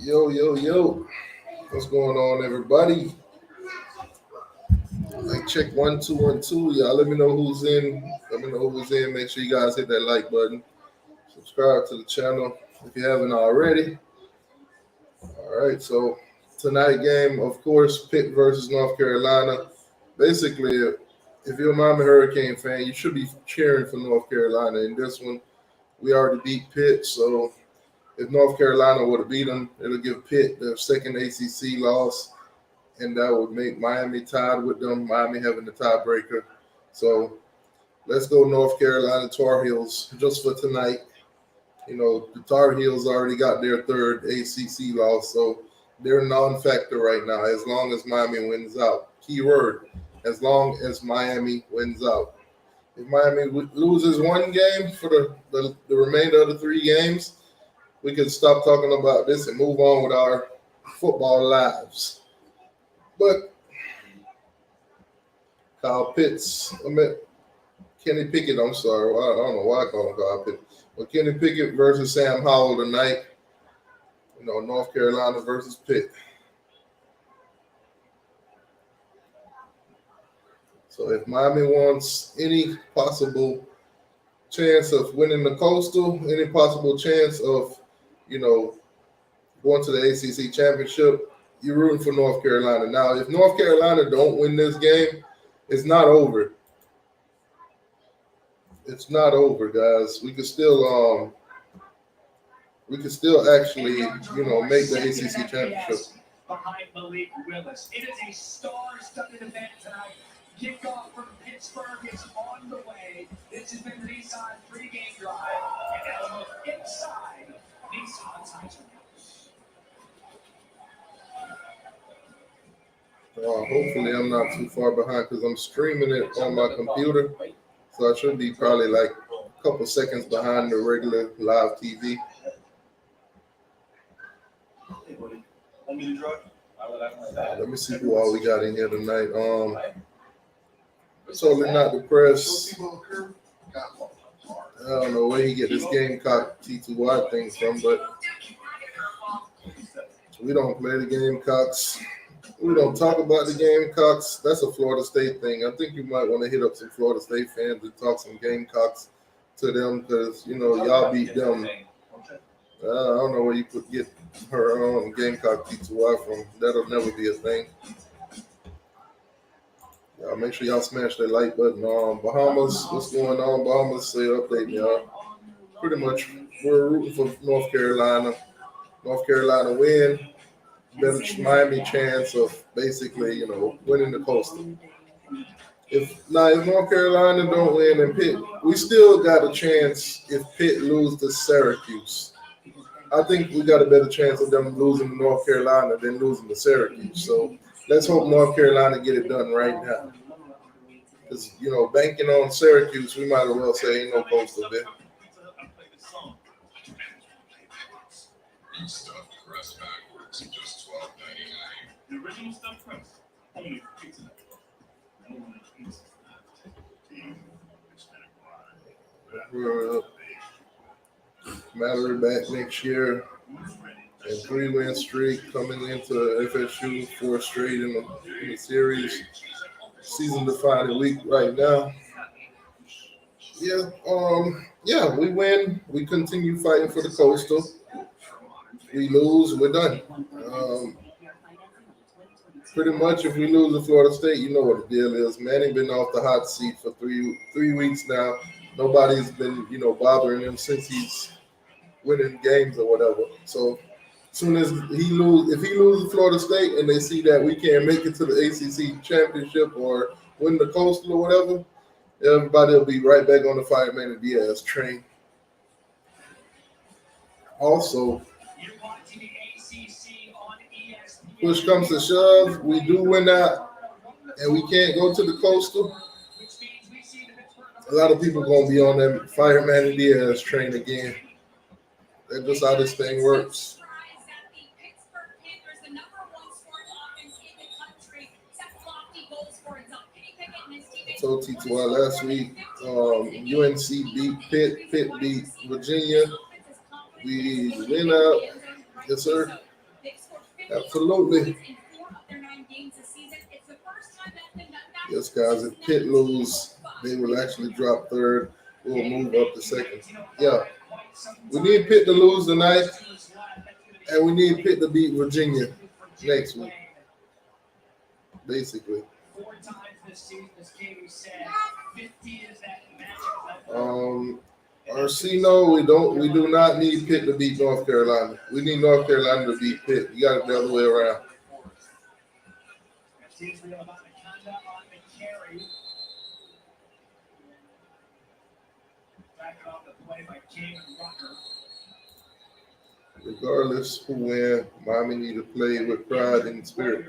Yo, yo, yo. What's going on, everybody? Like, check 1 2 1 2. Y'all let me know who's in. Let me know who's in. Make sure you guys hit that like button. Subscribe to the channel if you haven't already. All right, so tonight game, of course, Pitt versus North Carolina. Basically, if you're a Miami Hurricane fan, you should be cheering for North Carolina in this one. We already beat Pitt, so if North Carolina would have beat them, it'll give Pitt their second ACC loss, and that would make Miami tied with them, Miami having the tiebreaker. So let's go North Carolina Tar Heels just for tonight. You know, the Tar Heels already got their third ACC loss, so they're non-factor right now as long as Miami wins out. Keyword, as long as Miami wins out. If Miami loses one game for the remainder of the three games, we can stop talking about this and move on with our football lives. But Kyle Pitts, Kenny Pickett, I'm sorry. I don't know why I call him Kyle Pitts. But Kenny Pickett versus Sam Howell tonight. You know, North Carolina versus Pitt. So if Miami wants any possible chance of winning the Coastal, any possible chance of, going to the ACC championship, you're rooting for North Carolina. Now, if North Carolina don't win this game, it's not over. It's not over, guys. We could still actually, make the ACC championship. Behind Malik Willis. It is a star-studded event tonight. Kickoff from Pittsburgh is on the way. This has been the Nissan pregame drive. And now look inside Nissan's House. Hopefully I'm not too far behind because I'm streaming it on my computer. So I should be probably like a couple seconds behind the regular live TV. Let me see who all we got in here tonight. Totally not depressed. I don't know where he get this Gamecock T2Y thing from, but we don't play the Gamecocks. We don't talk about the Gamecocks. That's a Florida State thing. I think you might want to hit up some Florida State fans and talk some Gamecocks to them because, y'all beat them. I don't know where you could get her Gamecock T2Y from. That'll never be a thing. Y'all make sure y'all smash that like button. Bahamas, what's going on? Bahamas, say update, y'all. Pretty much, we're rooting for North Carolina. North Carolina win. Better Miami chance of basically, winning the Coastal. If North Carolina don't win and Pitt, we still got a chance if Pitt lose to Syracuse. I think we got a better chance of them losing to North Carolina than losing to Syracuse. So let's hope North Carolina get it done right now. Because, banking on Syracuse, we might as well say ain't no Coastal there. The original stuffed crust. Only pizza. Mallory back next year. And 3-win streak coming into FSU, 4 straight in the series. Season defining week right now. Yeah, we win. We continue fighting for the Coastal. We lose, we're done. Pretty much, if we lose to Florida State, you know what the deal is. Manny been off the hot seat for three weeks now. Nobody's been, bothering him since he's winning games or whatever. So as soon as if he loses Florida State and they see that we can't make it to the ACC championship or win the Coastal or whatever, everybody will be right back on the Fireman and Diaz train. Also, push comes to shove, we do win out, and we can't go to the Coastal. A lot of people going to be on that Fireman and Diaz train again. That's just how this thing works. I told T2I last week, UNC beat Pitt beat Virginia. We win out. Yes, sir. Absolutely. Yes, guys, if Pitt lose, they will actually drop third. We'll move up to second. Yeah. We need Pitt to lose tonight, and we need Pitt to beat Virginia next week. Basically. Arcino, we do not need Pitt to beat North Carolina. We need North Carolina to beat Pitt. You got it the other way around. Regardless who win, Miami need to play with pride and spirit.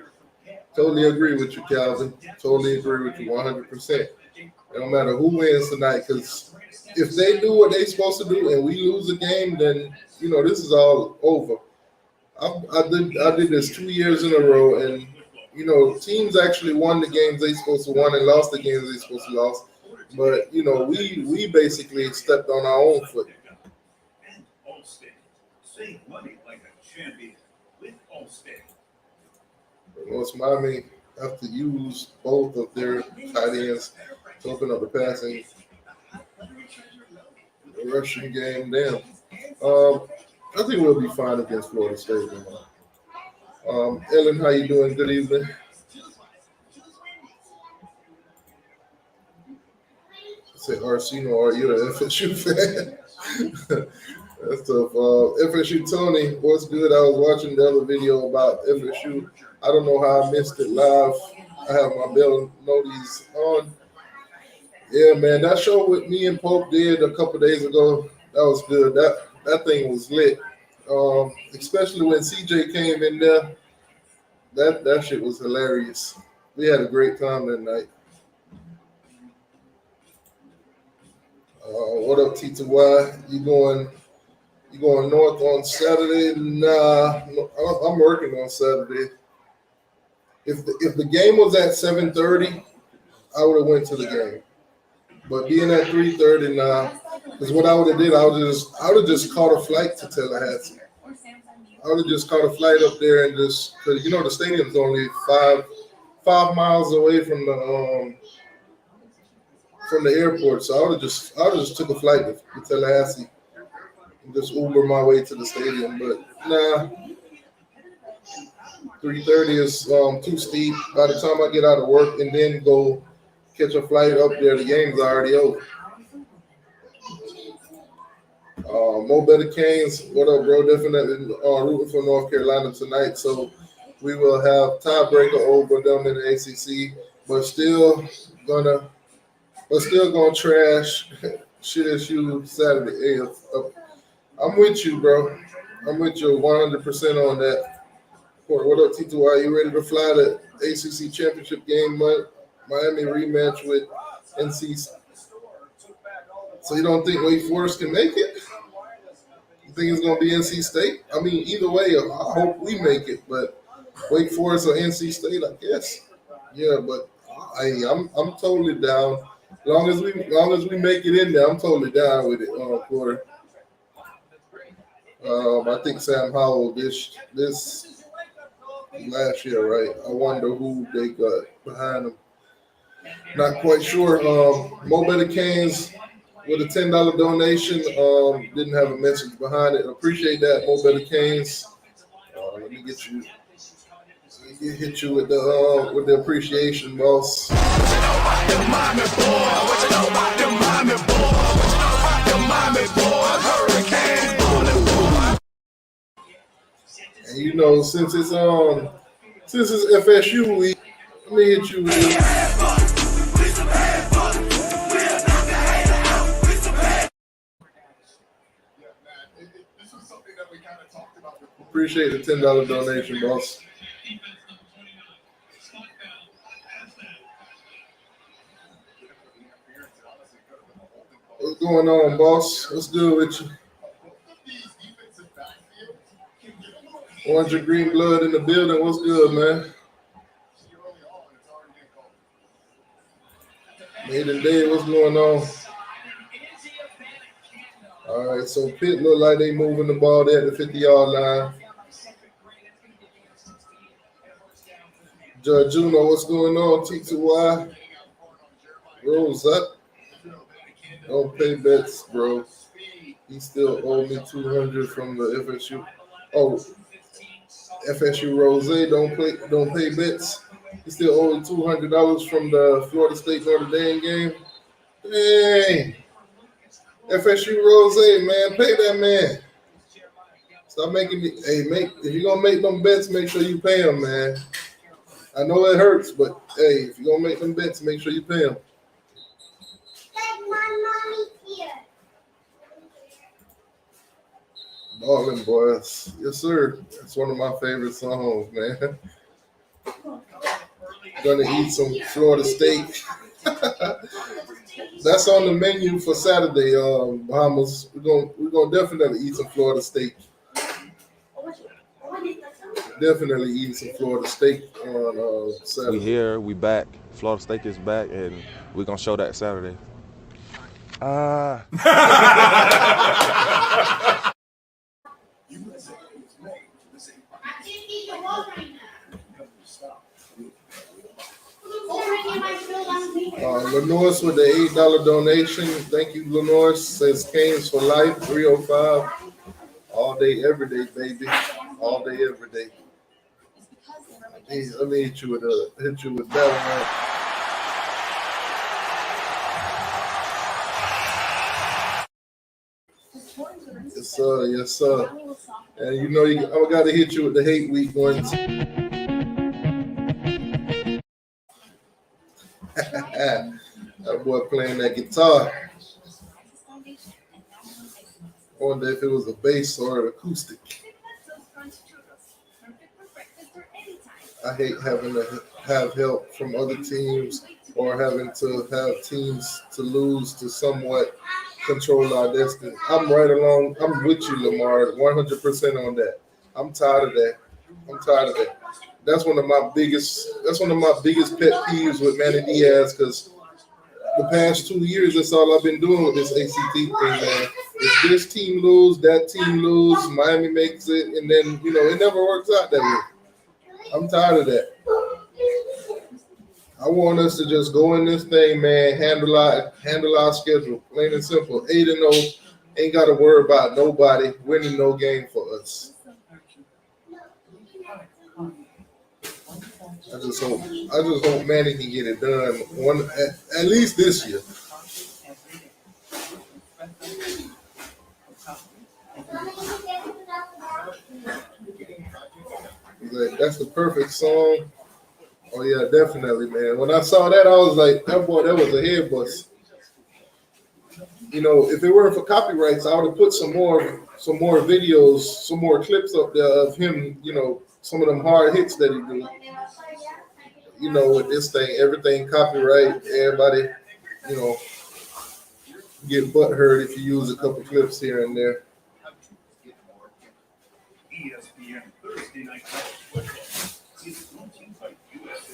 Totally agree with you, Calvin. Totally agree with you 100%. It don't matter who wins tonight, because if they do what they're supposed to do and we lose a game, then this is all over. I did this 2 years in a row, and teams actually won the games they supposed to won and lost the games they supposed to lost. But we basically stepped on our own foot. Save money like a champion with Allstate. Once Miami have to use both of their tight ends to open up the passing, the rushing game, damn. I think we'll be fine against Florida State. Ellen, how you doing? Good evening. I said, Arcino, are you an FSU fan? That's tough. FSU Tony, what's good? I was watching the other video about FSU. I don't know how I missed it live. I have my bell notice on. Yeah, man, that show with me and Pope did a couple days ago, that was good. That thing was lit. Especially when CJ came in there. That shit was hilarious. We had a great time that night. What up, T2Y? You going north on Saturday? Nah, I'm working on Saturday. If the game was at 7:30, I would have went to the game. But being at 3:30 now, because what I would have did, I would have just caught a flight to Tallahassee. I would have just caught a flight up there and just, because the stadium's only five miles away from the airport, so I would have just took a flight to Tallahassee and just Uber my way to the stadium. But nah, 3:30 is too steep. By the time I get out of work and then go catch a flight up there, the game's already over. Mo Better Canes, what up, bro? Definitely rooting for North Carolina tonight. So we will have tiebreaker over them in the ACC, but still gonna trash shit as you Saturday. Hey, I'm with you, bro. I'm with you 100% on that. What up, T2Y? You ready to fly the ACC championship game? Miami rematch with NC. So you don't think Wake Forest can make it? You think it's going to be NC State? I mean, either way, I hope we make it. But Wake Forest or NC State, I guess. Yeah, but I'm totally down. Long as we make it in there, I'm totally down with it. Corey. I think Sam Howell this last year, right? I wonder who they got behind him. Not quite sure. Mo Better Canes with a $10 donation. Didn't have a message behind it. Appreciate that, Mo Better Canes. Let me get you. Hit you with the appreciation, boss. And since it's FSU week, let me hit you with it. Appreciate the $10 donation, boss. What's going on, boss? What's good with you? Orange and green blood in the building. What's good, man? Maiden Day, what's going on? All right, so Pitt look like they moving the ball there at the 50-yard line. Judge Juno, what's going on? T2Y, Rose up. Don't pay bets, bro. He still owed me $200 from the FSU. Oh, FSU Rose, don't pay bets. He still owed $200 from the Florida State Notre Dame game. Hey, FSU Rose, man, pay that man. Stop making me. Hey, if you're gonna make them bets, make sure you pay them, man. I know it hurts, but hey, if you're gonna make them bets, make sure you pay them. Ballin' boys, yes sir. It's one of my favorite songs, man. Gonna eat some Florida steak. That's on the menu for Saturday, Bahamas. We're gonna definitely eat some Florida steak. Definitely eating some Florida steak on Saturday. We here, we back. Florida steak is back, and we're gonna show that Saturday. Lenore's with the $8 donation. Thank you, Lenore. Says Canes for life, 305. All day, every day, baby. All day, every day. Hey, let me hit you with that one. Yes, sir. Yes, sir. And you know, I got to hit you with the hate week ones. That boy playing that guitar. I wonder if it was a bass or an acoustic. I hate having to have help from other teams or having to have teams to lose to somewhat control our destiny. I'm right along. I'm with you, Lamar, 100% on that. I'm tired of that. That's one of my biggest pet peeves with Manny Diaz, because the past 2 years, that's all I've been doing with this ACT thing, man. If this team lose, that team lose, Miami makes it, and then, it never works out that way. I'm tired of that. I want us to just go in this thing, man, handle our schedule, plain and simple. 8-0, ain't got to worry about nobody winning no game for us. I just hope Manny can get it done at least this year. That's the perfect song. Oh yeah, definitely, man. When I saw that, I was like, that was a head bust. If it weren't for copyrights, I would have put some more videos, some more clips up there of him, some of them hard hits that he did. With this thing, everything copyright, everybody, get butthurt if you use a couple clips here and there. ESPN Thursday night football is brought to you by USA.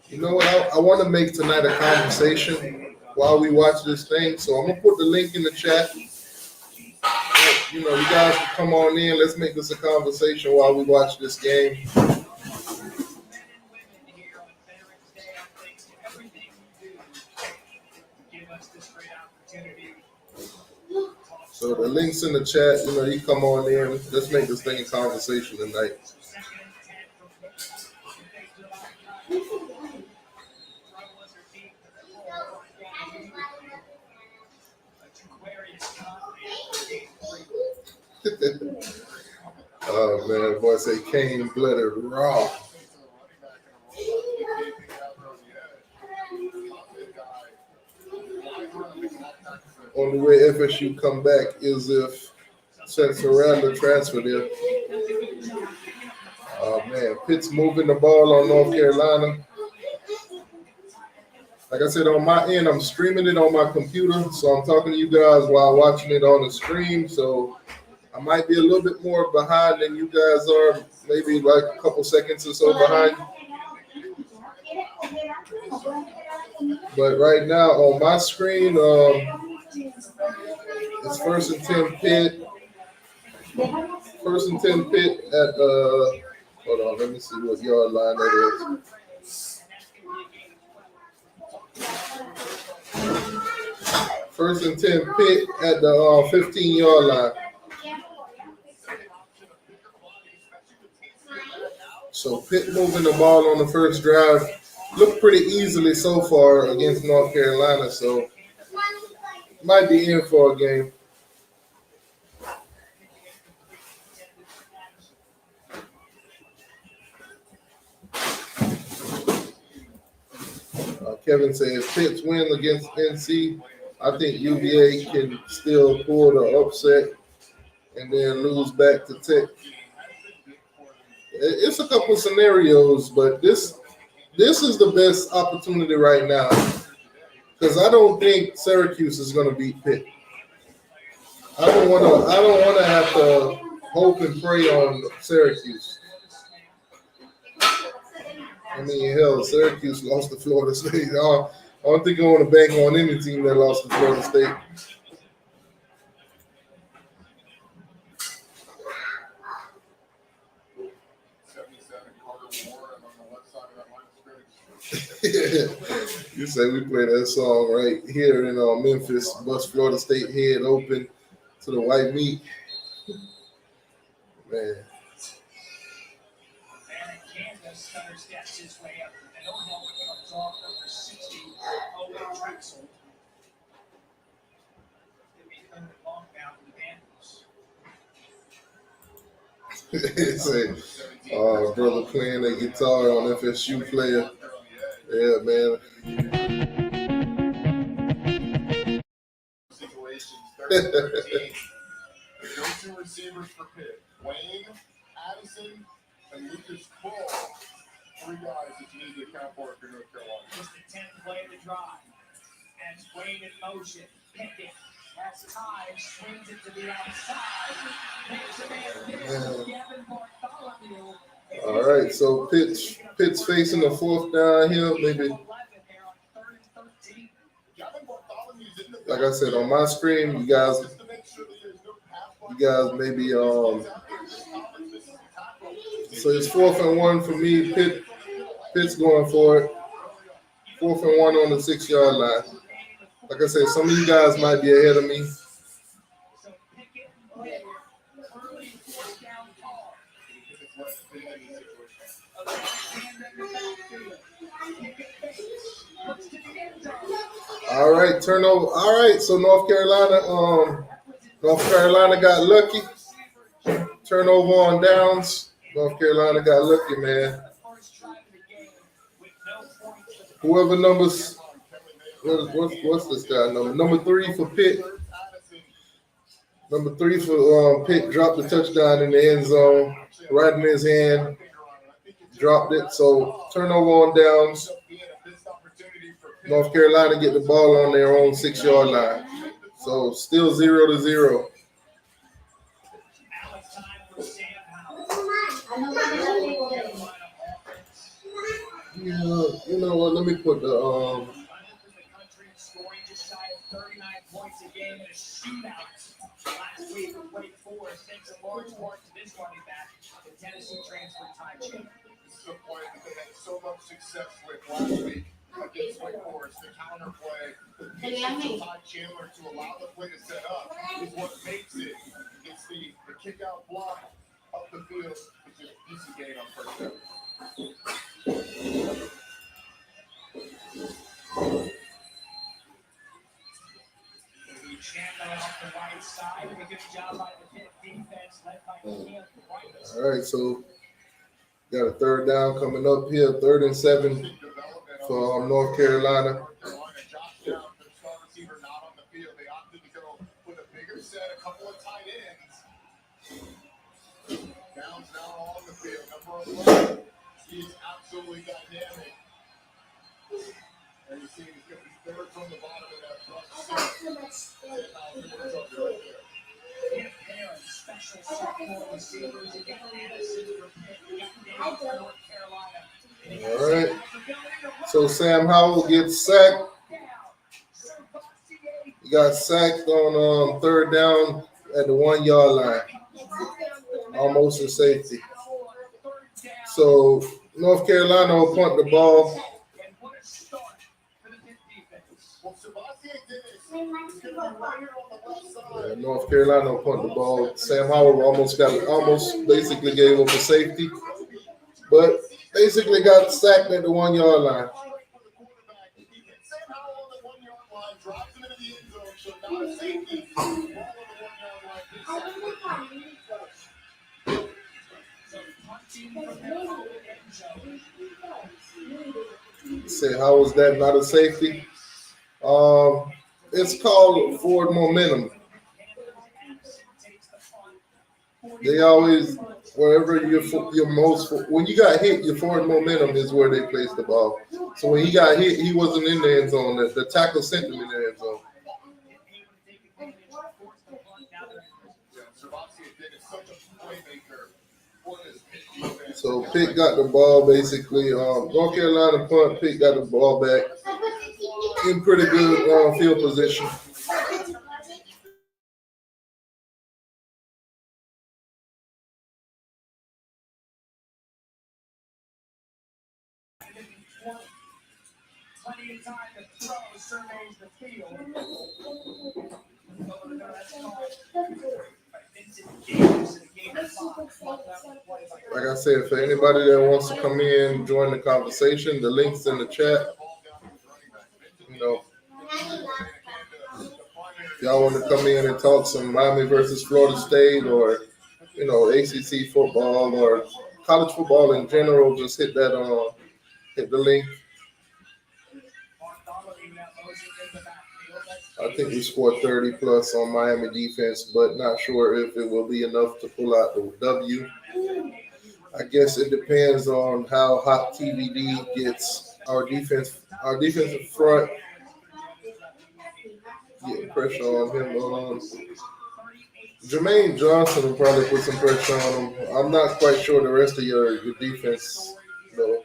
You know what? I want to make tonight a conversation while we watch this thing, so I'm gonna put the link in the chat. You guys can come on in. Let's make this a conversation while we watch this game. So the link's in the chat. You come on in. Let's make this thing a conversation tonight. Oh man, boy, say Kane blooded raw. Only way FSU come back is if Cincinnati transfer there. Oh man, Pitt's moving the ball on North Carolina. Like I said, on my end, I'm streaming it on my computer, so I'm talking to you guys while watching it on the stream. So I might be a little bit more behind than you guys are, maybe like a couple seconds or so behind. But right now on my screen, it's 1st and 10 Pitt. First and 10 Pitt at hold on, let me see what yard line that is. First and 10 Pitt at the 15-yard line. So Pitt moving the ball on the first drive. Looked pretty easily so far against North Carolina, so might be in for a game. Kevin says Pitt's win against NC. I think UVA can still pull the upset and then lose back to Tech. It's a couple scenarios, but this is the best opportunity right now because I don't think Syracuse is going to beat Pitt. I don't want to have to hope and pray on Syracuse. I mean, hell, Syracuse lost to Florida State. I don't think I want to bank on any team that lost to Florida State. You say we play that song right here in Memphis. Bust Florida State head open to the white meat. Man. Say, brother playing the guitar on FSU player. Yeah, man. Go-to receivers for Pitt: Wayne, Addison, and Lucas Kroll. 3 guys that you need to account for if you're North Carolina. Just the 10th play of the drive. As Wayne in motion, Pickett has time, swings it to the outside. All right, so Pitt's facing the fourth down here, maybe. Like I said, on my screen, you guys maybe so it's 4th and 1 for me. Pitt's going for it. 4th and 1 on the 6-yard line. Like I said, some of you guys might be ahead of me. All right, turnover. All right, so North Carolina got lucky. Turnover on downs. North Carolina got lucky, man. Whoever numbers, what's this guy number? Number 3 for Pitt. Number 3 for Pitt dropped the touchdown in the end zone, right in his hand. Dropped it. So turnover on downs. North Carolina get the ball on their own 6-yard line. So still 0-0. You know what? Let me put the Scoring just shy of 39 points a game in a shootout last week with Wake Forest, thanks in large part to this running back, the Tennessee transfer Ty Chandler. This is a play that they had so much success with last week against Wake Forest. The counter play, the patience of Ty Chandler to allow the play to set up is what makes it. It's the kick out block up the field, which is a decent gain on first down. Chandler off the right side, and a good job by the Pitt defense led by Cam Price. all right, so got a 3rd down coming up here, 3rd and 7 for North Carolina. Josh down, the star receiver not on the field. They opted to go with a bigger set, a couple of tight ends. Downs now on the field. Number 11. He's absolutely dynamic. And you see he's going to be 3rd from the bottom of that front six. Special sophomore receivers again. Addison for Pitt. North Carolina. All right. So Sam Howell gets sacked. He got sacked on 3rd down at the 1-yard line. almost a safety. So North Carolina will punt the ball. And what a start for the Pitt defense. Well, Sebastian Dennis is going to be right here on the left side. Yeah, North Carolina will punt the ball. Sam Howell almost basically gave up a safety, but basically got sacked at the 1 yard line. Sam Howell on the 1 yard line, drops him into the end zone, so not a safety. Ball on the 1 yard line. So punting from their own end zone. Say, how was that not a safety? It's called forward momentum. They always, wherever you're most, when you got hit, your forward momentum is where they place the ball. So when he got hit, he wasn't in the end zone. The tackle sent him in the end zone. Sebastian Dennis, such a playmaker for this Pitt defense. So Pitt got the ball basically. North Carolina punt. Pitt got the ball back in pretty good field position. Plenty of time to throw, surveys the field. Like I said, for anybody that wants to come in, join the conversation, the link's in the chat. You know, if y'all want to come in and talk some Miami versus Florida State, or you know, ACC football or college football in general, just hit that hit the link. I think we scored 30 plus on Miami defense, but not sure if it will be enough to pull out the W. I guess it depends on how hot TVD gets. Our defensive front, getting pressure on him. Jermaine Johnson will probably put some pressure on him. I'm not quite sure the rest of your defense, though.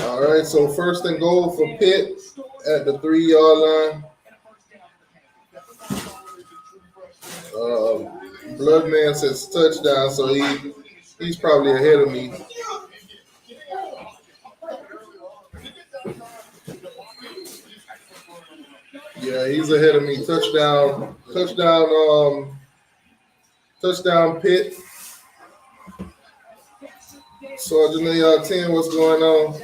All right, so first and goal for Pitt at the 3 yard line. Bloodman says touchdown, so he's probably ahead of me. Yeah, he's ahead of me. Touchdown, Pitt. Sergeant AR10, what's going on?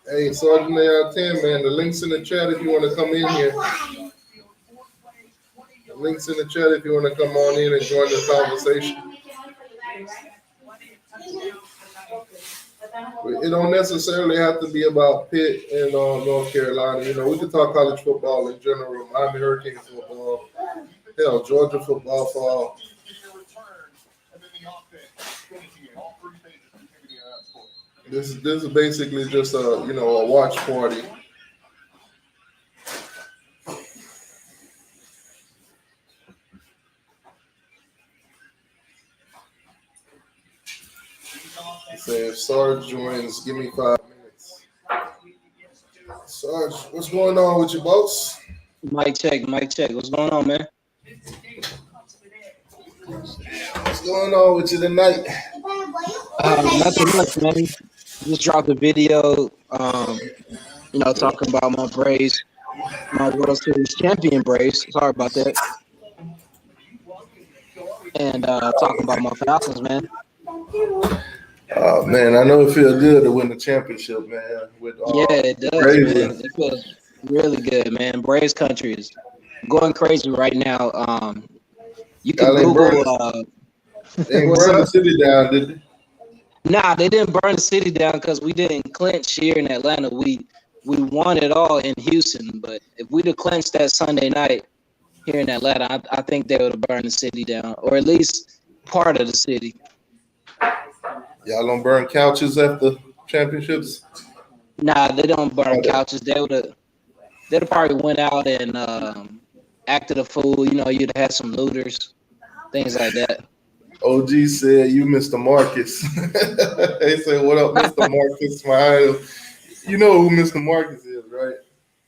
Hey, Sergeant AR10, man, the link's in the chat if you want to come in here. The link's in the chat if you want to come on in and join the conversation. It don't necessarily have to be about Pitt and North Carolina. You know, we can talk college football in general, Miami Hurricane football, hell, Georgia football fall. This is basically just a watch party. Say if Sarge joins, give me 5 minutes. Sarge, what's going on with you, boss? Mic check. What's going on, man? What's going on with you tonight? Nothing much, man. Just dropped a video, talking about my Braves, my World Series champion Braves. Sorry about that. And talking about my Falcons, man. Oh man, I know it feels good to win the championship, man. It does, Braves. Man. It feels really good, man. Braves country is going crazy right now. You can Google. They ain't burned the city down, did they? Nah, they didn't burn the city down because we didn't clinch here in Atlanta. We won it all in Houston, but if we'd have clinched that Sunday night here in Atlanta, I think they would have burned the city down, or at least part of the city. Y'all don't burn couches after championships? Nah, they don't burn couches. They'd have probably went out and acted a fool. You know, you'd have had some looters, things like that. OG said, "You, Mr. Marcus." They said, "What up, Mr. Marcus?" Smile. You know who Mr. Marcus is, right?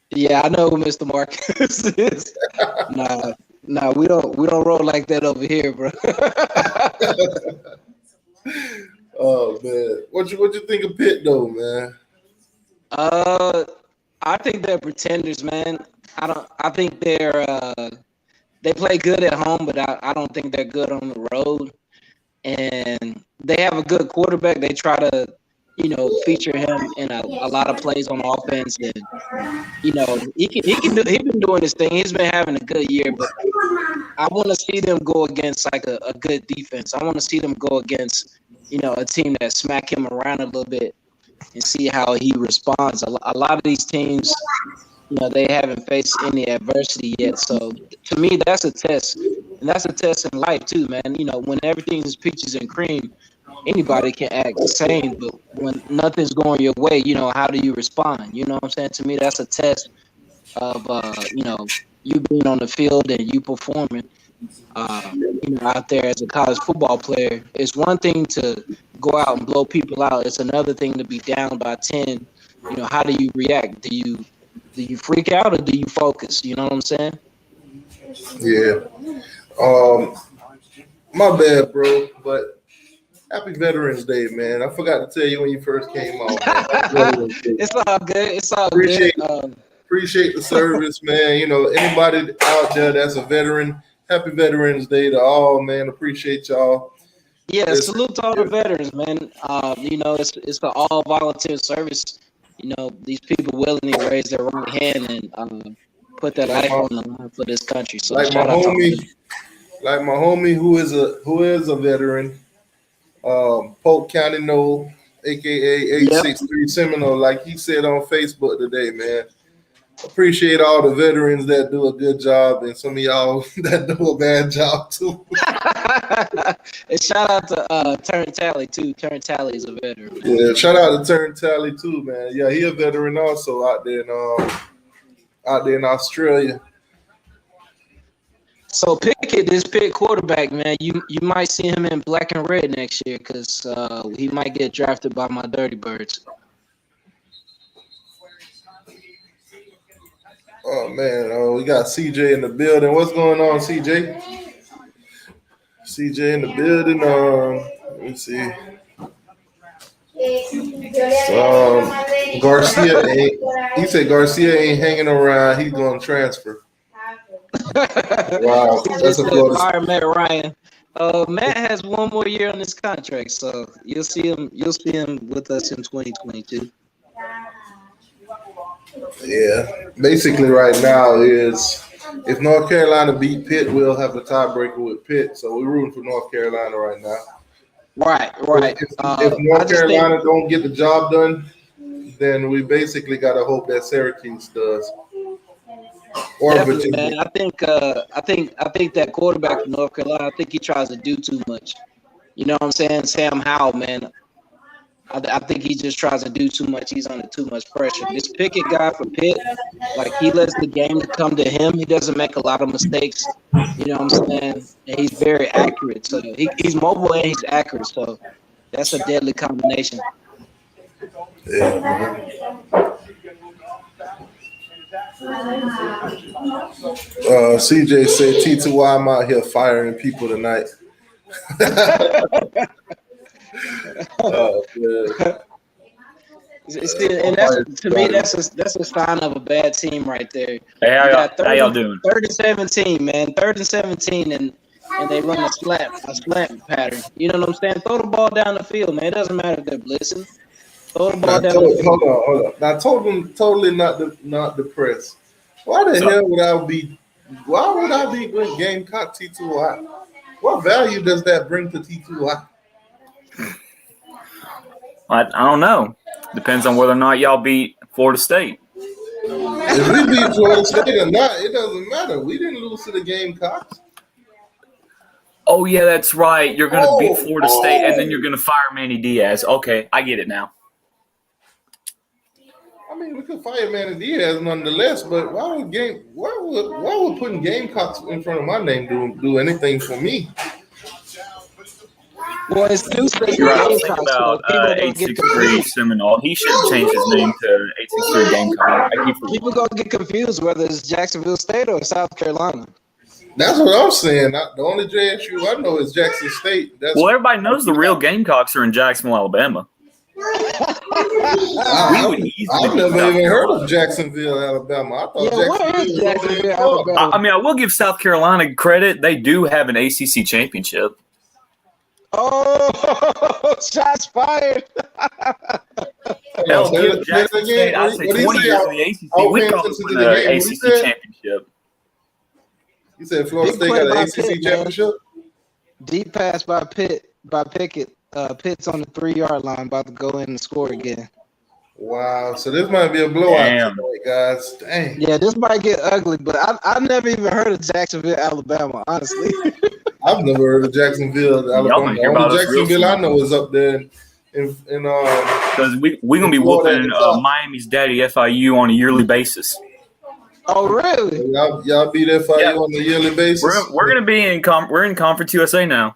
Yeah, I know who Mr. Marcus is. Nah, we don't roll like that over here, bro. Oh man, what you think of Pitt though, man? I think they're pretenders, man. I think they play good at home, but I don't think they're good on the road. And they have a good quarterback. They try to, feature him in a lot of plays on offense, and he been doing his thing. He's been having a good year, but I want to see them go against like a good defense. I want to see them go against a team that smack him around a little bit and see how he responds. A lot of these teams, they haven't faced any adversity yet. So to me, that's a test. And that's a test in life too, man. When everything is peaches and cream, anybody can act the same. But when nothing's going your way, how do you respond? You know what I'm saying? To me, that's a test of, you being on the field and you performing, out there as a college football player. It's one thing to go out and blow people out. It's another thing to be down by 10. How do you react? Do you freak out or do you focus? You know what I'm saying? Yeah. My bad, bro. But happy Veterans Day, man. I forgot to tell you when you first came on. It's all good. It's all Appreciate good. Appreciate the service, man. Anybody out there that's a veteran, happy Veterans Day to all, man. Appreciate y'all. Yeah, salute to all the veterans, man. It's the all volunteer service. These people willingly raise their right hand and put their life on the line for this country. So like my shout out to them. Like my homie who is a veteran, Polk County Knoll, aka 863 Seminole, like he said on Facebook today, man. Appreciate all the veterans that do a good job and some of y'all that do a bad job too. And shout out to Turn Tally too. Turn Tally is a veteran. Man. Yeah, shout out to Turn Tally too, man. Yeah, he a veteran also out there in Australia. So Pickett, this Pitt quarterback, man, you might see him in black and red next year because he might get drafted by my Dirty Birds. Oh man, we got CJ in the building. What's going on, CJ? CJ in the building. Let me see. He said Garcia ain't hanging around. He's going to transfer. Wow, that's a fire Matt Ryan. Matt has one more year on his contract, so you'll see him with us in 2022. Yeah, basically right now is if North Carolina beat Pitt, we'll have the tiebreaker with Pitt. So we're rooting for North Carolina right now. Right. If North Carolina don't get the job done, then we basically got to hope that Syracuse does. Or definitely, man. I think that quarterback from North Carolina, I think he tries to do too much. You know what I'm saying? Sam Howell, man. I think he just tries to do too much. He's under too much pressure. This Pickett guy for Pitt, like he lets the game come to him. He doesn't make a lot of mistakes. You know what I'm saying? And he's very accurate. So he's mobile and he's accurate. So that's a deadly combination. Yeah. CJ said T2Y, I'm out here firing people tonight. And to me, that's a sign of a bad team right there. Hey, how y'all doing? 3rd and 17, man. 3rd and 17, and they run a slant pattern. You know what I'm saying? Throw the ball down the field, man. It doesn't matter if they're blitzing. Throw the ball down the field. Hold on. Now, totally not depressed. Why the hell would I be? Why would I be with Gamecock T2Y? What value does that bring to T2Y? I don't know. Depends on whether or not y'all beat Florida State. If we beat Florida State or not, it doesn't matter. We didn't lose to the Gamecocks. Oh, yeah, that's right. You're going to beat Florida State, and then you're going to fire Manny Diaz. Okay, I get it now. I mean, we could fire Manny Diaz nonetheless, but why would putting Gamecocks in front of my name do anything for me? Well, it's new state You're right. I was thinking Gamecocks, so about people gonna get 863 confused. Seminole. He should have changed his name to 863 Gamecock. I keep People gonna get confused whether it's Jacksonville State or South Carolina. That's what I'm saying. The only JSU I know is Jackson State. That's Well, everybody knows the real Gamecocks are in Jacksonville, Alabama. I've never even heard of Jacksonville, Alabama. I thought Where is Jacksonville, Alabama? I mean, I will give South Carolina credit. They do have an ACC championship. Oh, shots fired. Hell, give Jackson State, I'd say 20 years in the ACC. We probably win the ACC championship. You said Florida State got an ACC championship? Deep pass by Pickett. Pitt's on the 3-yard line, about to go in and score again. Wow. So this might be a blowout tonight, guys. Dang. Yeah, this might get ugly, but I've never even heard of Jacksonville, Alabama, honestly. I've never heard of Jacksonville, Alabama. The only Jacksonville I know is up there in because we're gonna be whooping Miami's daddy FIU on a yearly basis. Oh, really? Y'all beat FIU on a yearly basis? We're gonna be in we're in Conference USA now.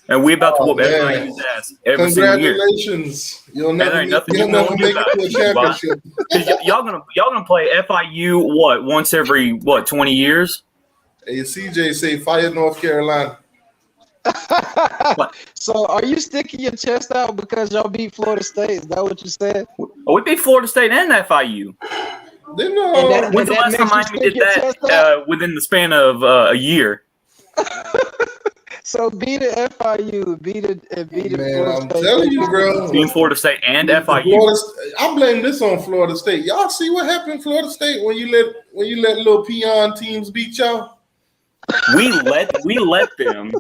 And we about to whoop FIU's ass every single year. Congratulations! You'll never make nothing it to a championship. y'all gonna play FIU once every 20 years? Hey, CJ say fire North Carolina. So are you sticking your chest out because y'all beat Florida State? Is that what you said? We beat Florida State and FIU. When's the last time Miami did that within the span of a year? So beat it FIU, beat it Man, I'm telling you, bro. Being Florida State and FIU. I blame this on Florida State. Y'all see what happened in Florida State when you let little peon teams beat y'all? We let them.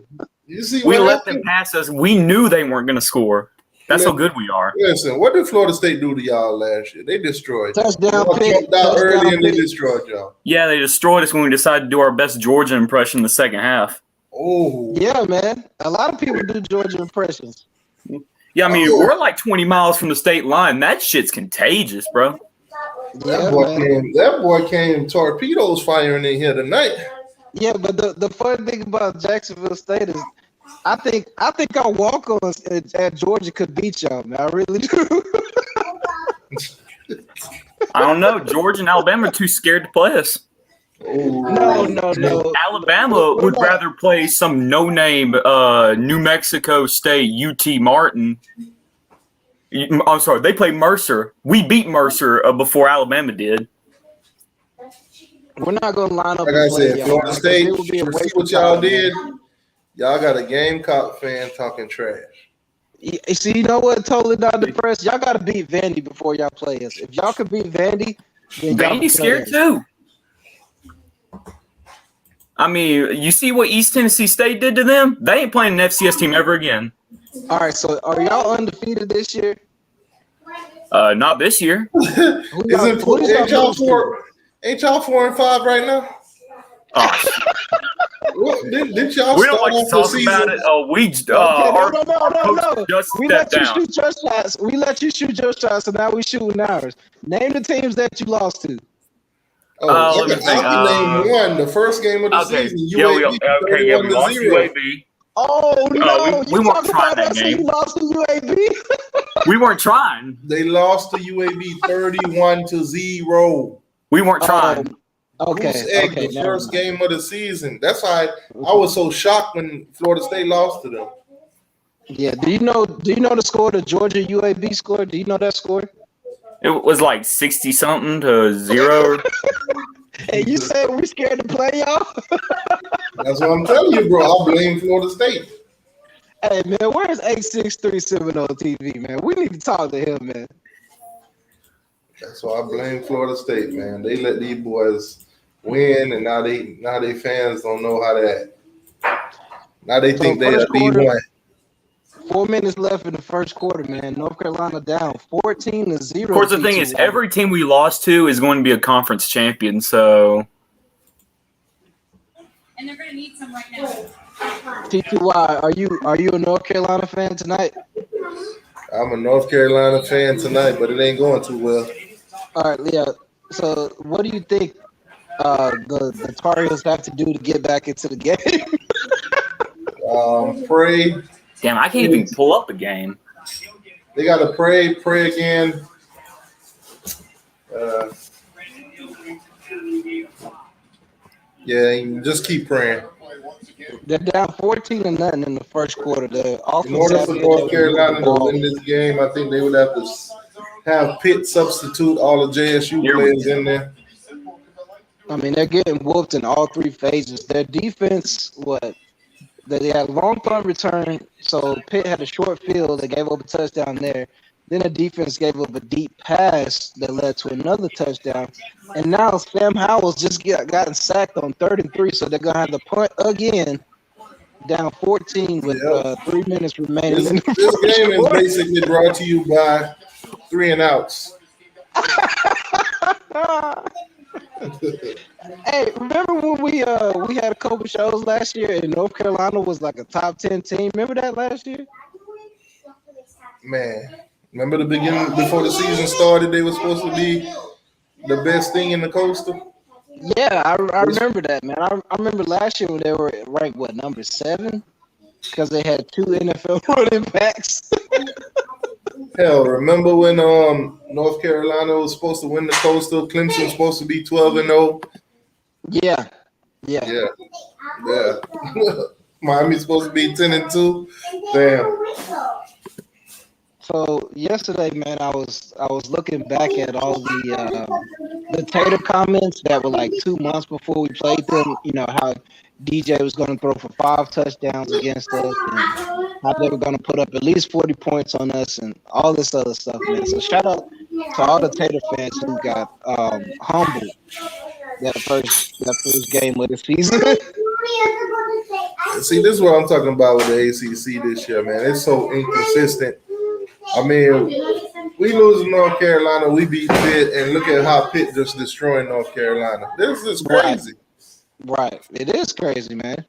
You see, we let them pass us. We knew they weren't going to score. That's how good we are. Listen, what did Florida State do to y'all last year? They destroyed you. Touchdown, jumped out early and they destroyed y'all. Yeah, they destroyed us when we decided to do our best Georgia impression in the second half. Oh. Yeah, man. A lot of people do Georgia impressions. Yeah, I mean, we're like 20 miles from the state line. That shit's contagious, bro. That boy came torpedoes firing in here tonight. Yeah, but the funny thing about Jacksonville State is I think our walk-ons at Georgia could beat y'all, man. I really do. I don't know. Georgia and Alabama are too scared to play us. No. Alabama would rather play some no-name New Mexico State UT Martin. I'm sorry, they play Mercer. We beat Mercer before Alabama did. We're not going to line up. Like I said, Florida State, you see what y'all did? Y'all got a Gamecock fan talking trash. See, you know what? Totally not depressed. Y'all got to beat Vandy before y'all play us. If y'all could beat Vandy, then Vandy's scared too. I mean, you see what East Tennessee State did to them? They ain't playing an FCS team ever again. All right, so are y'all undefeated this year? Not this year. Ain't y'all 4-5 right now? Did y'all we don't like to talk about it. No. We let you shoot your shots. We let you shoot your shots, so now we shooting ours. Name the teams that you lost to. I can name one. The first game of the season, UAB. We lost to UAB. Oh no! We weren't trying that game. You lost to UAB. We weren't trying. They lost to UAB 31-0. We weren't trying. The first game of the season. That's why I was so shocked when Florida State lost to them. Yeah. Do you know the score? The Georgia UAB score? Do you know that score? It was like 60-something to 0. Hey, you said we scared to play y'all? That's what I'm telling you, bro. I blame Florida State. Hey, man, where's 863 Seminole TV, man? We need to talk to him, man. That's why I blame Florida State, man. They let these boys win, and now they fans don't know how to act. Now they think they are D1. 4 minutes left in the first quarter, man. North Carolina down 14-0. Of course, the thing is, every team we lost to is going to be a conference champion. So, and they're going to need some right now. TTY, are you a North Carolina fan tonight? I'm a North Carolina fan tonight, but it ain't going too well. All right, Leah. So, what do you think the Tar Heels have to do to get back into the game? Pray Damn, I can't even pull up the game. They got to pray again. Yeah, just keep praying. They're down 14-0 in the first quarter. The In order offense for North Carolina to win this game, I think they would have to have Pitt substitute all the JSU players in there. I mean, they're getting whooped in all three phases. Their defense, they had a long punt return, so Pitt had a short field. They gave up a touchdown there. Then the defense gave up a deep pass that led to another touchdown. And now Sam Howell's just gotten sacked on 3rd and 3, so they're going to have to punt again, down 14 with 3 minutes remaining. This game is basically brought to you by 3 and outs. Hey, remember when we had a couple shows last year and North Carolina was like a top 10 team? Remember that last year? Man, remember the beginning before the season started? They were supposed to be the best thing in the Coastal. Yeah, I remember that, man. I remember last year when they were ranked number 7 because they had 2 NFL running backs. Hell, remember when North Carolina was supposed to win the Coastal? Clemson was supposed to be 12-0. Yeah. Miami's supposed to be 10-2. Damn. So yesterday, man, I was looking back at all the Tater comments that were like 2 months before we played them. You know how DJ was going to throw for 5 touchdowns against us, and how they were going to put up at least 40 points on us, and all this other stuff, man. So shout out to all the Tater fans who got humbled that first game of the season. See, this is what I'm talking about with the ACC this year, man. It's so inconsistent. I mean, we lose to North Carolina, we beat Pitt, and look at how Pitt just destroying North Carolina. This is crazy. Right. It is crazy, man.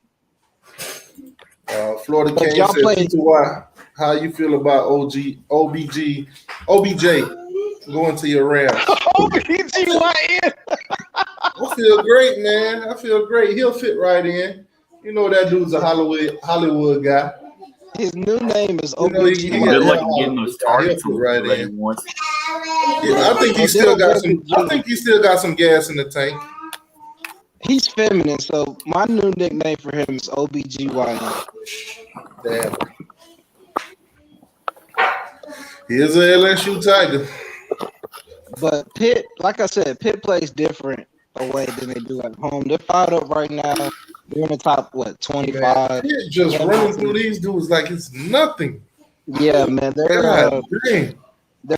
Florida King said, why? How you feel about OBJ going to your Rams? OBGYN. I feel great, man. I feel great. He'll fit right in. You know that dude's a Hollywood guy. His new name is OBG. Good luck getting those targets right in. Yeah, I think he still got some. I think he still got some gas in the tank. He's feminine, so my new nickname for him is OBGYN. Damn. He is an LSU Tiger. But Pitt, like I said, Pitt plays different away than they do at home. They're fired up right now. They're in the top, 25? Man, Pitt just running through these dudes like it's nothing. Yeah, man. They're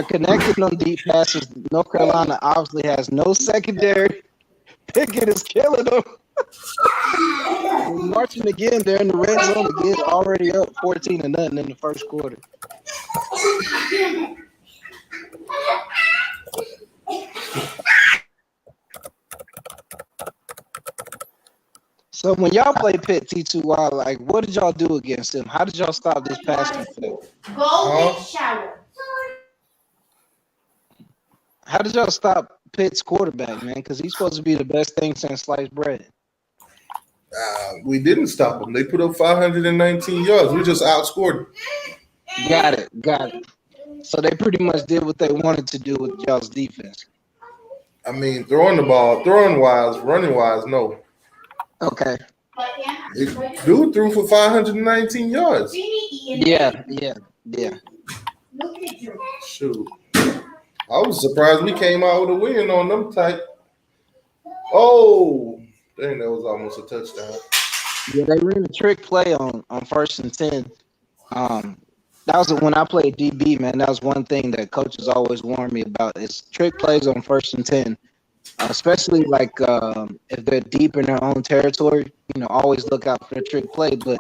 connecting on deep passes. North Carolina obviously has no secondary. Pickett is killing them. They're marching again. They're in the red zone again, already up 14-0 in the first quarter. So when y'all play Pitt T2Y, like, what did y'all do against them? How did y'all stop this passing play? Golden shower. How did y'all stop Pitt's quarterback, man? Because he's supposed to be the best thing since sliced bread. We didn't stop them. They put up 519 yards. We just outscored them. Got it. So they pretty much did what they wanted to do with y'all's defense. I mean, throwing the ball, throwing-wise, running-wise, no. Okay. Dude threw for 519 yards. Yeah. Shoot. I was surprised we came out with a win on them type. Oh, dang, that was almost a touchdown. Yeah, they ran a trick play on 1st and 10. That was when I played DB, man. That was one thing that coaches always warned me about is trick plays on 1st and 10. Especially like if they're deep in their own territory, always look out for the trick play. But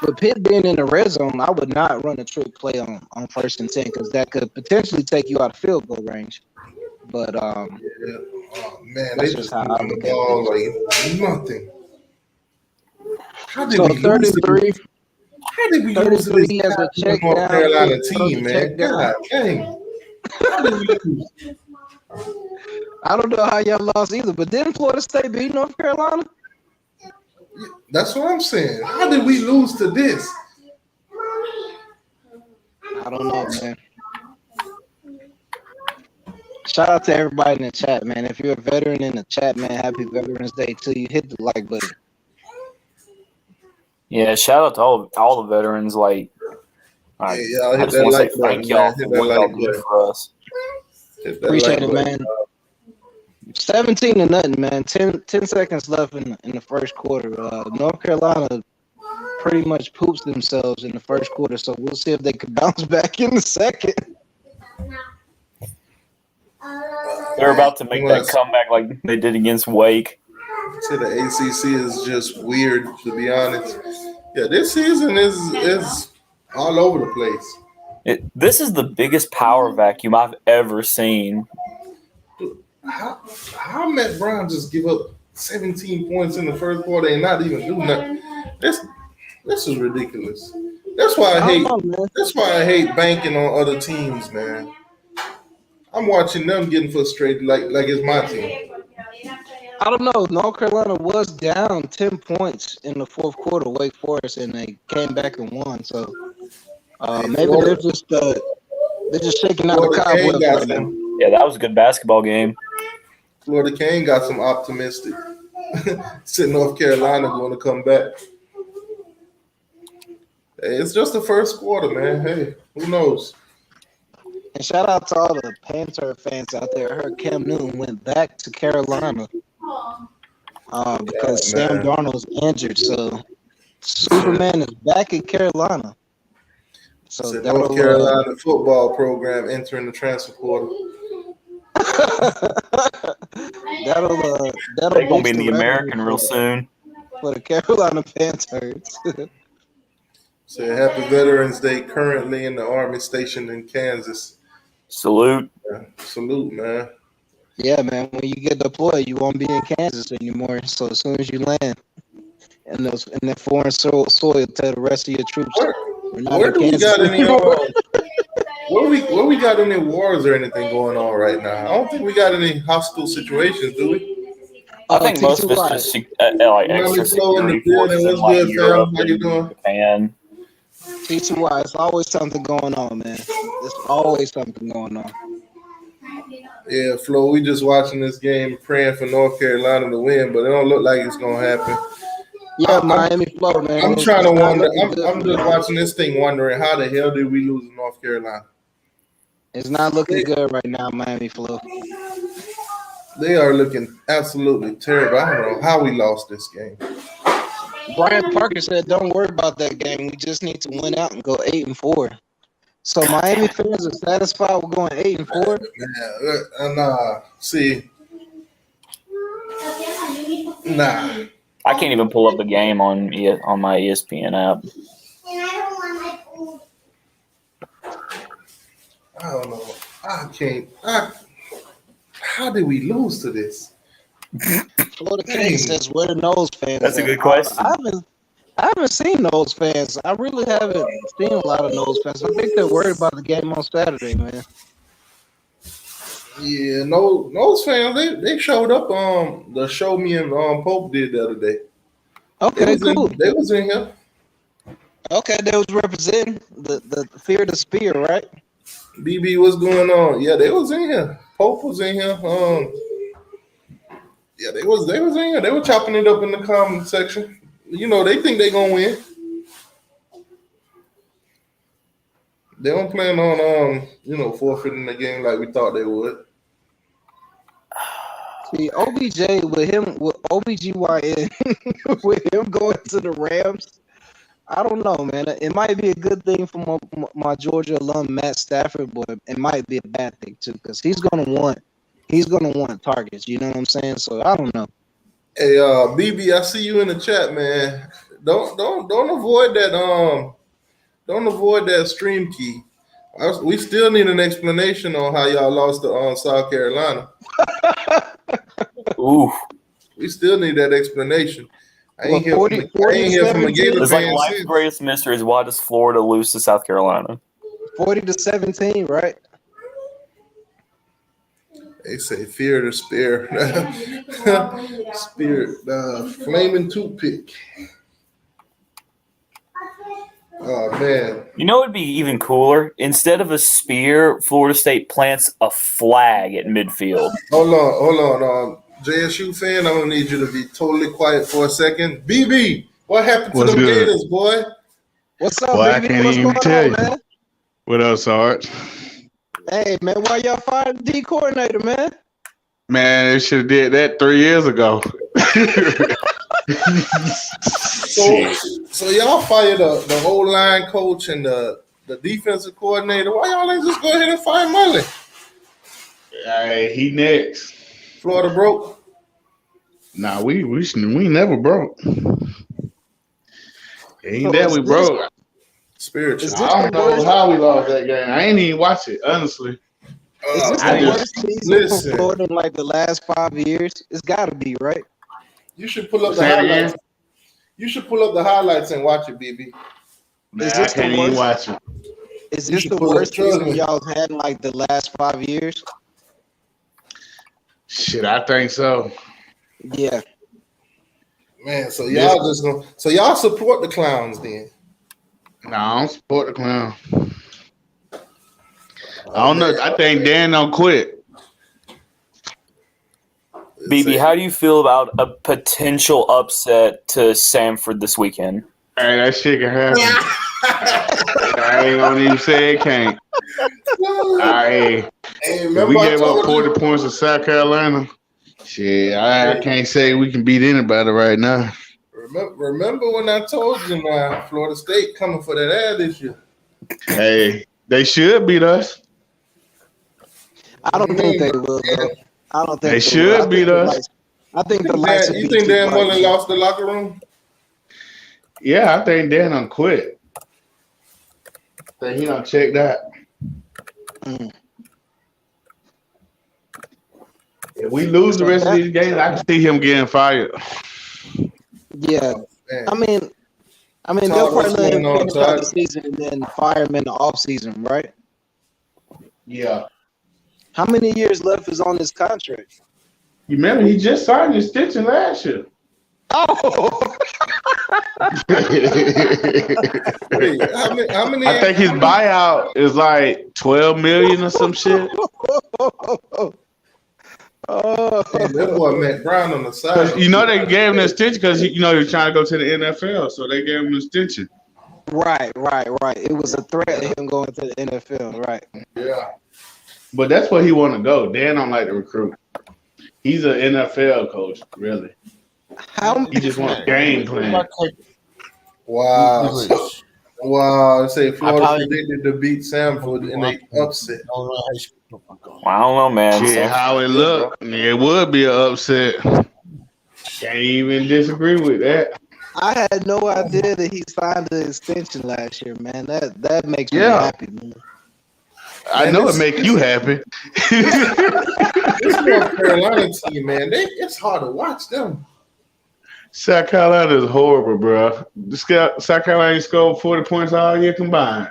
with Pitt being in the red zone, I would not run a trick play on 1st and 10 because that could potentially take you out of field goal range. But Oh man, they just how I look at it. Like nothing. How did we 33? How did we lose to this North Carolina team, man? God dang. How did we lose? I don't know how y'all lost either, but didn't Florida State beat North Carolina? That's what I'm saying. How did we lose to this? I don't know, man. Shout out to everybody in the chat, man. If you're a veteran in the chat, man, happy Veterans Day to you. Hit the like button. Yeah, shout out to all the veterans. Like, Yeah, I, y'all I hit just that want to say like button, thank y'all man. for Hit that what y'all like did button. for us. Hit that Appreciate like it, button. man. 17-0, man. 10 seconds left in the first quarter. North Carolina pretty much poops themselves in the first quarter, so we'll see if they can bounce back in the second. They're about to make that comeback like they did against Wake. To the ACC is just weird, to be honest. Yeah, this season is all over the place. This is the biggest power vacuum I've ever seen. How Matt Brown just give up 17 points in the first quarter and not even do nothing? This is ridiculous. That's why I hate banking on other teams, man. I'm watching them getting frustrated like it's my team. I don't know. North Carolina was down 10 points in the fourth quarter, Wake Forest, and they came back and won. So maybe they're just shaking out the cobwebs right now. Yeah, that was a good basketball game. Florida Kane got some optimistic. Said North Carolina going to come back. Hey, it's just the first quarter, man. Hey, who knows? And shout out to all the Panther fans out there. I heard Cam Newton went back to Carolina because Sam Darnold's injured. So Superman is back in Carolina. So the North Carolina football program entering the transfer portal. They're gonna be in the American real soon. For the Carolina Panthers. So happy Veterans Day. Currently in the Army stationed in Kansas. Salute. Yeah, salute, man. Yeah, man. When you get deployed, you won't be in Kansas anymore. So as soon as you land in that foreign soil, tell the rest of your troops. Where do we got any? Where we got any wars or anything going on right now? I don't think we got any hostile situations, do we? I think most of it's just like extra security forces in like Europe and Japan. TTY, it's always something going on, man. There's always something going on. Yeah, Flo, we just watching this game, praying for North Carolina to win, but it don't look like it's gonna happen. Yeah, Miami Flo, man. I'm trying to wonder. I'm just watching this thing, wondering how the hell did we lose to North Carolina? It's not looking good right now, Miami Flo. They are looking absolutely terrible. I don't know how we lost this game. Brian Parker said, "Don't worry about that game. We just need to win out and go 8-4." So Miami fans are satisfied with going 8-4. I can't even pull up the game on my ESPN app. I don't know. I can't. How did we lose to this? Florida King says, "Where the Noles fans?" That's a good question. I haven't seen Noles fans. I really haven't seen a lot of Noles fans. I think they're worried about the game on Saturday, man. Yeah, Noles fans, they showed up on the show me and Pope did the other day. Okay, cool. They was in here. Okay, they was representing the fear of the spear, right? BB, what's going on? Yeah, they was in here. Pope was in here. Yeah, they was in here. They were chopping it up in the comment section. You know, they think they gonna win. They don't plan on forfeiting the game like we thought they would. See, OBJ with OBGYN with him going to the Rams. I don't know, man. It might be a good thing for my Georgia alum Matt Stafford, but it might be a bad thing too, because he's gonna want targets. You know what I'm saying? So I don't know. Hey, BB, I see you in the chat, man. Don't avoid that. Don't avoid that stream key. We still need an explanation on how y'all lost to South Carolina. Ooh. We still need that explanation. I ain't hear from a Gator It's fan. like life's greatest mystery is why does Florida lose to South Carolina? 40-17, right? They say fear the spear. Spirit, flaming toothpick. Oh man. You know, it'd be even cooler. Instead of a spear, Florida State plants a flag at midfield. Hold on. JSU fan, I'm gonna need you to be totally quiet for a second. BB, what happened to What's the good? Gators, boy? What's up, Well, I baby? can't What's even going tell on, you. man? What else, Sarge? Hey, man, why y'all fired the D coordinator, man? Man, they should have did that 3 years ago. So y'all fired the whole line coach and the defensive coordinator. Why y'all ain't just go ahead and fire Mullen? Hey, he next. Florida broke. Nah, we never broke. Ain't So that is we this- broke? Spiritual. Is this I don't the know worst? how we lost that game. I ain't even watch it, honestly. Is this I the just- worst season listen. for Florida in like the last 5 years? It's got to be, right? You should pull up the Say it again? highlights. You should pull up the highlights and watch it, BB. Man, Is I this the can't even worst? watch it. Is You this should the pull up worst season Trevor. y'all had in like the last 5 years? Shit, I think so. Yeah. Man, so y'all support the clowns then. Nah, I don't support the clown. I don't know. I think Dan don't quit. BB, how do you feel about a potential upset to Samford this weekend? Hey, that shit can happen. I ain't gonna even say it can't. Hey, If remember we I gave told up 40 points to South Carolina, shit, I can't say we can beat anybody right now. Remember when I told you Florida State coming for that ad this year? Hey, they should beat us. I don't think they will, though. I don't think They will. should I think beat the us. lights- I think the lights will You be think too Dan bright. Mullen lost the locker room? Yeah, I think Dan done quit. I think he done checked out. Mm. If we lose the rest of these games, I can see him getting fired. Yeah. Man. I mean, Todd, they'll probably what's let him going on, finish out Todd? the season and then fire him in the off season, right? Yeah. How many years left is on his contract? You remember he just signed his extension last year. Oh, Wait, how many? I think his buyout is like 12 million or some shit. Hey, that boy Matt Brown on the side. 'Cause you know they gave him an extension because he was trying to go to the NFL, so they gave him an extension. right. It was a threat of him going to the NFL, right? Yeah. But that's where he want to go. Dan don't like to recruit. He's an NFL coach, really. How He just wants game plan. Wow. Wow. Say Florida probably- predicted to beat Samford in a upset. Well, I don't know, man. Shit, how it look, it would be an upset. Can't even disagree with that. I had no idea that he signed the extension last year, man. That makes me Yeah. happy, man. I know it make you happy. This North Carolina team, man, it's hard to watch them. South Carolina is horrible, bro. South Carolina scored 40 points all year combined.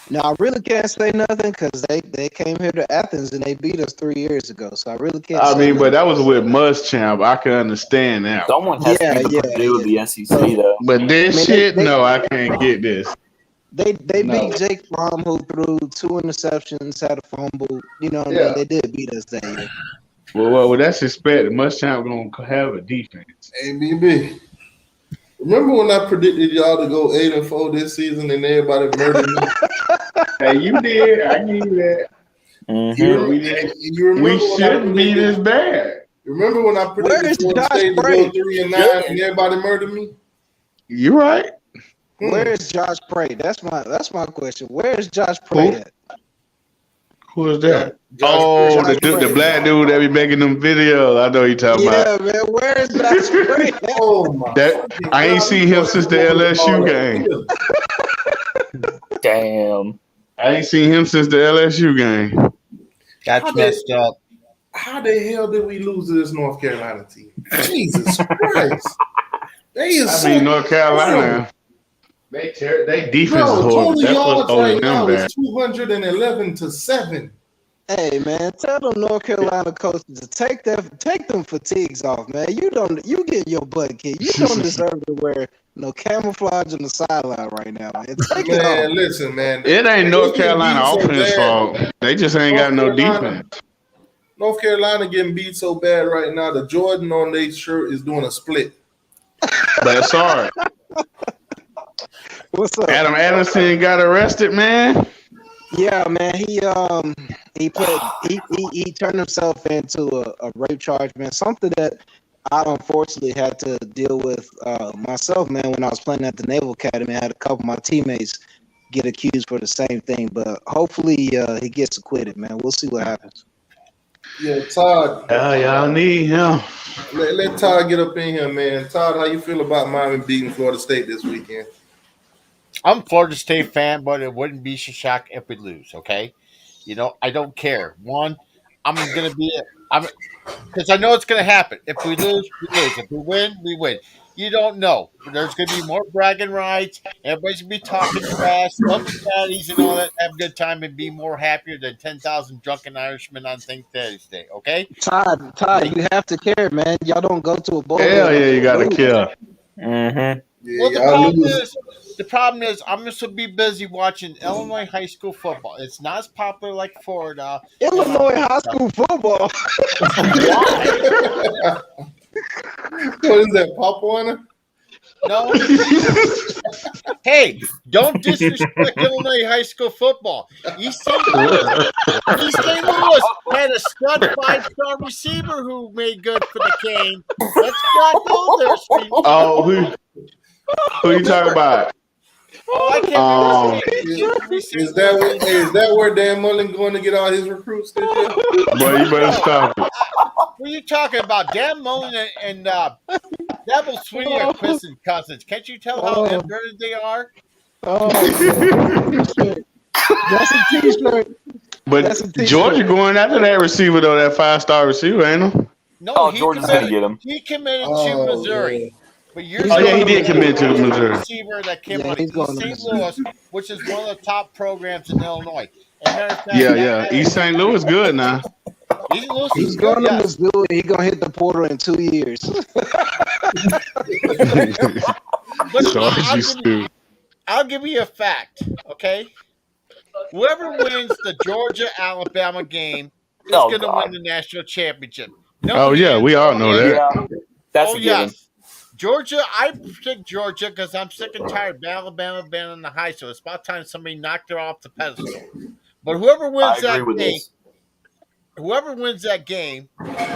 Now I really can't say nothing because they came here to Athens and they beat us 3 years ago. So I really can't. I say mean, but nothing. that was with Muschamp. I can understand that. Someone has Yeah, to be yeah, Purdue the SEC, though. But this I mean, shit, they- no, I can't get this. They No. beat Jake Fromm, who threw 2 interceptions, had a fumble. You know what I Yeah. mean? They did beat us that year. Well, that's expected. Muschamp gonna have a defense. ABB. Remember when I predicted y'all to go 8-4 this season and everybody murdered me? Hey, you did. I give you that. Mhm. You remember We when I shouldn't be predicted- this bad. Remember when I Where predicted is Florida Josh State to Bray? go 3-9 and everybody murdered me? You right. Where is Josh Prey? That's my question. Where is Josh Prey Who? at? Who is that? Josh The Bray. dude, the black dude that be making them videos. I know you talking about. Yeah, man. Where is Josh Prey at? Oh my! That I ain't seen him since the LSU game. Damn. I ain't seen him since the LSU game. That's messed up. How the hell did we lose to this North Carolina team? Jesus Christ! They is I so mean, North Carolina. They defense is No, horrible. total That's yards what's holding right now them is back. 211-7. Hey man, tell them North Carolina coaches to take them fatigues off, man. You get your butt kicked. You don't deserve to wear no camouflage on the sideline right now, man. Take it off. Man, listen, man. It ain't North They getting Carolina beat so offense bad. fault. They just ain't got no defense. North Carolina getting beat so bad right now. The Jordan on their shirt is doing a split. But sorry. What's up? Adam Anderson got arrested, man. Yeah, man. He turned himself into a rape charge, man. Something that I unfortunately had to deal with myself, man, when I was playing at the Naval Academy. I had a couple of my teammates get accused for the same thing, but hopefully he gets acquitted, man. We'll see what happens. Yeah, Todd. Y'all need him. Let Todd get up in here, man. Todd, how you feel about Miami beating Florida State this weekend? I'm a Florida State fan, but it wouldn't be a shock if we lose, okay? You know, I don't care. One, because I know it's going to happen. If we lose, we lose. If we win, we win. You don't know. There's going to be more bragging rights. Everybody's going to be talking trash, Cincinnati's and all that. Have a good time and be more happier than 10,000 drunken Irishmen on St. Patty's Day, okay? Todd, you have to care, man. Y'all don't go to a bowl. Hell yeah, you got to kill. Mm-hmm. Yeah, Well, the problem is, I'm just going to be busy watching Illinois high school football. It's not as popular like Florida. Illinois high school football. What is that, Pop Warner? No. Hey, don't disrespect Illinois high school football. East St. Louis had a stud 5-star receiver who made good for the game. Let's not go there, Steve. Oh, who you talking about? Oh, I can't remember his name. Is that where Dan Mullen going to get all his recruits this year? Boy, you better stop it. What are you talking about? Dan Mullen and Devil Sweeney are Christian cousins. Can't you tell how inverted they are? Oh, that's a t-shirt. But Georgia going after that receiver, though, that 5-star receiver, ain't him? No, Georgia's going to get him. He committed to Missouri. Yeah. But He did commit to Missouri. Receiver that came out of he's going East to St. Louis, which is one of the top programs in Illinois. East St. Louis good now. He's going to Missouri. He's going to hit the portal in 2 years. I'll give you a fact, okay? Whoever wins the Georgia-Alabama game is going to win the national championship. We all know that. Yeah, that's a given. Yes. Georgia, I pick Georgia because I'm sick and tired of Alabama being on the high, so it's about time somebody knocked her off the pedestal. But whoever wins that game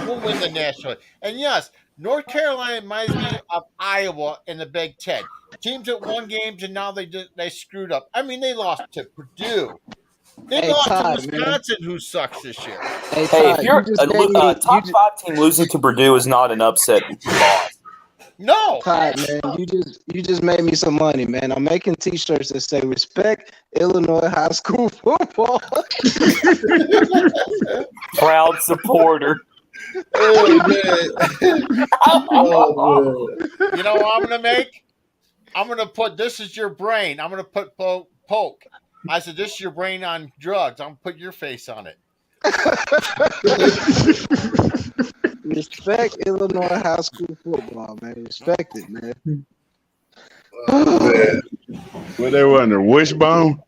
will win the national. And yes, North Carolina reminds me of Iowa in the Big Ten. Teams that won games and now they screwed up. I mean, they lost to Purdue. They lost to Wisconsin, who sucks this year. Hey, if you're a top 5 team losing to Purdue is not an upset loss. No, Todd, man, you just made me some money, man. I'm making T-shirts that say "Respect Illinois high school football." Proud supporter. Oh man! Oh, you know what I'm gonna make? I'm gonna put "This is your brain." I'm gonna put poke. I said, "This is your brain on drugs." I'm gonna put your face on it. Respect Illinois high school football, man. Respect it, man. What they were under wishbone?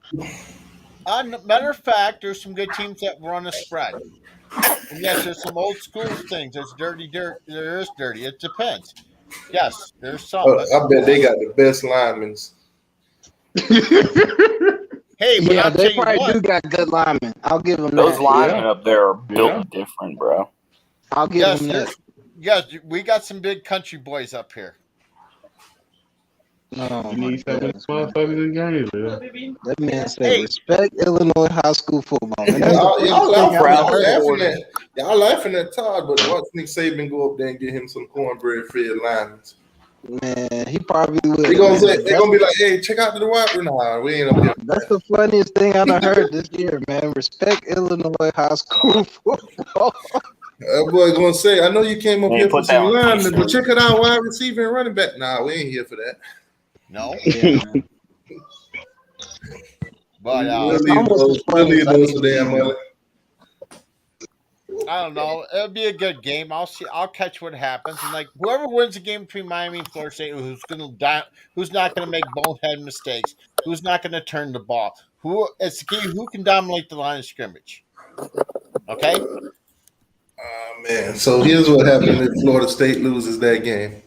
Matter of fact, there's some good teams that run a spread. And yes, there's some old school things. There's dirty dirt. There is dirty. It depends. Yes, there's some. I bet they got the best linemen. Hey, but yeah, I'll they tell probably you do got good linemen. I'll give them those that. linemen up there are built different, bro. I'll give them that. Yes, we got some big country boys up here. Oh, You need some motherfuckers in games, man. that man said, "Respect Illinois high school football." Man, Y'all laughing at Todd, but watch Nick Saban go up there and get him some cornbread fed linemen. Man, he probably would. They're gonna be like, "Hey, check out the white." Nah, we ain't up here. That's the funniest thing I done heard this year, man. Respect Illinois high school football. That boy gonna say, "I know you came up here for some linemen, but check it out, wide receiver and running back." Nah, we ain't here for that. No. Yeah, but we'll leave those for damn money. I don't know. It'll be a good game. I'll see. I'll catch what happens, and like whoever wins the game between Miami and Florida State, who's not gonna make bonehead mistakes, who's not gonna turn the ball, it's the key. Who can dominate the line of scrimmage? Okay. Man, so here's what happened if Florida State loses that game.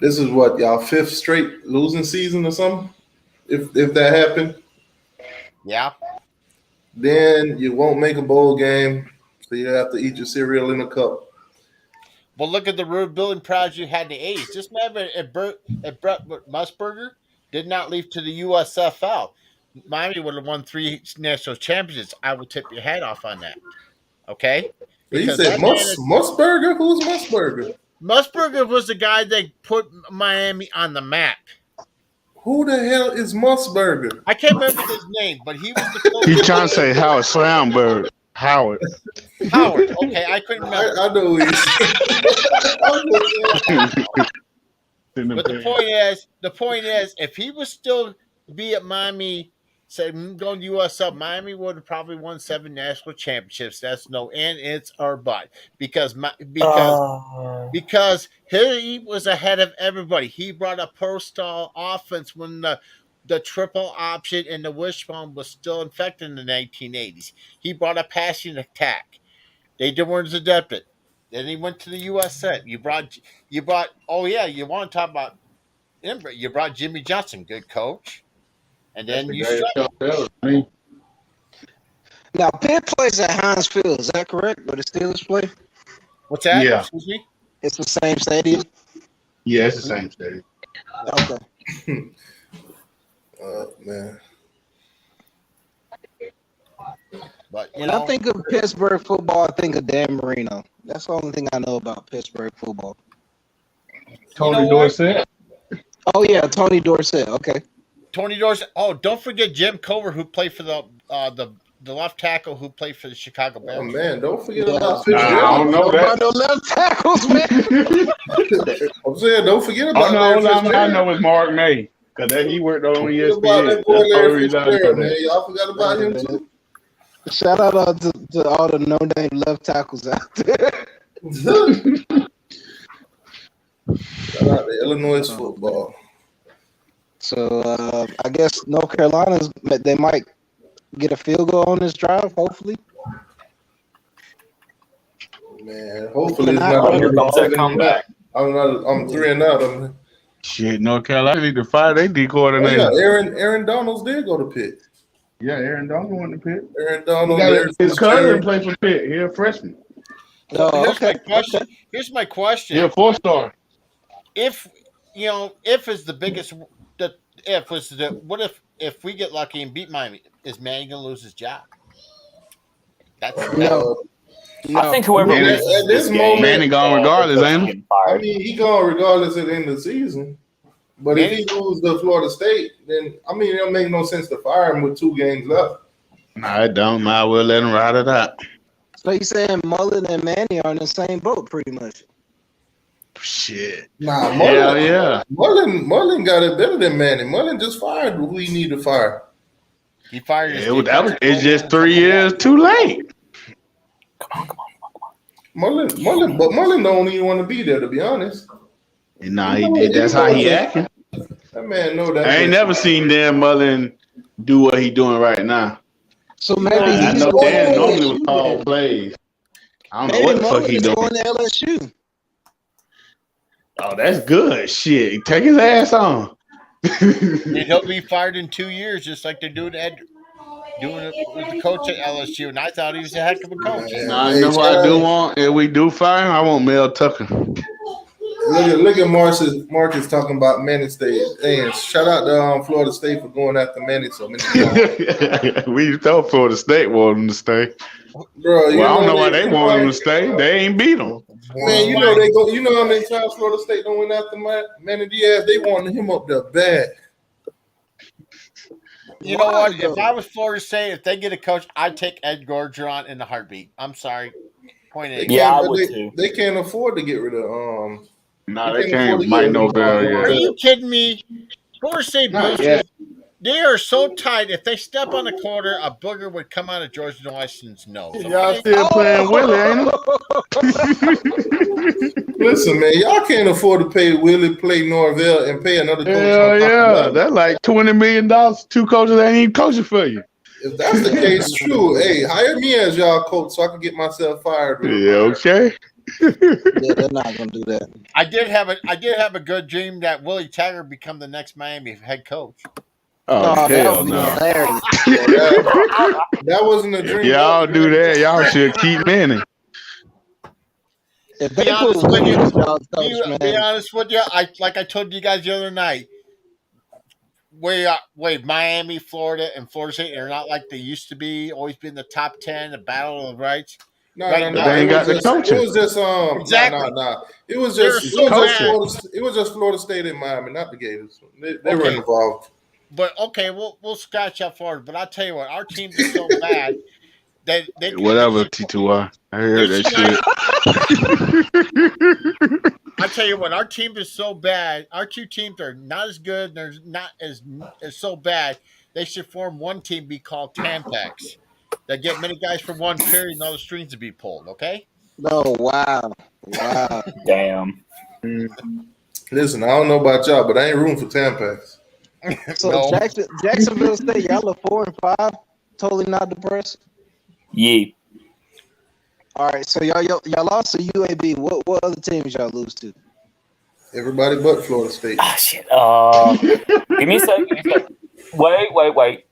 This is what y'all fifth straight losing season or something. If that happened, Yeah. then you won't make a bowl game, so you have to eat your cereal in a cup. Well, look at the road building project you had in the 80s. Just remember if Brett Musburger did not leave to the USFL, Miami would have won 3 national championships. I will tip your head off on that. Okay? But you Because said that man is- Musburger? Who's Musburger? Musburger was the guy that put Miami on the map. Who the hell is Musburger? I can't remember his name, but he was the coach. He trying to say Howard Slamberg. Howard. Howard. Okay, I couldn't remember. I know who he is. But the point is, if he was still be at Miami, say going to USL, Miami would have probably won 7 national championships. That's no and it's or but because he was ahead of everybody. He brought a pro-style offense when the triple option and the wishbone was still infected in the 1980s. He brought a passing attack. They weren't adapted. Then he went to the USL. You brought. Oh yeah, you want to talk about? You brought Jimmy Johnson, good coach, and then you. Now Pitt plays at Heinz Field. Is that correct? Where the Steelers play? What's that? Yeah. Excuse me. It's the same stadium. Yeah, it's the same stadium. Okay. Man. But When I think of Pittsburgh football, I think of Dan Marino. That's the only thing I know about Pittsburgh football. Tony Dorsett. Oh yeah, Tony Dorsett. Okay. Tony Dorsett. Oh, don't forget Jim Cover, who played for the left tackle, who played for the Chicago Bears. Oh man, don't forget about I Fitzgerald. don't know that. About the left tackles, man. I'm saying, don't forget about All Larry I Fitzgerald. know is Mark May. Because he worked on Forget ESPN. about that boy That's the only Larry reason I Fitzgerald, know man. that. Y'all forgot about him too. Shout out to all the no-name left tackles out there. Shout out to Illinois football. So I guess North Carolina's they might get a field goal on this drive. Hopefully. Man, hopefully it's not. Here comes that comeback. I'm 3-0. Shit, North Carolina need to fire their D Oh, coordinator. yeah, Aaron Donalds did go to Pitt. Yeah, Aaron Donald went to Pitt. Aaron Donald, His cousin played for Pitt. He a freshman. Here's my question. Here's my question. Yeah, 4-star. If is the biggest. What if we get lucky and beat Miami? Is Manny gonna lose his job? No. I think whoever Manny- loses at this this game, moment- Manny gone regardless, ain't he? getting I fired. mean, he gone regardless at the end of the season. But if he loses to Florida State, then it don't make no sense to fire him with 2 games left. Nah, it don't. Might well let him ride it out. So you saying Mullen and Manny are in the same boat, pretty much? Shit. Nah, Hell yeah. Mullen got it better than Manny. Mullen just fired who he need to fire. He fired his It's just 3 years too late. Mullen don't even want to be there, to be honest. Nah, he did. That's how he acting. That man know that. I ain't never seen Dan Mullen do what he doing right now. So maybe I he's know going Dan to normally was LSU. called plays. I don't know Maybe what the fuck Mullen he is doing. going to LSU. Oh, that's good. Shit. Take his ass on. And he'll be fired in 2 years, just like they're doing it with the coach at LSU. And I thought he was a heck of a coach. Nah, I know who I do want. If we do fire him, I want Mel Tucker. Look at Marcus talking about Manny State. And shout out to Florida State for going after Manny so many times. We thought Florida State wanted him to stay. Bro, I don't know why they want him to stay. They ain't beat him. Man, you know they go. You know how many times Florida State don't win after Manny Diaz? They wanted him up there bad. You know what? If I was Florida State, if they get a coach, I'd take Ed Gorgeron in a heartbeat. I'm sorry. Point They A. Yeah, I can't- would they, too. They can't afford to get rid of Nah, They they can't afford can't. to Mike get Norvell Are yet. you kidding me? Florida State Not boosted. yet. They are so tight. If they step on the quarter, a booger would come out of George Washington's nose. Y'all Okay? still playing Willie, ain't it? Listen, man, y'all can't afford to pay Willie, play Norvell, and pay another coach. Hell on top of yeah. that. That's like $20 million. 2 coaches ain't even coaching for you. If that's the case, true. Hey, hire me as y'all coach so I can get myself fired. Yeah, okay. Yeah, they're not gonna do that. I did have a good dream that Willie Taggart become the next Miami head coach. Oh, that hell would be no. hilarious. That wasn't a dream. Y'all do that. Y'all should keep Manning. If they Be put honest with Willie you. as y'all's coach, Be man, honest with you. I told you guys the other night. Miami, Florida, and Florida State are not like they used to be. Always been in the top 10, the battle of the rights. No. They ain't got the coaching. It was just Exactly. Nah. It was They're just so bad. Florida State and Miami, not the Gators. They were Okay. involved. But okay, we'll scratch up Florida. But I'll tell you what, our team is so bad that they Whatever, T2Y. I heard that shit. I tell you what, our team is so bad. Our two teams are not as good. They're not as so bad. They should form one team, be called Tampax. They get many guys from one period, and all the strings to be pulled. Okay. no, wow. Damn. Listen, I don't know about y'all, but I ain't room for Tampax. So No. Jacksonville State, y'all are 4-5, totally not depressed. Yeah. All right, so y'all lost to UAB. What other teams y'all lose to? Everybody but Florida State. Ah, shit. Give me a second. Wait.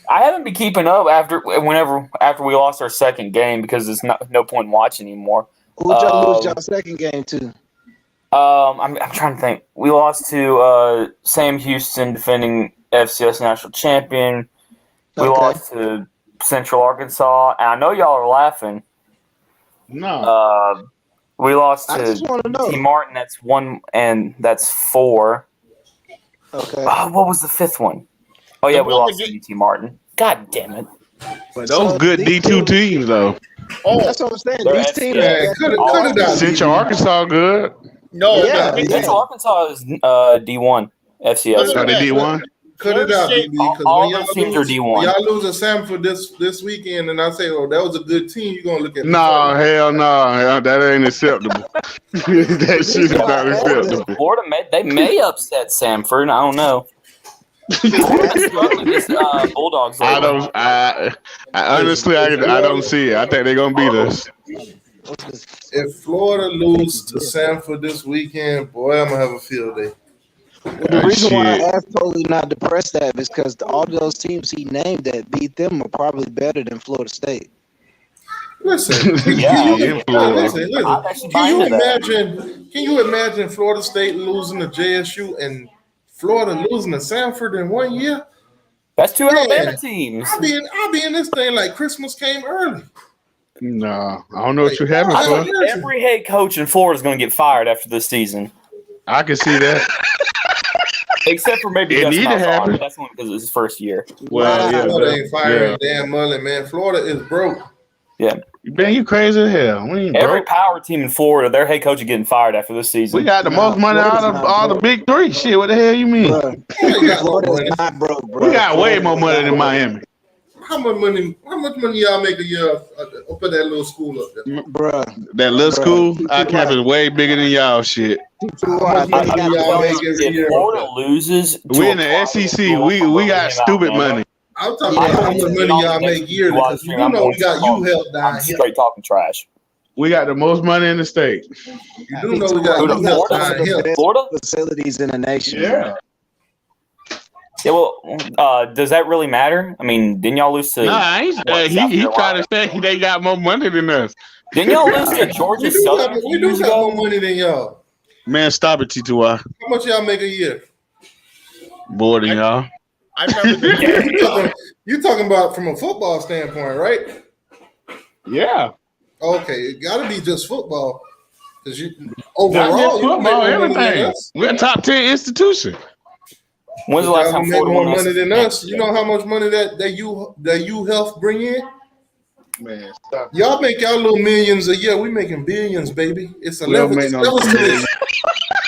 I haven't been keeping up after we lost our second game because there's no point in watching anymore. Who'd y'all lose y'all second game to? I'm trying to think. We lost to Sam Houston, defending FCS national champion. We lost to Central Arkansas, and I know y'all are laughing. No. We lost I just wanna to know. T. Martin. That's 1, and that's 4. Okay. What was the 5th one? Oh yeah, The we one lost to UT Martin. God damn it! But those good D2 teams, though. Oh, That's what I'm saying. They're These teams, Yeah, could have done. Central Arkansas good. no, Yeah. Central Arkansas is D1 FCS. So they did one. Cut it out, State- BB, because all when those y'all teams are lose, D1. when y'all lose a Samford this weekend, and I say, "Oh, that was a good team," you're gonna look at No, hell no. That ain't acceptable. That shit is not acceptable. Florida may upset Samford. I don't know. Florida's struggling against Bulldogs. I lately. honestly, I don't see it. I think they're gonna beat us. If Florida lose to Samford this weekend, boy, I'm gonna have a field day. The reason why I Shit. asked totally not depressed that is because all those teams he named that beat them are probably better than Florida State. Listen, Yeah, listen. I'm actually Can you buying into that. imagine? Can you imagine Florida State losing to JSU and Florida losing to Samford in 1 year? That's 2 Man, Alabama teams. I'll be in this thing like Christmas came early. No, I don't know what you're having I for. think every head coach in Florida is going to get fired after this season, I can see that. except for maybe It Justin need to Alzon, happen. but that's only because it's his first year. Well, yeah, Florida ain't firing yeah. Dan Mullen, man. Florida is broke. Yeah, Man, you crazy as hell. We ain't every broke. power team in Florida, their head coach is getting fired after this season. We got the most money out of all the big three. Shit, what the hell you mean? Bro, They got no Florida's money. not broke, bro. We got way Florida's more money not than broke. Miami. How much money y'all make a year up at that little school up there? Bruh. That little Bruh. school, our cap is way bigger than y'all shit. How much money I'm y'all telling make you, every if year? Florida loses, to We in a the private SEC. school We from got Birmingham, stupid Alabama, money. I'm talking about how much money y'all make yearly, because you do know we got you help down I'm here. straight talking trash. We got the most money in the state. You do know we got Who, you help Florida? down here. Florida? Facilities in the nation. Yeah. Yeah, well, does that really matter? I mean, didn't y'all lose to He South trying Carolina? to say they got more money than us. Didn't y'all lose to Georgia We do Southern got, a we few do years got more ago? money than y'all. Man, stop it, T2Y. How much y'all make a year? More than y'all. I remember the You talking about from a football standpoint, right? Yeah. Okay, it got to be just football, because you Not overall just you make football, more money than everything. us. We're a top 10 institution. When's the last Y'all time make Florida more won money the than us. You know how much money that you health bring in? Man, stop. Y'all make y'all little millions a year. We making billions, baby. It's a We don't level. make It's no levels to this.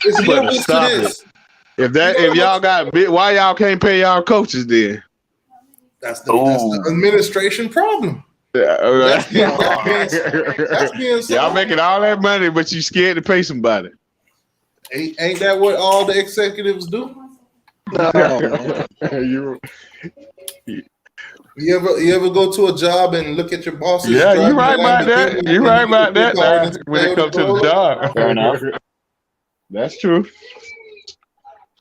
It's You better levels to stop this. If y'all got big, why y'all can't pay y'all coaches then? That's the administration problem. That's being y'all making all that money, but you scared to pay somebody. Ain't that what all the executives do? No, You ever go to a job and look at your bosses? Yeah, you're right about that. You're right about that. When it comes to the job, fair enough. That's true.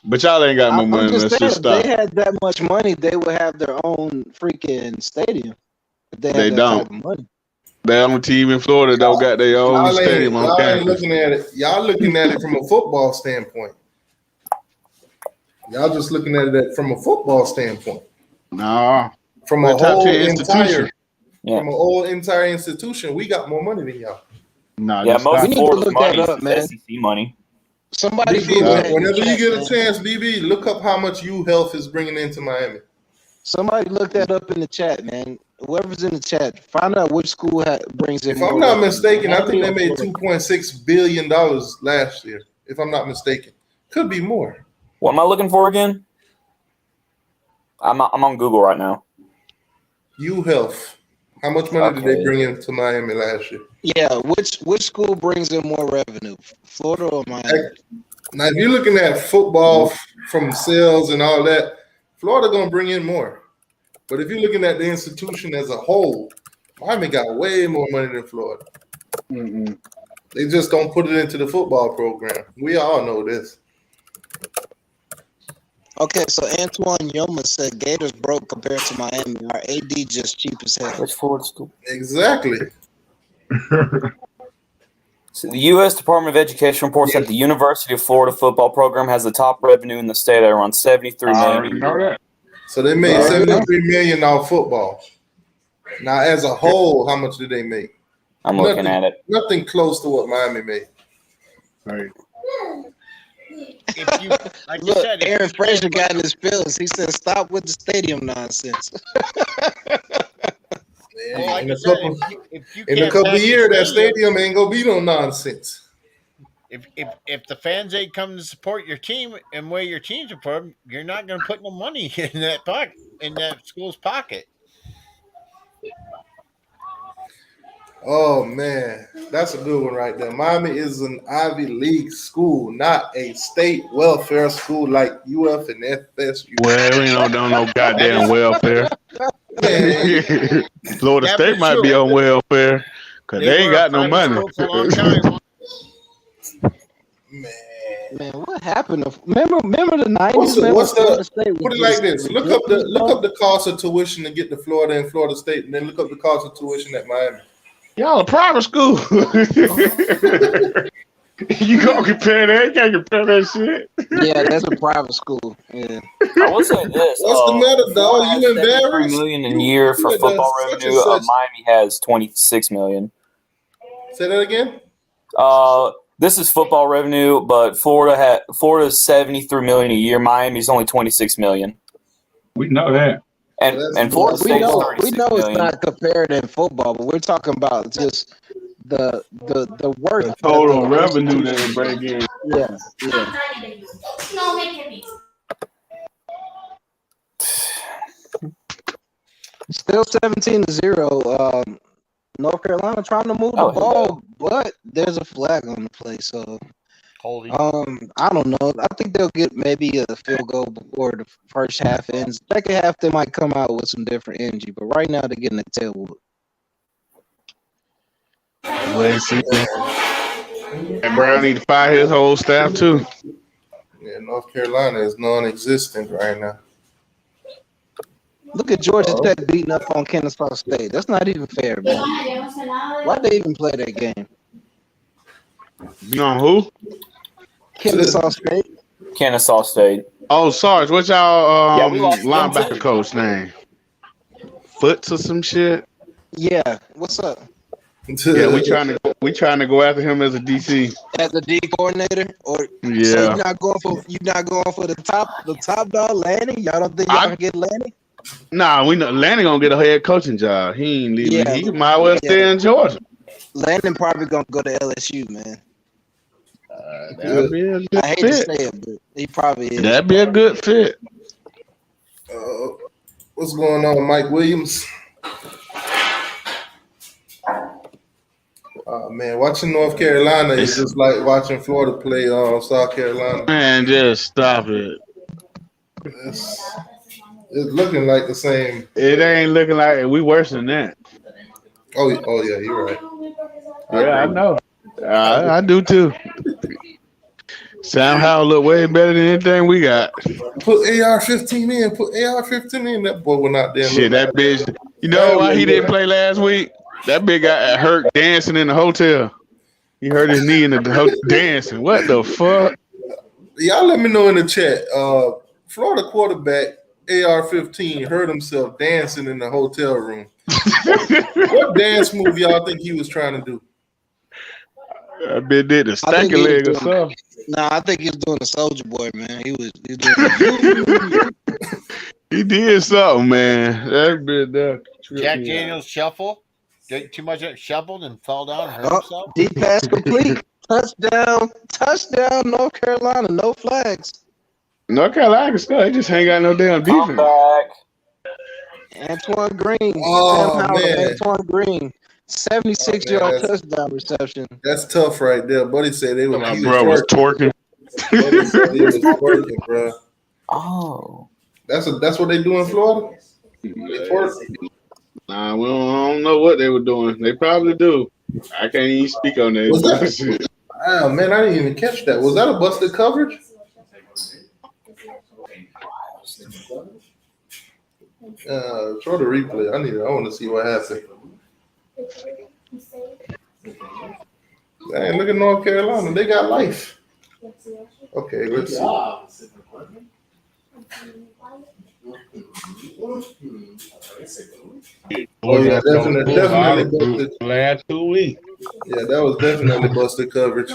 But y'all ain't got no money. I'm just Let's saying, just if stop. they had that much money, they would have their own freaking stadium. If they had They that don't. type of money. Their own team in Florida don't got their own stadium on y'all ain't campus. looking at it. Y'all looking at it from a football standpoint. Y'all just looking at it from a football standpoint. No. From We're a top whole 10 institution. from a whole entire institution, we got more money than y'all. No, Yeah, just most stop. We need to Florida's look money that is up, man. SEC money. Somebody BB, Google that in the whenever you chat, get a man. chance, BB, look up how much U Health is bringing into Miami. Somebody look that up in the chat, man. Whoever's in the chat, find out which school brings in If more I'm not revenue. mistaken, I think they Miami or made Florida? $2.6 billion last year. If I'm not mistaken, could be more. What am I looking for again? I'm on Google right now. U Health. How much money did they Okay. bring into Miami last year? Yeah, which school brings in more revenue, Florida or Miami? Now, if you're looking at football from sales and all that, Florida gonna bring in more. But if you're looking at the institution as a whole, Miami got way more money than Florida. Mm-mm. They just don't put it into the football program. We all know this. Okay, so Antoine Yoma said Gators broke compared to Miami. Our AD just cheap as hell. Which Florida school? Exactly. So the U.S. Department of Education reports that the University of Florida football program has the top revenue in the state at around $73 I million. already know that. So they made $73 million off football. Now, as a whole, how much did they make? I'm looking at it. Nothing close to what Miami made. Right. If you, like you Look, said, if Aaron you Frazier can't got in his feelings. He said, "Stop with the stadium nonsense." Well, like in I a said, couple, if you in a can't couple pack of the years, that stadium ain't gonna be no nonsense. if the fans ain't coming to support your team and where your teams are from, you're not going to put no money in that school's pocket. Oh man, that's a good one right there. Miami is an Ivy League school, not a state welfare school like UF and FSU. Well, we ain't no goddamn welfare. Man, Florida Yeah, State but might be true. on welfare because they ain't were a got no private money. school for a long time. Man, what happened? Remember the what's '90s? the State put was it like just this? Look up the cost of tuition to get to Florida and Florida State, and then look up the cost of tuition at Miami. Y'all a private school. You gonna compare that? You can't compare that shit. Yeah, that's a private school. Yeah. I will say this. What's the matter, Florida dog? has You $73 embarrassed? million a year for at the football such and revenue. such. Miami has $26 million. Say that again. This is football revenue, but Florida's $73 million a year. Miami's only $26 million. We know that. And Florida State's $36 we know it's million. not compared in football, but we're talking about just the worth. The total revenue that they bring in. Yeah. No, make it. Still 17-0. North Carolina trying to move the ball, but there's a flag on the play. So, Holding. I don't know. I think they'll get maybe a field goal before the first half ends. Second half, they might come out with some different energy, but right now they're getting a tail whoop. And Brown need to fire his whole staff too. Yeah, North Carolina is non-existent right now. Look at Georgia Tech beating up on Kennesaw State. That's not even fair, man. Why'd they even play that game? You know who? Kennesaw State. Kennesaw State. Oh, Sarge, what's y'all we lost linebacker them, coach name? Foots or some shit? Yeah. What's up? Yeah, we trying to go after him as a DC. As a D coordinator, or Yeah. so you're not going for the top dog, Lanny. Y'all don't think y'all can get Lanny? Nah, we know Lanny gonna get a head coaching job. He ain't leaving. Yeah. He might well stay in Georgia. Landon probably gonna go to LSU, man. That'd be a good I hate to fit. say it, but he probably is. That'd be a good fit. What's going on, Mike Williams? Man, watching North Carolina is just like watching Florida play South Carolina. Man, just stop it. It's looking like the same. It ain't looking like it. We worse than that. Oh yeah, you're right. Yeah, I know. I do too. Sam Howell look way better than anything we got. Put AR-15 in. Put AR-15 in. That boy went out there. Shit, that bitch. You know why he didn't play last week? That big got hurt dancing in the hotel. He hurt his knee in the hotel dancing. What the fuck? Y'all let me know in the chat. Florida quarterback AR-15 hurt himself dancing in the hotel room. What dance move y'all think he was trying to do? That bitch did the stanky leg or something. Nah, I think he was doing the Soldier Boy, man. He was doing. He did something, man. That bitch there. Jack Daniels shuffle. Get too much shuffled and fell down and hurt himself. Deep pass complete. Touchdown, North Carolina. No flags. North Carolina score. They just ain't got no damn defense. Antoine Green. Oh, Sam Howell, man. Antoine Green. 76-yard touchdown reception. That's tough right there. Buddy said they were. My bro was twerking. Buddy said he was twerking, bro. Oh. That's what they do in Florida? They twerk? Nah, we don't know what they were doing. They probably do. I can't even speak on that. Was that? Oh, man, I didn't even catch that. Was that a busted coverage? Show the replay. I want to see what happened. Dang, look at North Carolina. They got life. Okay, let's see. Oh yeah, definitely busted. Last 2 weeks. Yeah, that was definitely busted coverage.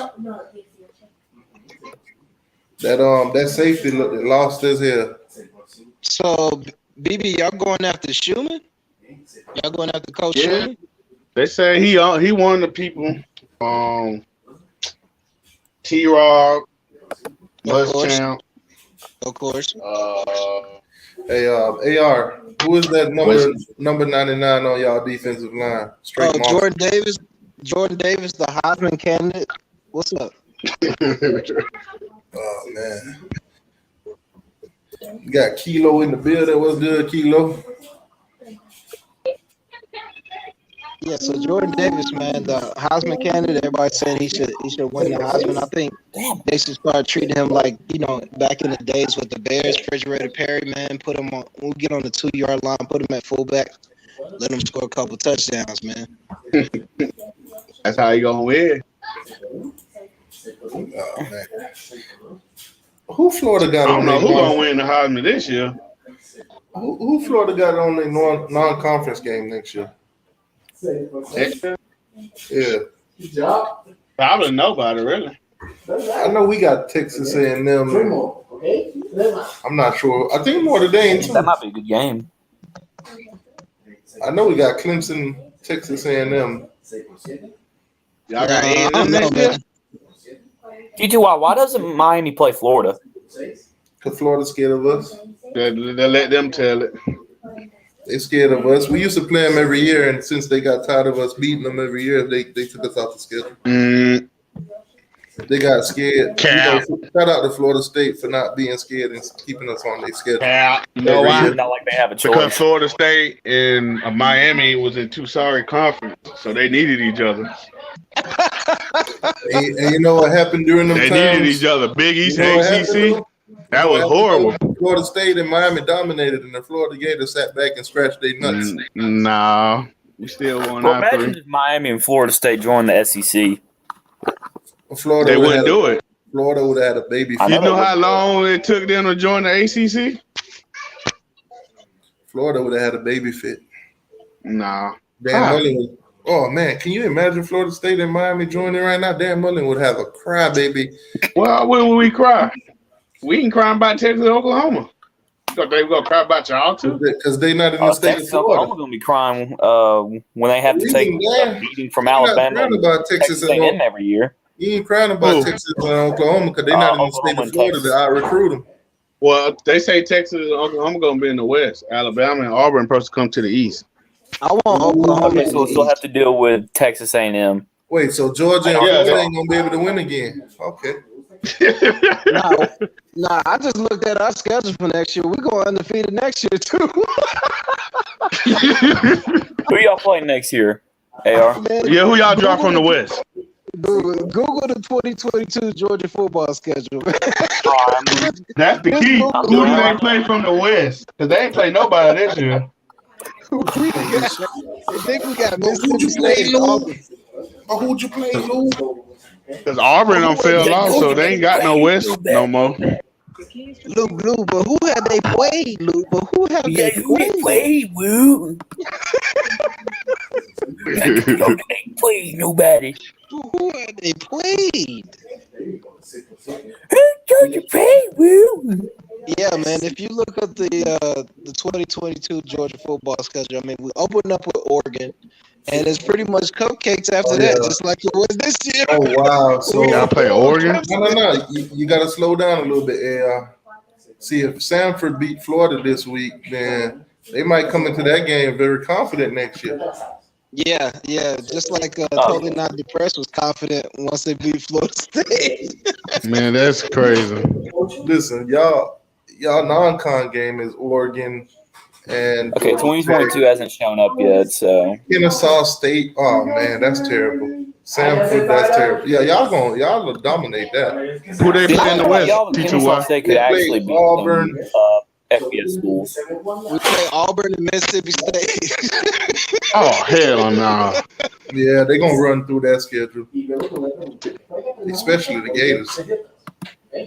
That safety lost his hair. So, BB, y'all going after Schumann? Y'all going after Coach Schumann? They say he one of the people. T-Rob, Muschamp. Of course. Hey, AR, who is that number 99 on y'all defensive line? Straight monster. Jordan Davis. Jordan Davis, the Heisman candidate. What's up? Oh man, you got Kilo in the building. What's good, Kilo? Yeah, so Jordan Davis, man, the Heisman candidate. Everybody said he should win the Heisman. I think they should start treating him like, back in the days with the Bears, Refrigerator Perry, man. Put him on. We'll get on the 2-yard line. Put him at fullback. Let him score a couple touchdowns, man. That's how you gonna win. Oh, man. Who Florida got? I don't know who's gonna win the Heisman this year. Who Florida got on their non-conference game next year? Yeah. Probably nobody, really. I know we got Texas A&M. I'm not sure. I think Notre Dame too. That might be a good game. I know we got Clemson, Texas A&M. Y'all got I don't know, man. TTY, why doesn't Miami play Florida? Because Florida's scared of us. They let them tell it. They scared of us. We used to play them every year, and since they got tired of us beating them every year, they took us off the schedule. They got scared. Shout out to Florida State for not being scared and keeping us on their schedule. You know why? Not like they have a choice. Because Florida State and Miami was in two sorry conference, so they needed each other. And you know what happened during them They times? needed each other. Big East You know what ACC. happened? That was horrible. Florida State and Miami dominated, and the Florida Gators sat back and scratched their nuts. Nah, we still won Well, our imagine three. if Miami and Florida State joined the SEC. Florida They wouldn't do it. Florida would have had a baby. I You know they how would. long it took them to join the ACC? Florida would have had a baby fit. Nah. Dan Mullen. Oh man, can you imagine Florida State and Miami joining right now? Dan Mullen would have a crybaby. Well, when will we cry? We ain't crying about Texas and Oklahoma. Thought they were gonna cry about y'all too? Because they're not in the state of Texas and Oklahoma Florida. going to be crying when they have to take a beating from We're not Alabama crying and about Texas Texas and A&M every year. You ain't crying about Who? Texas and Oklahoma because they're not in the state Oklahoma of and Florida Texas. that I recruit them. Well, they say Texas and Oklahoma gonna be in the West. Alabama and Auburn supposed to come to the East. I want Oklahoma Okay, in so the we'll still East. have to deal with Texas A&M. Wait, so Georgia and Yeah, Florida ain't gonna be able to win again? Okay. Nah, I just looked at our schedule for next year. We go undefeated next year too. Who y'all playing next year, AR? Man, Yeah, who y'all drop from the West? Google the 2022 Georgia football schedule. That's the key. Who do they play from the West? Because they ain't play nobody this year. I think we got Who'd Mississippi you play, State. Lou? Or who'd you play, Lou? Because Auburn don't fell off, so they ain't got no West no more. Lou, but who have they played, Lou? But who have they played? Woo. They played nobody. Who have they played? Georgia played, woo. Yeah, man. If you look at the 2022 Georgia football schedule, I mean, we open up with Oregon, and it's pretty much cupcakes after that, just like it was this year. Oh, wow. So Y'all play Oregon? No. You got to slow down a little bit, AR. See, if Samford beat Florida this week, then they might come into that game very confident next year. Yeah. Just like Totally Not Depressed was confident once they beat Florida State. Man, that's crazy. Listen, y'all non-con game is Oregon and Okay, 2022 hasn't shown up yet, so Kennesaw State. Oh man, that's terrible. Samford, that's terrible. Yeah, y'all will dominate that. Who they play in the West? Kennesaw State could They actually play beat Auburn. some FBS schools. We play Auburn and Mississippi State. Oh, hell no. Yeah, they're gonna run through that schedule, especially the Gators.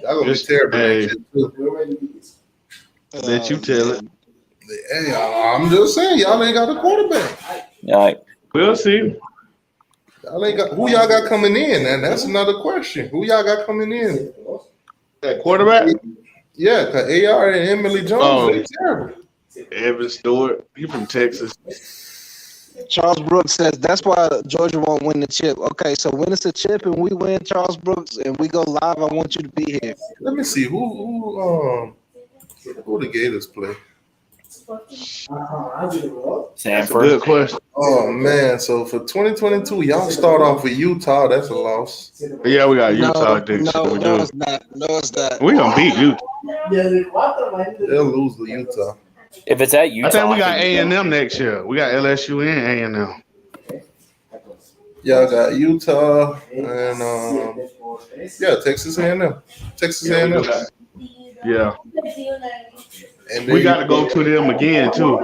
Y'all gonna be terrible. Hey. Next year, too. Let you tell it. Hey, I'm just saying, y'all ain't got a quarterback. Yeah, We'll see. Y'all ain't got who y'all got coming in, and that's another question. Who y'all got coming in? That quarterback? Yeah, because AR and Emily Jones, they terrible. Evan Stewart. He from Texas. Charles Brooks says that's why Georgia won't win the chip. Okay, so when it's a chip and we win, Charles Brooks, and we go live, I want you to be here. Let me see who the Gators play. That's a Sanford. good question. Oh man, so for 2022, y'all start off with Utah. That's a loss. Yeah, we got Utah next year. We No, do. it's not. No, it's not. We gonna beat Utah. They'll lose to Utah. If it's at Utah, I think we got A&M next year. We got LSU and A&M. Y'all got Utah and Texas A&M. Texas A&M. Yeah. And We got to go to them again too.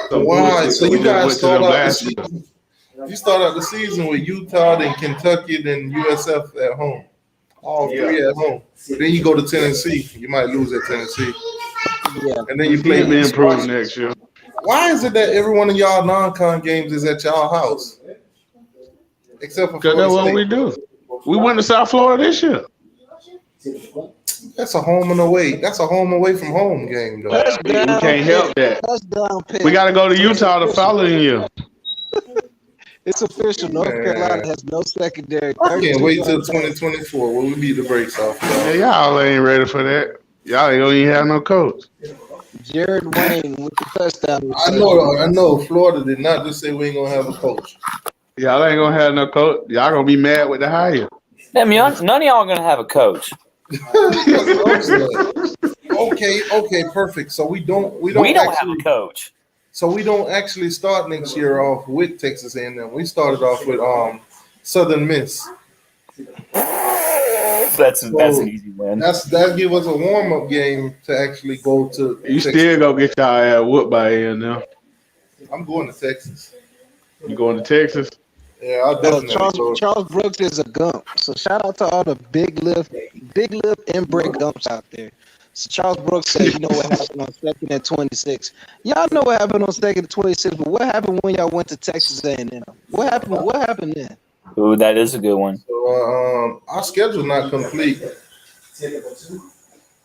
Why? So you guys went to start them out the last year. season. You start out the season with Utah, then Kentucky, then USF at home. All three at home. Then you go to Tennessee. You might lose at Tennessee. Yeah. And then you play Be improved next year. Why is it that every one of y'all non-con games is at y'all house? Except for Because Florida that's what State. we do. We went to South Florida this year. That's a home and away. That's a home away from home game, though. We can't help that. Touchdown Pitt. We got to go to Utah the following year. It's official. North Man. Carolina has no secondary. I can't 32 wait till yards. 2024 when we beat the brakes off Yeah, y'all. y'all ain't ready for that. Y'all ain't gonna even have no coach. Jared Wayne with the touchdown. I know. Florida did not just say we ain't gonna have a coach. Y'all ain't gonna have no coach. Y'all gonna be mad with the hire. Damn, none of y'all are gonna have a coach. That's what I'm saying. Okay, perfect. So we don't We don't have actually, a coach. so we don't actually start next year off with Texas A&M. We started off with Southern Miss. That's an easy win. That give us a warm up game to actually go to. You Texas. still gonna get y'all ass whooped by A&M. I'm going to Texas. You going to Texas? Yeah, I'll definitely go. Charles Brooks is a gump. So shout out to all the big lift and break gumps out there. So Charles Brooks said, you know what happened on 2nd and 26. Y'all know what happened on 2nd and 26, but what happened when y'all went to Texas A&M? What happened then? Ooh, that is a good one. So our schedule's not complete.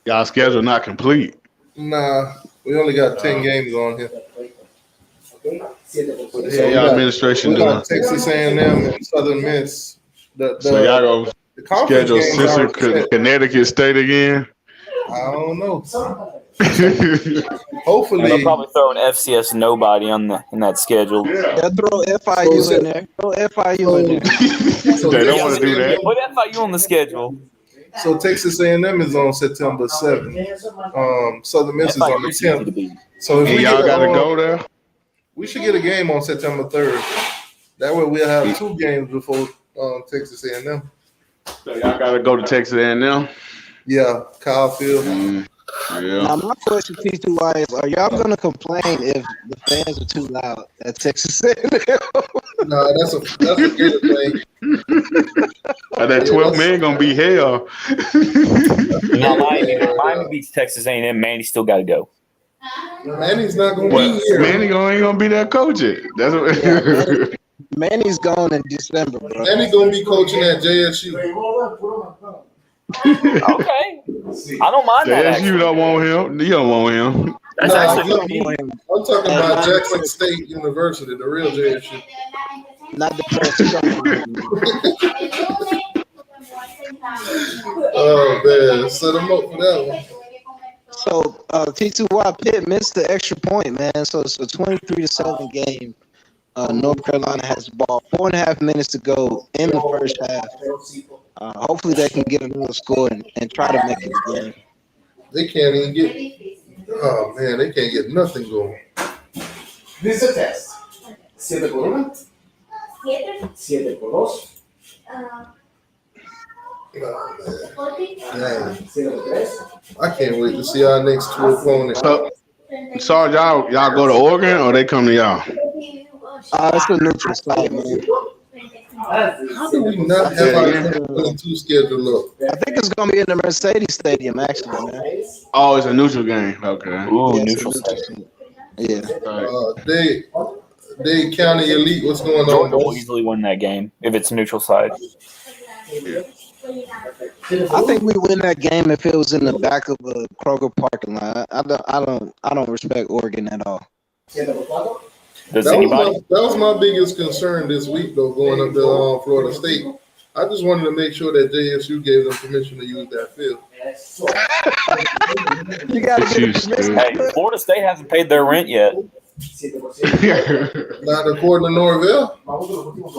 Y'all schedule not complete. Nah, we only got 10 games on here. What the hell y'all administration We doing? got Texas A&M and Southern Miss. So y'all The conference Schedule games Cincinnati, already set. Connecticut State again. I don't know. And Hopefully, they'll probably throw an FCS nobody in that schedule. Yeah. They'll throw FIU in there. Throw FIU in there. so They don't Texas want to do that. Put FIU on the schedule. So Texas A&M is on September 7th. Southern Miss is on the FIU easy to 10th. beat. So if And we y'all get got to go there. we should get a game on September 3rd. That way we'll have 2 games before Texas A&M. So y'all got to go to Texas A&M. Yeah, Kyle Field. Yeah. Now my question to T2Y is: are y'all gonna complain if the fans are too loud at Texas A&M? No, that's a good thing. That 12 man gonna be hell. Now, Miami beats Texas A&M. Manny still got to go. Manny's not gonna What? be here. Manny ain't gonna be that coach yet. That's what. Manny's gone in December, bro. Manny gonna be coaching at JSU. Okay. I don't mind that. JSU Actually. don't want him. You don't want him. That's Nah, actually I'm talking about Jackson State University, the real JSU. Not the first. Oh man, set them up for that one. So T2Y Pitt missed the extra point, man. So it's a 23-7 game. North Carolina has the ball. 4.5 minutes to go in the first half. Hopefully they can get another score and try to make it a game. They can't even get. Oh man, they can't get nothing going. This is a test. 7 por 1, 7 por 2, Oh, man. Dang. 0 por 3. I can't wait to see our next 2 opponents. So y'all go to Oregon or they come to y'all? It's a neutral site, man. How do we not have our 2022 schedule up? I think it's gonna be in the Mercedes Stadium, actually, man. Oh, it's a neutral game. Okay. Ooh, Yeah, neutral it's a site. Yeah. Dade County Elite, what's going Georgia will on? easily win that game if it's a neutral side. I think we win that game if it was in the back of a Kroger parking lot. I don't respect Oregon at all. 7 por 4. Does That anybody? was my biggest concern this week, though, going up to Florida State. I just wanted to make sure that JSU gave them permission to use that field. You gotta get permission. Hey, Florida State hasn't paid their rent yet. 7 por 7. Not according to Norvell.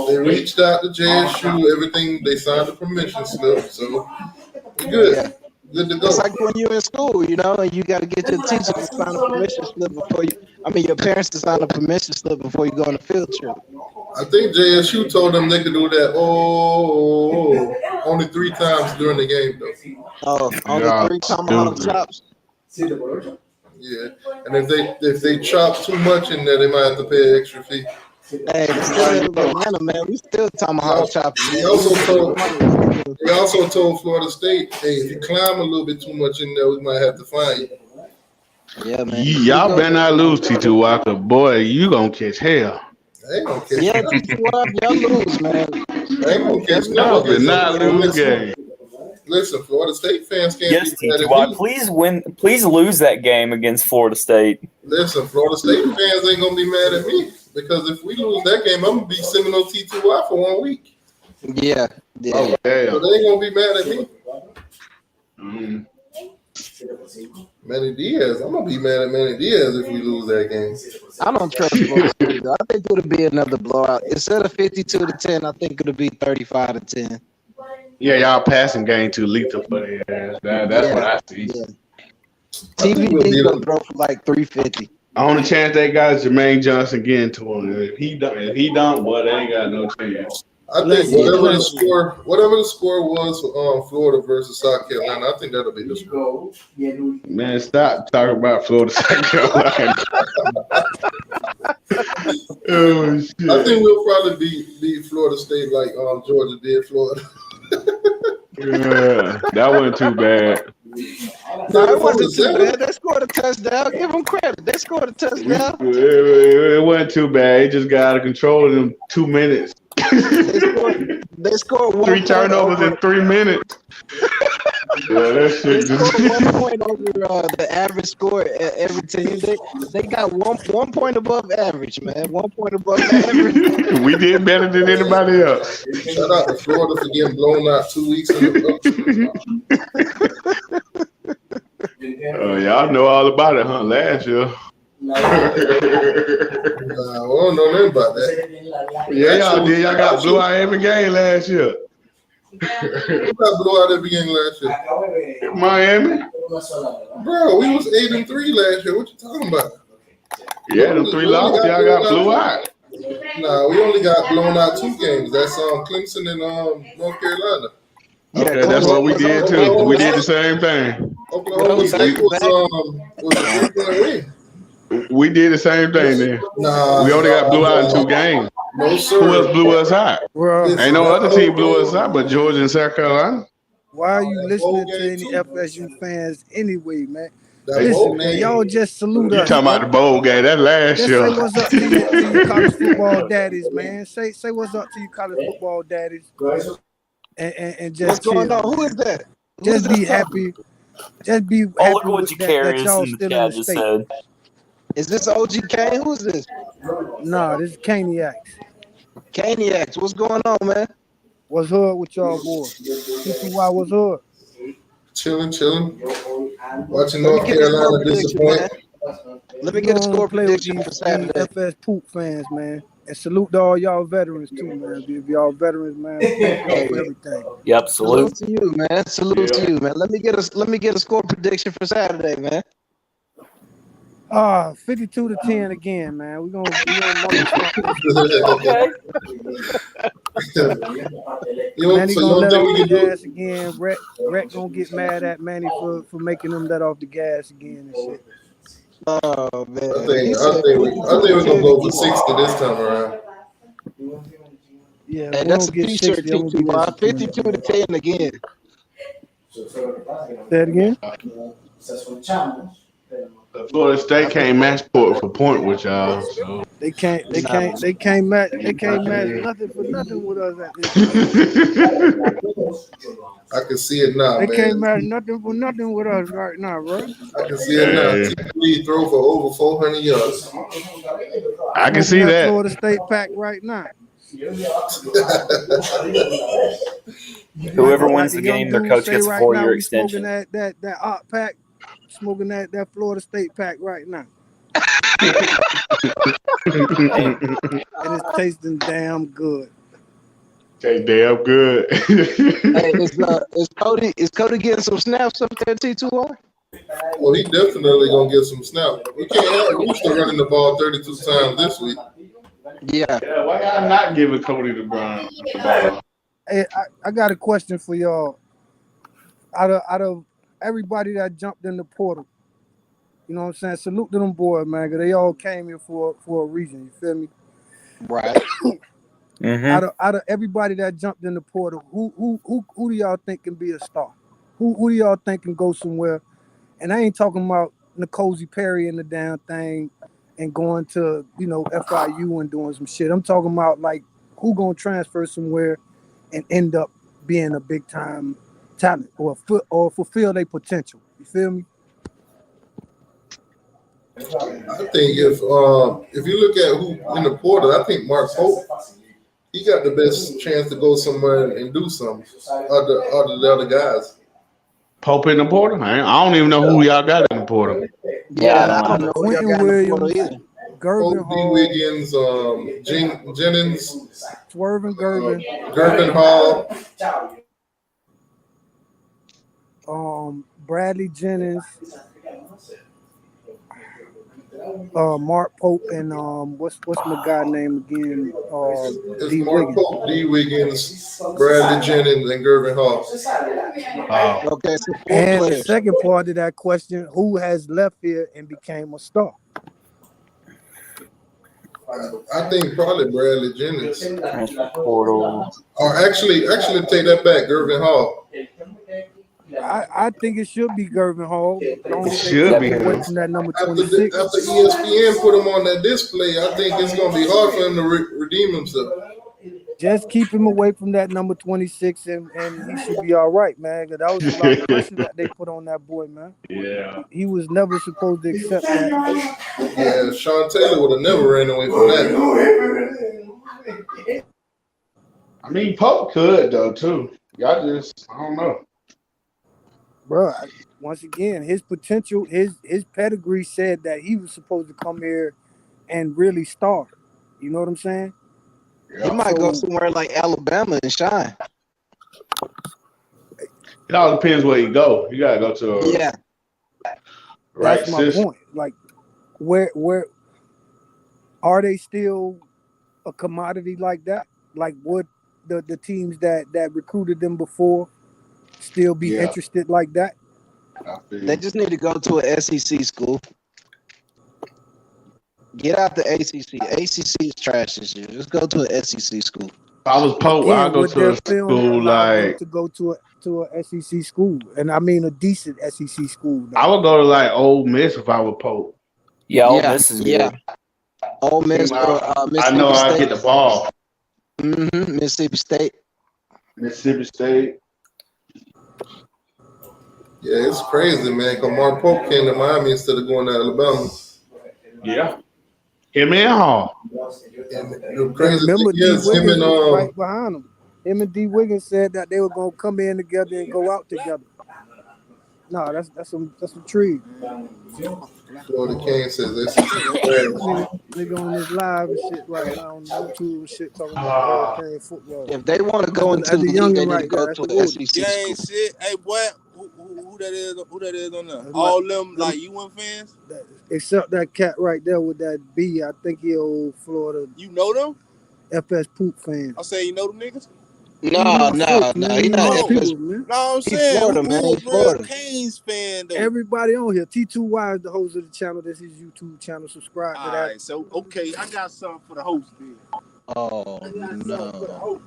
They reached out to JSU, everything, they signed the permission slip, so we're good. Yeah. Good to go. It's like when you're in school, you know, and you got to get your teacher to sign a permission slip before you. I mean, your parents to sign a permission slip before you go on a field trip. I think JSU told them they could do that. Only 3 times during the game, though. Oh, only Yeah, 3 tomahawk chops. 7 por 8. Yeah, and if they chop too much in there, they might have to pay an extra fee. Hey, it's still in Atlanta, man. We still tomahawk chopping. They also told Florida State, hey, if you climb a little bit too much in there, we might have to fine you. Yeah, man. Y'all better not lose, T2 Walker. Boy, you gonna catch hell. They ain't gonna catch Yeah, y'all lose, man. They ain't gonna catch Y'all better not lose Listen, game. listen, Florida State fans can't Yes, be mad at TTY. me. Please win. Please lose that game against Florida State. Listen, Florida State fans ain't gonna be mad at me because if we lose that game, I'm gonna be Seminole T2Y for 1 week. Yeah. Oh, So they hell. ain't gonna be mad at me. Mm. Manny Diaz, I'm gonna be mad at Manny Diaz if we lose that game. I don't trust Florida State, though. I think it'll be another blowout. Instead of 52-10, I think it'll be 35-10. Yeah, y'all passing game too lethal for their ass. That's what I see. Yeah. I think we'll TVD beat gonna them. throw for like 350. Only chance they got is Jermaine Johnson getting to him. If he don't, boy, they ain't got no chance. I think whatever the score was for Florida versus South Carolina, I think that'll be the score. Man, stop talking about Florida, South Carolina. Oh shit! I think we'll probably beat Florida State like Georgia did Florida. Yeah, that wasn't too bad. No, it wasn't too bad. They scored a touchdown. Give them credit. They scored a touchdown. It wasn't too bad. It just got out of control in them 2 minutes. They scored 1 3 turnovers in 3 minutes. that They shit scored 1 just. point over the average score at every team. They got one point above average, man. 1 point above average. We did better than anybody else. Shout out to Florida for getting blown out 2 weeks in a row. Y'all know all about it, huh? Last year. We don't know nothing about that. Yeah, y'all did. Y'all got blew out every game last year. Who got blew out at the beginning last year? Miami. Bro, we was 8-3 last year. What you talking about? Yeah, them 3 losses, y'all got blew out. Nah, we only got blown out 2 games. That's Clemson and North Carolina. Okay, that's what we did too. We did the same thing. Oklahoma State was a 3-point win. We did the same thing then. Nah, We only got blew out in 2 games. No, sir. Who else blew us out? Bro, Ain't no other team blew us out but Georgia and South Carolina. why are you listening to any FSU fans anyway, man? That Listen, bowl man, game. y'all just salute You us. talking about the bowl game? That's last Just year. say what's up to your college football daddies, man. Say what's up to your college football daddies, and just What's going chill. on? Who is that? Who Just is be this happy. Just be Oh, happy look at what with you that carrying y'all in the still in chat the just state. said. Is this OGK? Who is this? Nah, this is Caniacs. Caniacs. What's going on, man? What's hood with y'all boys? CCY was hood. Chilling. Watching Let me North get a score Carolina prediction, disappoint. man. Let me We get a gonna score play with prediction for these Saturday. FS Poop fans, man. And salute to all y'all veterans too, man. If y'all veterans, man, thank y'all for everything. Yep, Salute salute. to you, man. Salute to you, man. Let me get a score prediction for Saturday, man. 52-10 again, man. We gonna mumble something. Okay. Manny So gonna you let don't off think we the can do it? gas again. Rhett gonna get mad at Manny for making him let off the gas again and shit. Oh man. I think we're gonna go for 60 this time around. Yeah, Hey, we that's don't a get t-shirt 60. I'm gonna TT, be boy. disappointed. 52-10 again. Say that again. Florida State can't match point for point with y'all. So. They can't match nothing for nothing with us at this point. I can see it now, They can't match man. nothing for nothing with us right now, bro. I can see it now. TP throw for over 400 yards. I can see Smoking that. Florida State pack right now. Whoever Like wins the the young game, their dude coach say gets a right now, 4-year we smoking extension. that op pack, smoking that Florida State pack right now. And it's tasting damn good. Taste damn good. Hey, is Cody getting some snaps up there, T2R? Well, he definitely gonna get some snap. We can't have Rooster running the ball 32 times this week. Yeah. Yeah, why y'all not giving Cody the ball? Hey, I got a question for y'all. Out of everybody that jumped in the portal, you know what I'm saying? Salute to them boys, man, because they all came here for a reason. You feel me? Right. Mm-hmm. Out of everybody that jumped in the portal, who do y'all think can be a star? Who do y'all think can go somewhere? And I ain't talking about N'Kosi Perry and the damn thing and going to, FIU and doing some shit. I'm talking about like who gonna transfer somewhere and end up being a big time talent or fulfill their potential. You feel me? I think if you look at who in the portal, I think Mark Pope, he got the best chance to go somewhere and do something. Other the other guys. Pope in the portal? I don't even know who y'all got in the portal. Yeah, I don't know who y'all Quentin got in the portal Williams, either. Gervin Pope, D. Hall, Wiggins, Jennings, Swervin Gervin, Gervin Hall. Bradley Jennings, Mark Pope, and what's my guy name again? It's D. Mark Wiggins. Pope, D. Wiggins, Bradley Jennings, and Gervin Hall. Okay, so 4 And the players. second part of that question, who has left here and became a star? I think probably Bradley Jennings. Transfer portal. Or actually take that back, Gervin Hall. I think it should be Gervin Hall. Long as they Should keep be him away him. from that number After 26. ESPN put him on that display, I think it's going to be hard for him to redeem himself. Just keep him away from that number 26, and he should be all right, man. 'Cause that was a lot of pressure that they put on that boy, man. Yeah. He was never supposed to accept that. Yeah, Sean Taylor would have never ran away from that. I mean, Pope could though too. Y'all just, I don't know. Bro, once again, his potential, his pedigree said that he was supposed to come here and really start. You know what I'm saying? He might go somewhere like Alabama and shine. It all depends where you go. You gotta go to Yeah. right That's my system. point. Like, where are they still a commodity like that? Like, would the teams that recruited them before still be Yeah. interested like that? They just need to go to an SEC school. Get out the ACC. ACC is trash this year. Just go to an SEC school. If I was Pope, Again, I'd go would to their a film school allow them like to go to a SEC school, and I mean a decent SEC school. I would go to like Ole Miss if I were Pope. Yeah, Ole Yeah, Miss is yeah. good. Ole Miss or I know Mississippi I'd State. get the ball. Mississippi State. Mississippi State. Yeah, it's crazy, man. Because Mark Pope came to Miami instead of going to Alabama. Yeah. Him and Hall. And the crazy Remember, thing D. is, him Wiggins and was right behind him. Him and D. Wiggins said that they were gonna come in together and go out together. No, that's some tree. Florida King says this. Nigga on this live and shit right now on YouTube and shit talking about Hurricane football. If they want to go into That's the the league, they youngin' need to right go there. to That's an the SEC Gang school. shit. Hey, boy, who that is? Who that is on there? That's All my- them like UM fans. Except that cat right there with that B. I think he old Florida You know them? FS Poop fan. I say you know them niggas. No, Folks, man. he not No. FS. People, man. No, I'm He saying Florida, who man. a He real Florida. Canes fan though. Everybody on here. T2Y is the host of the channel. This is YouTube channel. Subscribe to All that. right, so okay, I got something for the host then. Oh no.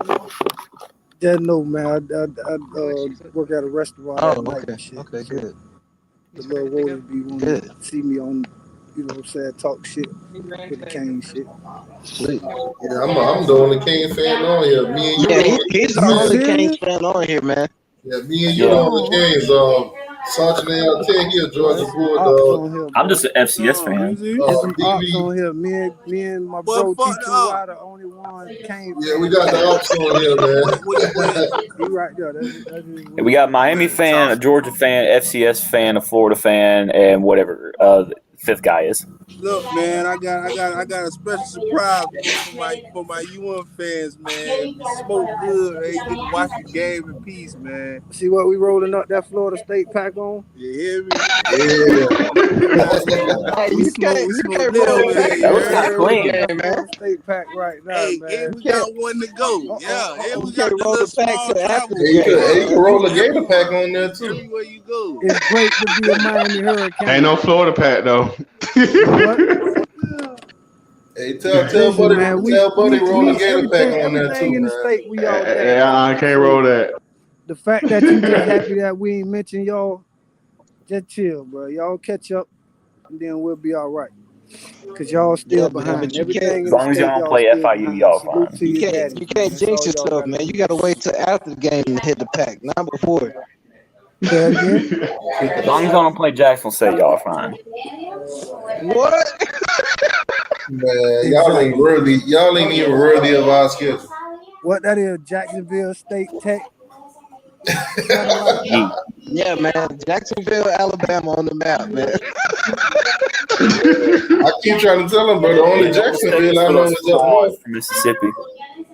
Just know, man. I work at a restaurant Oh, at night okay. and shit. Okay, So good. the little rollers be wanting Good. to see me on, you know what I'm saying, talk shit with the Kane shit. Sweet. Yeah, I'm the only King fan on here. Me and you. Yeah, don't- he's the You only serious? Kings fan on here, man. Yeah, me and you on the Kings. Sergeant ALT here, Georgia There's some ops Bulldog. on here, I'm bro. just an FCS fan. There's some ops DB. on here. Me and my Well, bro fuck the T2Y the only one Kane Yeah, fan. we got the ops on here, man. He right there. That's We got Miami fan, a Georgia fan, FCS fan, a Florida fan, and whatever the fifth guy is. Look, man, I got a special surprise for my UM fans, man. Smoke good, hey, get to watch the game in peace, man. See what we rolling up that Florida State pack on? You hear me? Yeah. Hey, you can't roll live, back. man. That was kind of clean. Yeah, man. Florida State pack right now, Hey, man. and we got one to go. Yeah, and we You got can't the roll little the pack small till after travel. the Hey, you can roll a Gator pack on there too. Everywhere you go. It's great to be a Miami Hurricane. Ain't no Florida Pat though. What? Hey, tell Listen, Buddy, man, tell Buddy roll a Gator everything, pack on there everything too, in the man. state we all got. Yeah, I can't roll that. The fact that you just happy that we ain't mentioned y'all, just chill, bro. Y'all catch up, and then we'll be all right. Cause y'all still Yeah, man, behind. but you Everything can't- in As the long as state, y'all don't y'all play still FIU, behind. y'all Salute fine. to You your can't daddy, you man. can't That's jinx all y'all yourself, gotta man. do. You gotta wait till after the game to hit the pack, not before. Say it again. As long as y'all don't play Jackson State, y'all are fine. What? Man, y'all ain't worthy. Y'all ain't even worthy of our schedule. What that is? Jacksonville State Tech. Satellite. Yeet. Yeah, man. Jacksonville, Alabama on the map, man. I keep trying to tell them, but the only Jacksonville I know is up north. From Mississippi.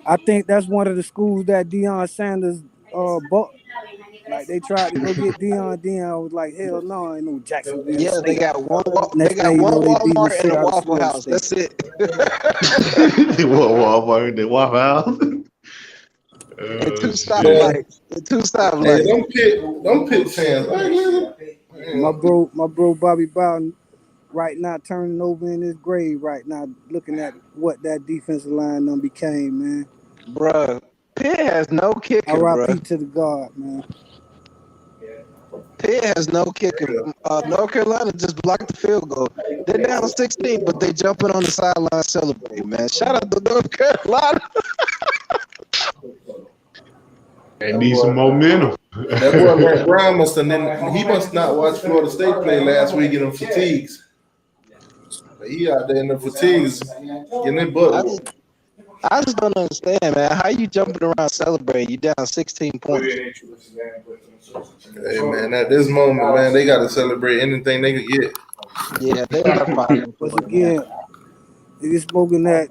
I think that's one of the schools that Deion Sanders bought. Like they tried to go get Deion. Deion was like, hell no, ain't no Jacksonville. Yeah, they State. got one. Next They got thing you one know, they beating the Walmart shit and a out of Waffle Florida House. State. That's it. What Walmart? The Waffle House? And two shit. stoplights. And two Hey, stoplights. them Pitt fans. My bro Bobby Bowden right now turning over in his grave right now, looking at what that defensive line done became, man. Bruh, Pitt has no kicker, R.I.P. bruh. to the God, man. Pitt has no kicker. North Carolina just blocked the field goal. They're down 16, but they jumping on the sideline celebrating, man. Shout out to North Carolina. They need some momentum. That boy Matt Brown must not watch Florida State play last week in them fatigues. But he out there in the fatigues getting it butt. I just don't understand, man. How you jumping around celebrating? You down 16 points. Hey man, at this moment, man, they gotta celebrate anything they can get. Yeah, they are fighting. But again, you smoking that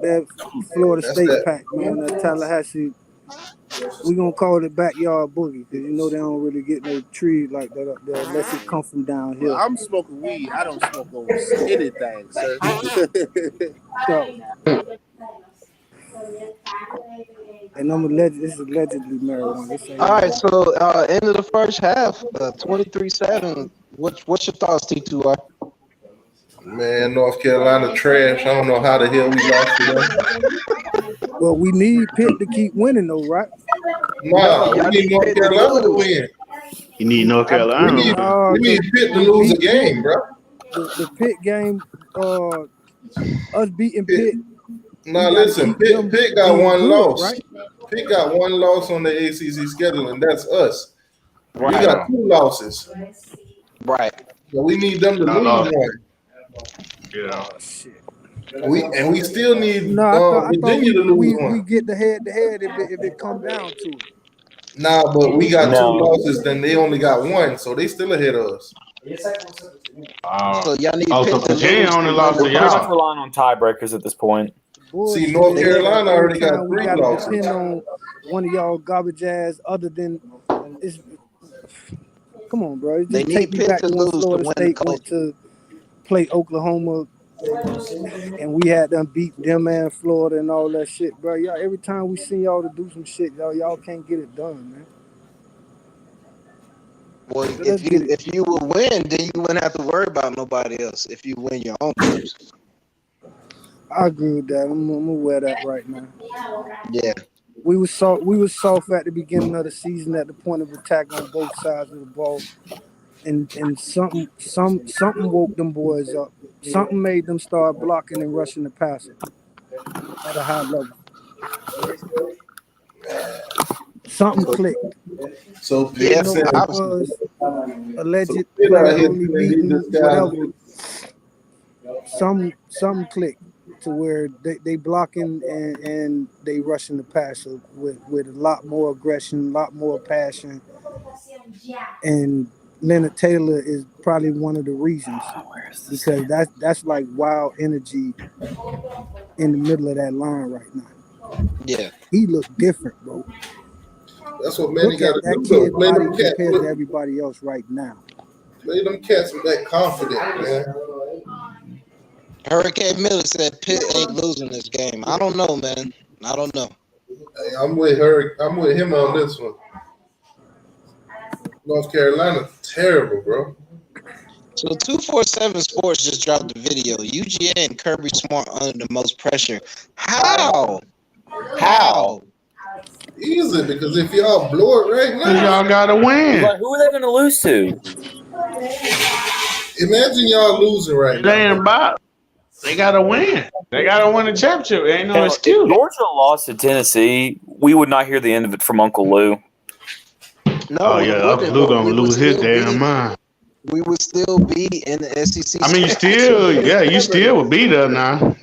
Florida That's State that. pack, man. That Tallahassee. We gonna call it backyard boogie because you know they don't really get no trees like that up there unless it come from down here. Well, I'm smoking weed. I don't smoke on anything, sir. So, and this is allegedly marijuana. All right, so end of the first half, 23-7. What's your thoughts, T2R? Man, North Carolina trash. I don't know how the hell we lost to them. Well, we need Pitt to keep winning, though, right? Nah, we need North Carolina to win. You need North Carolina. We need Pitt to lose a game, bro. The Pitt game, us beating Pitt. Now listen, Pitt got one loss. Right? Pitt got one loss on the ACC schedule, and that's us. Right. We got 2 losses. Right. So we need them to lose one. Yeah. We still need I Virginia to lose one. We get the head-to-head if it come down to it. Nah, but we got 2 losses, then they only got 1, so they still ahead of us. So y'all need so Virginia only lost to y'all. We're relying on tiebreakers at this point. See, North Carolina already got 3 losses. Depend on one of y'all garbage ass other than come on, bro. They Just take need me Pitt back to to when lose Florida to win State the went to play Oklahoma and we had them beat them and Florida and all that shit, bro. Y'all, every time we see y'all to do some shit, y'all can't get it done, man. Well, if you would win, then you wouldn't have to worry about nobody else. If you win your own games. I agree with that. I'm gonna wear that right now. Yeah. We was soft at the beginning of the season at the point of attack on both sides of the ball. And something woke them boys up. Something made them start blocking and rushing the passer at a high level. Something clicked. So Pitt said was alleged only beating whatever. Some clicked to where they blocking and they rushing the passer with a lot more aggression, a lot more passion. And Leonard Taylor is probably one of the reasons because that's like wild energy in the middle of that line right now. Yeah, he looked different, bro. That's what Manny got to do. That kid body compared to everybody else right now. Play them cats with that confidence, man. Hurricane Miller said Pitt ain't losing this game. I don't know, man. I don't know. Hey, I'm with her. I'm with him on this one. North Carolina, terrible, bro. So 247 Sports just dropped the video. UGA and Kirby Smart under the most pressure. How? Easy, because if y'all blow it right now, y'all gotta win. But who are they going to lose to? Imagine y'all losing right now. They gotta win. They gotta win the championship. Ain't no excuse. If Georgia lost to Tennessee, we would not hear the end of it from Uncle Lou. No, Uncle Lou gonna lose his damn mind. We would still be in the SEC. I mean, you still would be there now.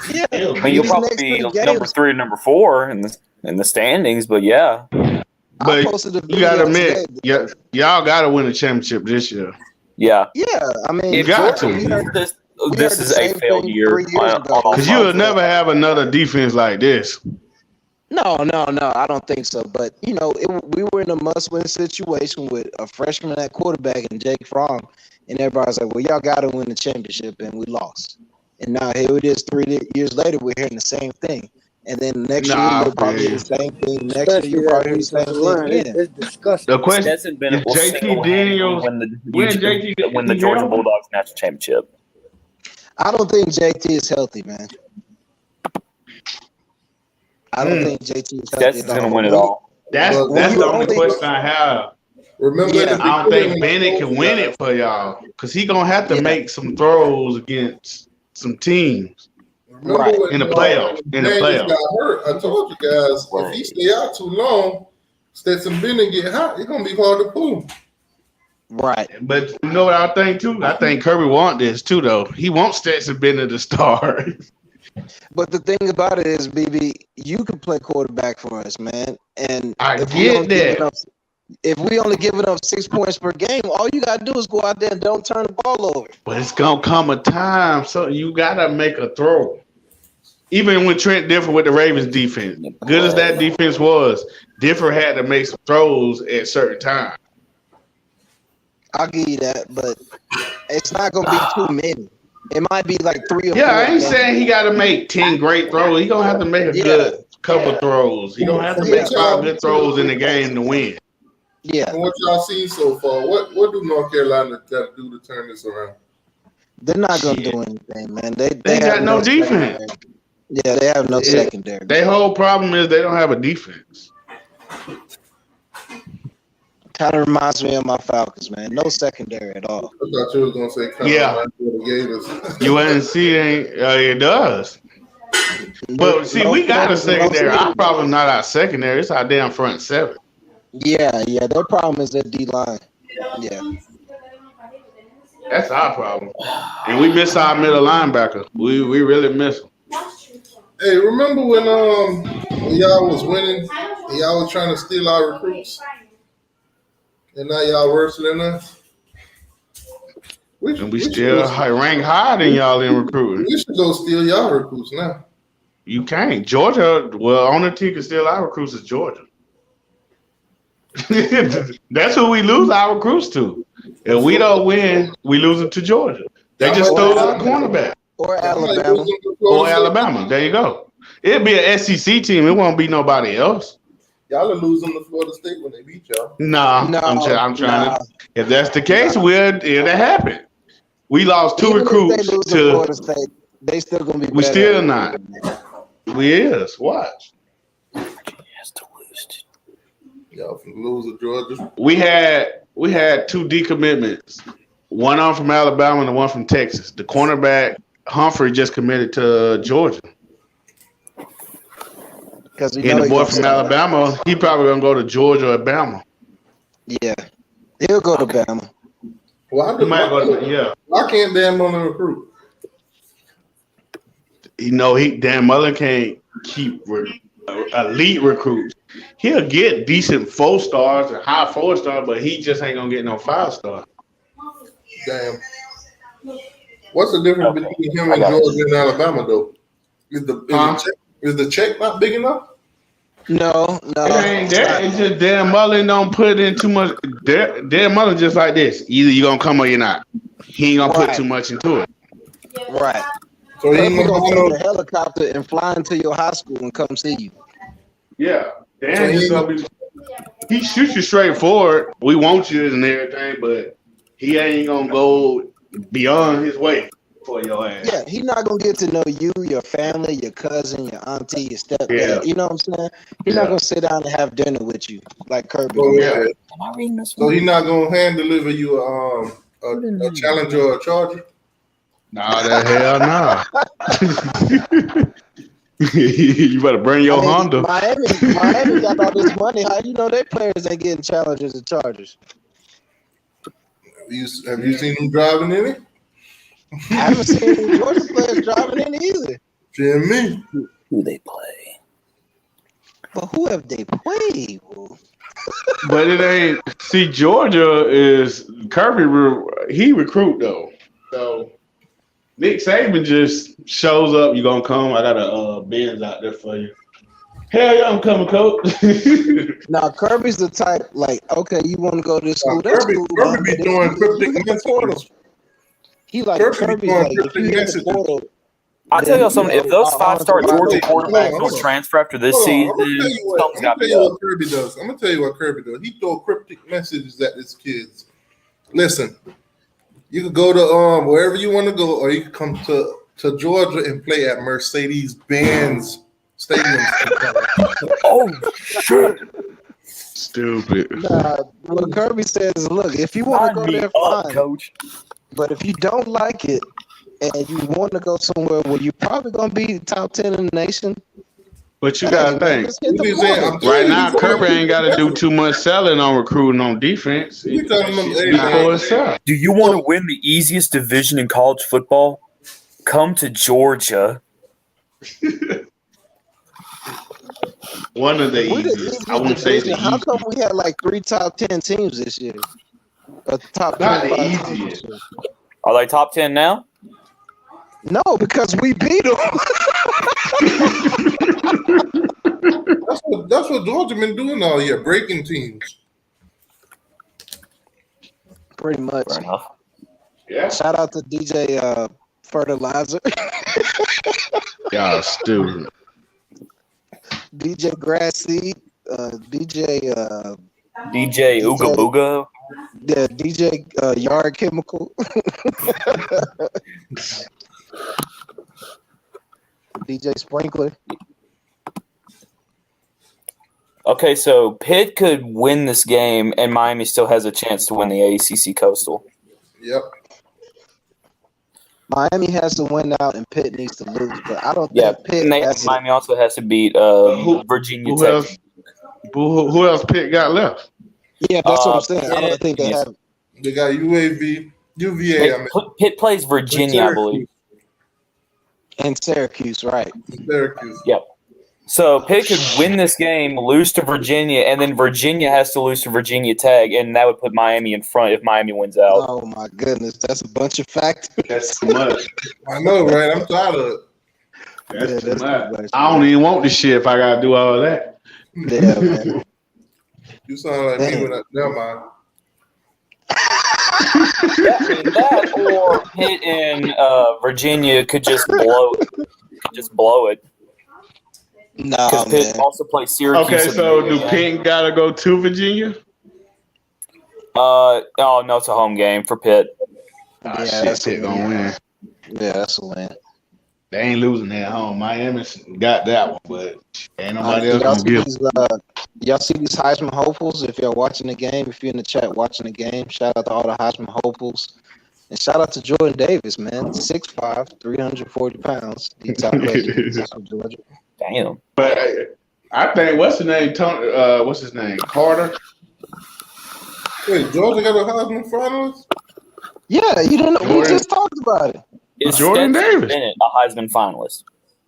Yeah, I mean, you'll probably be number 3 or number 4 in the standings, but yeah. But you gotta admit, y'all gotta win the championship this year. Yeah. Yeah, I mean, you got to. This is a failed year. Because you will never have another defense like this. No, I don't think so. But, we were in a must-win situation with a freshman at quarterback and Jake Fromm, and everybody's like, well, y'all got to win the championship, and we lost. And now here it is 3 years later, we're hearing the same thing. And then next year, we'll probably hear the same thing. Next year, you'll probably hear the same thing again. It's disgusting. The question is JT Daniels win the Georgia Bulldogs national championship. I don't think JT is healthy, man. I don't think JT is healthy. That's going to win it all. That's the only question I have. Remember, I don't think Bennett can win it for y'all because he's going to have to make some throws against some teams in the playoffs. Got hurt. I told you guys, if he stay out too long, Stetson Bennett get hot, it's gonna be hard to pull. Right. But you know what I think too? I think Kirby want this too, though. He wants Stetson Bennett to start. But the thing about it is, BB, you can play quarterback for us, man. And I if get that. if we only giving up 6 points per game, all you gotta do is go out there and don't turn the ball over. But it's gonna come a time, so you gotta make a throw. Even when Trent Differ with the Ravens defense, good as that defense was, Differ had to make some throws at certain times. I'll give you that, but it's not gonna be too many. It might be like 3 or 4. Yeah, I ain't saying he got to make 10 great throws. He gonna have to make a good couple throws. He gonna have to make 5 good throws in the game to win. Yeah. From what y'all seen so far, what do North Carolina got to do to turn this around? They're not gonna do anything, man. They got have no defense. secondary. Yeah, they have no secondary. Their whole problem is they don't have a defense. Kind of reminds me of my Falcons, man. No secondary at all. I thought you was gonna say the Gators. UNC ain't. It does. But see, we got a secondary. Our problem not our secondary. It's our damn front seven. Yeah. Their problem is their D line. Yeah. That's our problem. And we miss our middle linebacker. We really miss him. Hey, remember when y'all was winning and y'all was trying to steal our recruits? And now y'all worse than us? We still rank higher than y'all in recruiting. We should go steal y'all recruits now. You can't. Georgia, only team can steal our recruits is Georgia. That's who we lose our recruits to. If we don't win, we lose them to Georgia. They just stole our cornerback. Or Alabama. Or Alabama. There you go. It'd be an SEC team. It won't be nobody else. Y'all are losing to Florida State when they beat y'all. No, I'm trying to. If that's the case, it'll happen. We lost 2 recruits to Florida State. They still gonna be. We still not. We is. Watch. Y'all from lose to Georgia. We had 2 decommitments. One on from Alabama and the one from Texas. The cornerback Humphrey just committed to Georgia. And the boy from Alabama, he probably gonna go to Georgia or Bama. Yeah, he'll go to Bama. Why can't Dan Mullen recruit? Dan Mullen can't keep elite recruits. He'll get decent 4 stars and high 4 stars, but he just ain't gonna get no 5 stars. Damn. What's the difference between him and Georgia and Alabama, though? Is the check not big enough? No. It ain't that. It's just Dan Mullen don't put in too much. Dan Mullen just like this. Either you gonna come or you're not. He ain't gonna put too much into it. Right. So he ain't gonna take a helicopter and fly into your high school and come see you. Yeah. Dan just gonna be. He shoots you straight forward. We want you and everything, but he ain't gonna go beyond his way for your ass. Yeah, he's not gonna get to know you, your family, your cousin, your auntie, your stepdad. Yeah. You know what I'm saying? He's not gonna sit down and have dinner with you like Kirby. So he's not gonna hand deliver you a Challenger or a Charger? Nah, the hell no. You better bring your Honda. Miami got all this money. How you know their players ain't getting Challengers and Chargers? Have you seen them driving in it? I haven't seen any Georgia players driving in it either. Jimmy. Who they play? But who have they played? But it ain't. See, Georgia is Kirby. He recruit though. So Nick Saban just shows up. You gonna come? I got a Benz out there for you. Hell yeah, I'm coming, coach. Now Kirby's the type like, okay, you want to go to this school? Kirby be doing cryptic messages. He like Kirby's like, if you hit the portal. I'll tell you something. If those 5-star Georgia quarterbacks don't transfer after this season, something's got to be up. I'm gonna tell you what Kirby does. He throw cryptic messages at his kids. Listen, you could go to wherever you want to go, or you can come to Georgia and play at Mercedes-Benz Stadium. Oh shit! Stupid. Nah, what Kirby says is, look, if you want to go there, fine, coach. But if you don't like it and you want to go somewhere where you're probably gonna be top 10 in the nation, But you gotta think. Just hit the You saying, portal. I'm telling Right you, now, Kirby ain't got to do too much selling on recruiting on defense. We telling them, hey, Speak for man. itself. Do you want to win the easiest division in college football? Come to Georgia. One of the We're the easiest. I won't say the division. How come easiest. we had like 3 top 10 teams this year? Or top Not the 25 teams easiest. this year? Are they top 10 now? No, because we beat them. That's what Georgia been doing all year, breaking teams. Pretty much. Fair enough. Yeah. Shout out to DJ Fertilizer, Y'all stupid. DJ Grass Seed, DJ DJ Ooga Booga. yeah, DJ Yard Chemical, DJ Sprinkler. Okay, so Pitt could win this game, and Miami still has a chance to win the ACC Coastal. Yep. Miami has to win out, and Pitt needs to lose. But I don't Yeah, think Pitt and has it. Miami also has to beat Virginia Who Tech. else? Who else Pitt got left? Yeah, that's what I'm saying. I don't Pitt, think they yes. have. They got UVA. I mean, Pitt plays Virginia, I believe. And Syracuse, right? Syracuse. Yep. So Pitt could win this game, lose to Virginia, and then Virginia has to lose to Virginia Tech, and that would put Miami in front if Miami wins out. Oh my goodness, that's a bunch of factors. That's too much. I know, right? I'm tired of it. That's too much. I don't even want this shit if I gotta do all that. Yeah, man. You sound like me when I never mind. That or Pitt and Virginia could just blow it. Nah, Because Pitt man. also plays Syracuse. Okay, so do Pitt gotta go to Virginia? Oh no, it's a home game for Pitt. Ah, Yeah, shit, that's a Pitt gonna win. Yeah, that's a win. They ain't losing at home. Miami got that one, but ain't nobody else y'all, gonna see give. these, y'all see these Heisman hopefuls? If you're watching the game, if you're in the chat watching the game, shout out to all the Heisman hopefuls. And shout out to Jordan Davis, man. 6'5", 340 pounds. The top legend from Georgia. Damn. But I think what's his name? Tony, what's his name? Carter. Wait, Georgia got a Heisman finalist? Yeah, you didn't know. We Jordan. just talked about it. Is Jordan Stetson Davis. Bennett a Heisman finalist?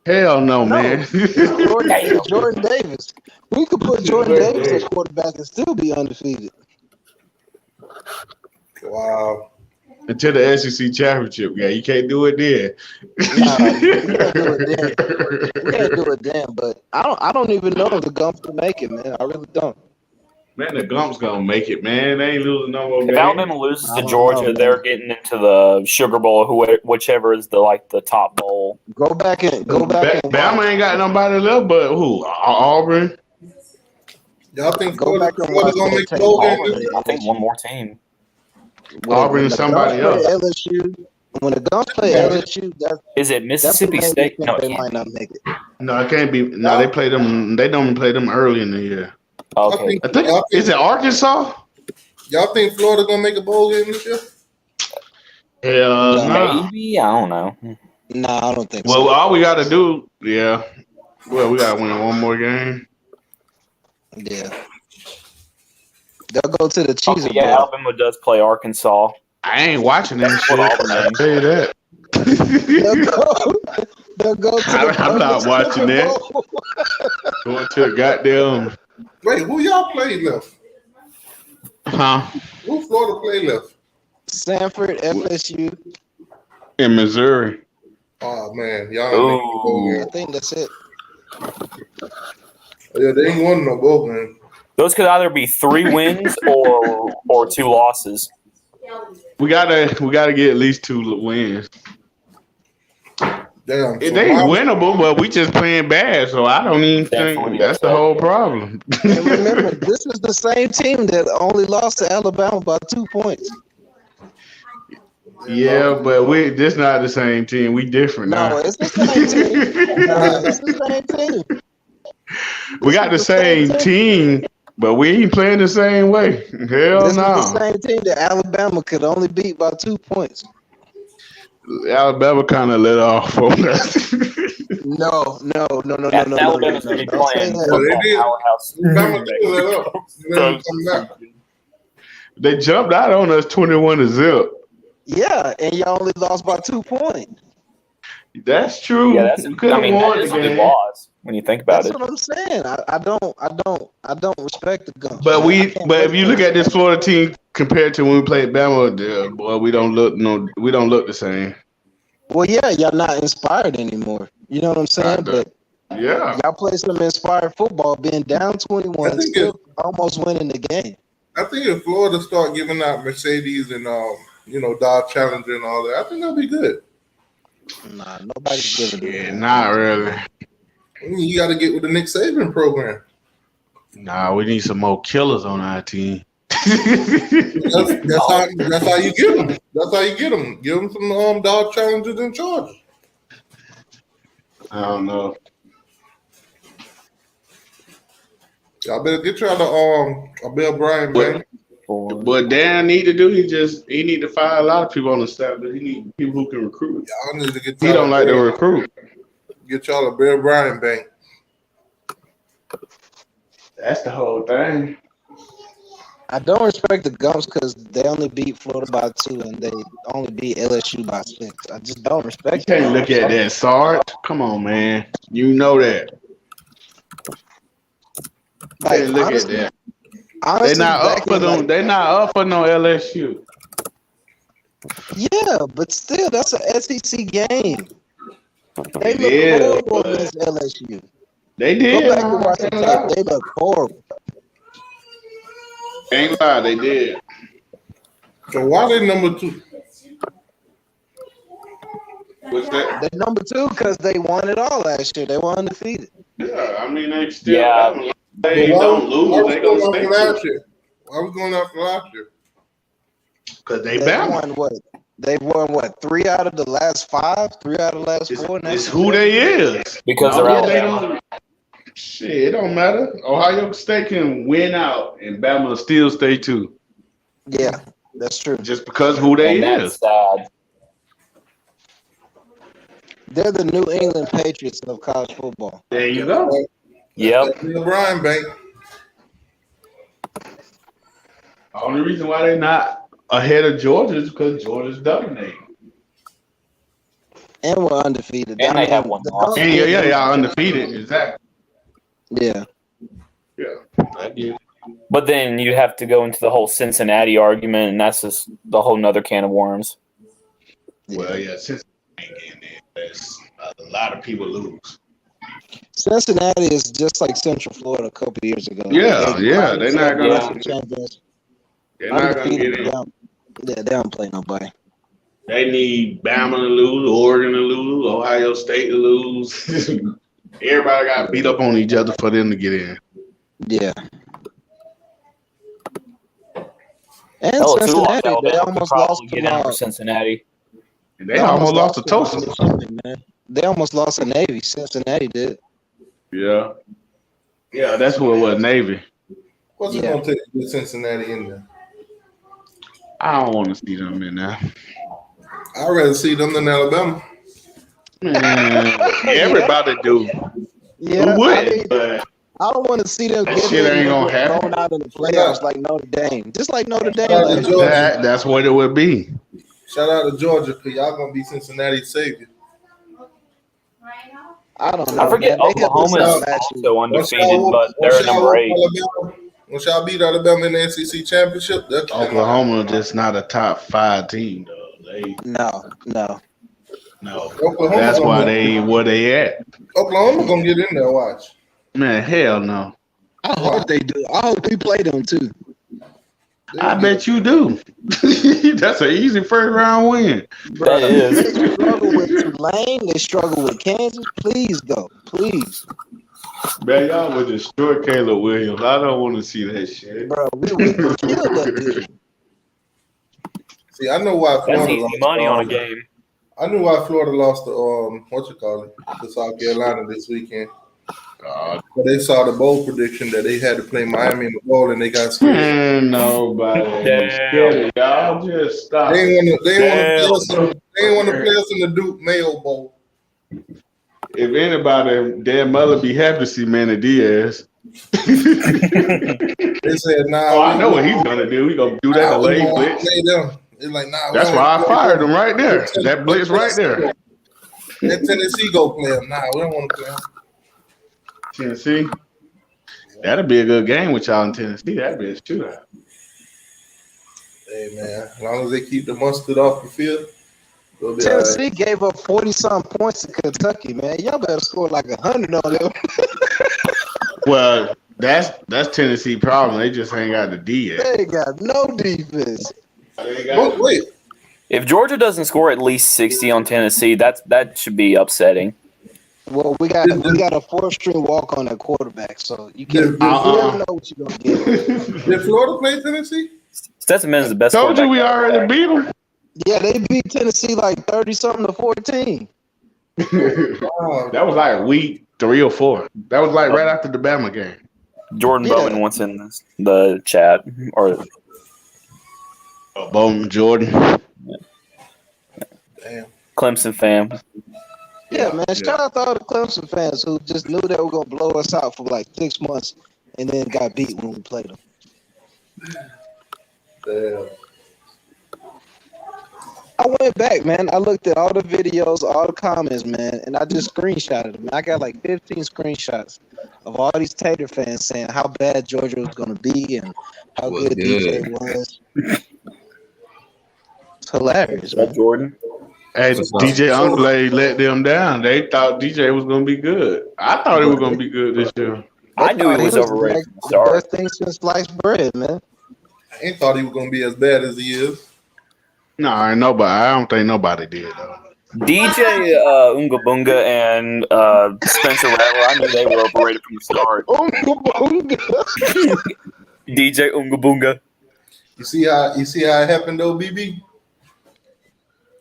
Hell no, man. Jordan Davis. We could put Jordan Davis at quarterback and still be undefeated. Wow. Until the SEC championship, yeah, you can't do it there. Nah, you can't do it then. You can't do it then, but I don't even know if the Gumps can make it, man. I really don't. Man, the Gump's gonna make it, man. They ain't losing no more If games. Alabama loses I to don't Georgia, know, they're man. getting into the Sugar Bowl, whichever is the top bowl. Go back and Bama watch. ain't got nobody left, but who? Auburn. Y'all think Go back and watch Florida's gonna that make the tape. bowl game Auburn, this year? I think one more team. Auburn and the somebody Gumps play else. LSU, when the Gumps play LSU, Is it that's Mississippi when State? they No, think it they can't. might not make it. No, it can't be. No, they play them. They don't play them early in the year. Okay. I think is it Arkansas? Y'all think Florida gonna make a bowl game this year? Hell no. Maybe, I don't know. Nah, I don't think Well, so. all we got to do, yeah. Well, we got to win one more game. Yeah. They'll go to the Cheese Okay, yeah, Alabama does play Arkansas. I ain't watching that That's shit. what Auburn I'll is. tell you that. They'll go to I'm not watching that. Going to the goddamn. Wait, who y'all play left? Huh? Who Florida play left? Sanford, FSU. In Missouri. Oh man, y'all ain't making the bowl I game. think that's it. Yeah, they ain't won no bowl game. Those could either be 3 wins or 2 losses. We gotta get at least 2 wins. Damn. They ain't winnable, but we just playing bad, so I don't even think that's the whole problem. And remember, this is the same team that only lost to Alabama by 2 points. Yeah, but this not the same team. We different now. No, it's the same team. It's the same team. We got the same team, but we ain't playing the same way. Hell This is no. the same team that Alabama could only beat by 2 points. Alabama kind of let off on us. No. Alabama's going to be Don't say playing that. football did. powerhouse. Alabama did let up. And then we come back. They jumped out on us 21-0. Yeah, and y'all only lost by 2 points. That's true. Yeah, that's. You could have that won is the a good game. loss when you think about That's it. what I'm saying. I don't respect the Gumps. But if you look at this Florida team compared to when we played Bama, boy, we don't look the same. Well, yeah, y'all not inspired anymore. You know what I'm saying? But yeah, y'all play some inspired football, being down 21, still almost winning the game. I think if Florida start giving out Mercedes and Dodge Challenger and all that, I think that'll be good. Nah, nobody's giving it. Yeah, not really. You got to get with the Nick Saban program. Nah, we need some more killers on our team. That's how you get them. That's how you get them. Give them some Dodge Challengers and Chargers. I don't know. Y'all better get y'all a Bill Bryan, man. What Dan need to do, he need to fire a lot of people on the staff, but he need people who can recruit. Y'all need to get. He don't like to recruit. Get y'all a Bill Bryan bank. That's the whole thing. I don't respect the Gumps because they only beat Florida by 2 and they only beat LSU by 6. I just don't respect. You can't look at that, Sarge. Come on, man. You know that. Like, Look honestly, at that. honestly, They're not up back for in, them. like, They're not up for no LSU. yeah, but still, that's an SEC game. They look Yeah, horrible but against LSU. they Go did. back and watch the tape. They look horrible. Ain't lie, they did. So why they number 2? What's that? They number 2 because they won it all last year. They were undefeated. Yeah, I mean they still. Yeah. They don't lose. They gonna stay last year. Why we going after last year? Because they They Bama. won what? They won what? 3 out of the last 5? 3 out of the last 4? It's who they is. Because No, they're they Alabama. don't. Shit, it don't matter. Ohio State can win out, and Bama will still stay too. Yeah, that's true. Just because who they And that's is. sad. They're the New England Patriots of college football. There you go. Yep. Bill Bryan bank. The only reason why they're not ahead of Georgia is because Georgia's dominating. And we're undefeated. And I they mean, have one the loss. Gumps And did lose. y'all undefeated. Exactly. Yeah. Yeah, I get it. But then you have to go into the whole Cincinnati argument, and that's just the whole nother can of worms. Well, yeah, since ain't getting there, there's a lot of people lose. Cincinnati is just like Central Florida a couple years ago. Yeah, They yeah, they're not gonna. national champions, They're not gonna undefeated. get They in. don't, yeah, they don't play nobody. They need Bama to lose, Oregon to lose, Ohio State to lose. Everybody got beat up on each other for them to get in. Yeah. And Hell, two Cincinnati, lost they Alabama could almost probably lost get in for Cincinnati. And they almost lost to Tulsa. Man. They almost lost to Navy. Cincinnati did. Yeah. Yeah, that's who it was, Navy. What's it going to take to get Cincinnati in there? I don't want to see them in there. I'd rather see them than Alabama. Man, everybody do. Yeah, Who would? I mean, But I don't want to see them that get shit ain't gonna happen. thrown out in the playoffs like Notre Dame. Just like Notre Dame last year. That's what it would be. Shout out to Georgia, because y'all going to be Cincinnati's savior. I don't know. I forget man. They hit Oklahoma's us out last year. also undefeated, but they're number 8. Once y'all beat Alabama in the ACC championship, that's Oklahoma just not a top 5 team, though. They No. That's why where they at. Oklahoma gonna get in there. Watch. Man, hell no. I hope they do. I hope we play them too. I bet you do. That's an easy first round win. That is. They struggle with Tulane. They struggle with Kansas. Please go. Please. Man, y'all would destroy Caleb Williams. I don't want to see that shit. Bro, we would kill that dude. See, I know why That's Florida easy lost. money on a game. I knew why Florida lost to to South Carolina this weekend. But they saw the bowl prediction that they had to play Miami in the bowl, and they got scared. Man, nobody scared of y'all. Just stop. They ain't want to play us in the Duke Mayo Bowl. If anybody, Dan Muller be happy to see Manny Diaz. They said, nah. Oh, I know what he's gonna do. He's gonna do that delayed blitz. It's like, nah. That's why I fired him right there. That blitz right there. Let Tennessee go play him. Nah, we don't want to play him. Tennessee. That'll be a good game with y'all in Tennessee. That'd be a shootout. Hey man, as long as they keep the mustard off the field. Tennessee gave up 40-something points to Kentucky, man. Y'all better score like 100 on them. Well, that's Tennessee problem. They just ain't got the D yet. They ain't got no defense. Wait. If Georgia doesn't score at least 60 on Tennessee, that should be upsetting. Well, we got a 4th-string walk on that quarterback, so you can't never know what you're gonna get. Did Florida play Tennessee? Stetson Bennett is the best. Told you we already beat them. Yeah, they beat Tennessee like 30-something to 14. That was like week 3 or 4. That was like right after the Bama game. Jordan Bowman wants in the chat or Bowman Jordan. Damn. Clemson fam. Yeah, man. Shout out to all the Clemson fans who just knew they were gonna blow us out for like 6 months and then got beat when we played them. Damn. I went back, man. I looked at all the videos, all the comments, man, and I just screenshotted them. I got like 15 screenshots of all these Tater fans saying how bad Georgia was going to be and how good DJ was. It's hilarious, man. Jordan. Hey, DJ Underlay let them down. They thought DJ was going to be good. I thought it was going to be good this year. I knew he was overrated from the start. Best thing since sliced bread, man. I ain't thought he was going to be as bad as he is. No, I don't think nobody did though. DJ Unga Bunga and Spencer Rattler, I knew they were overrated from the start. DJ Unga Bunga. You see how it happened though, BB?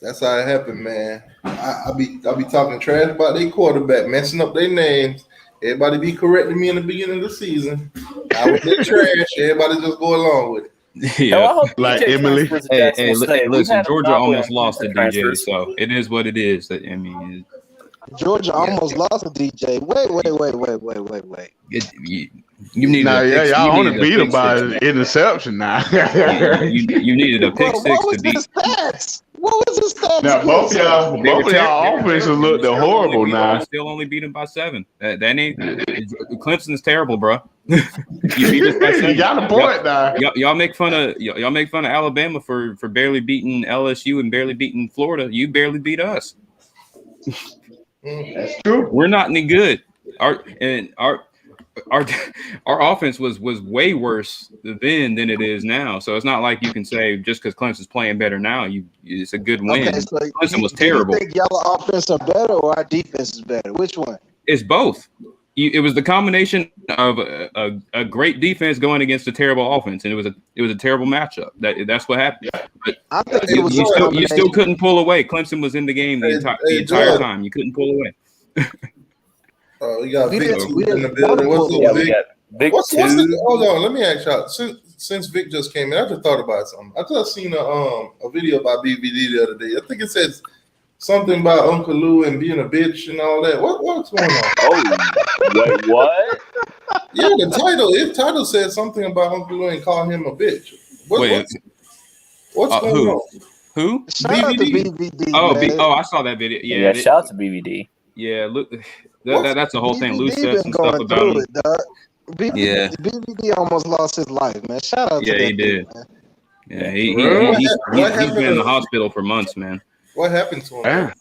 That's how it happened, man. I be talking trash about their quarterback, messing up their names. Everybody be correcting me in the beginning of the season. I was in trash. Everybody just go along with it. Yeah, like Emily. Hey, listen, Georgia almost lost to DJ, so it is what it is. I mean, Georgia almost lost to DJ. Wait. You need y'all only beat them by an interception now. you needed a pick six to beat. What was his stats? Now both y'all offenses look horrible now. Still only beat him by 7. That ain't Clemson's terrible, bro. You beat us by 7. You got a point now. Y'all make fun of Alabama for barely beating LSU and barely beating Florida. You barely beat us. That's true. We're not any good. Our offense was way worse then than it is now. So it's not like you can say just because Clemson's playing better now, it's a good win. Okay, so Clemson was terrible. You think y'all offense are better or our defense is better? Which one? It's both. It was the combination of a great defense going against a terrible offense, and it was a terrible matchup. That's what happened. But I think you still couldn't pull away. Clemson was in the game the entire time. You couldn't pull away. Oh, you got Vic in the building. What's up, Vic? Hold on, let me ask y'all. Since Vic just came in, I just thought about something. I just seen a video about BVD the other day. I think it says something about Uncle Lou and being a bitch and all that. What's going on? Oh, wait, what? Yeah, the title said something about Uncle Lou and calling him a bitch. What's going on? Who? Shout out to BVD. Oh, I saw that video. Yeah, shout out to BVD. Yeah, look, that's the whole thing. Lou said some stuff about him. BVD almost lost his life, man. Shout out to that he did. Man. Yeah, he's been in the hospital for months, man. What happened to him?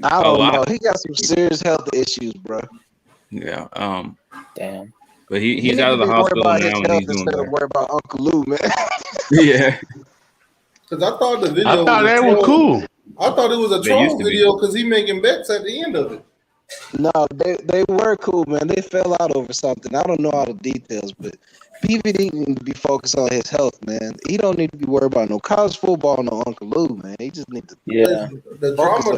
I don't know. He got some serious health issues, bro. Yeah. Damn. But he's out of the hospital now, and he's doing better. Worry about Uncle Lou, man. Yeah. Because I thought the video. I thought that was cool. I thought it was a troll video because he making bets at the end of it. No, they were cool, man. They fell out over something. I don't know all the details, but BVD need to be focused on his health, man. He don't need to be worried about no college football, no Uncle Lou, man. He just need to the drama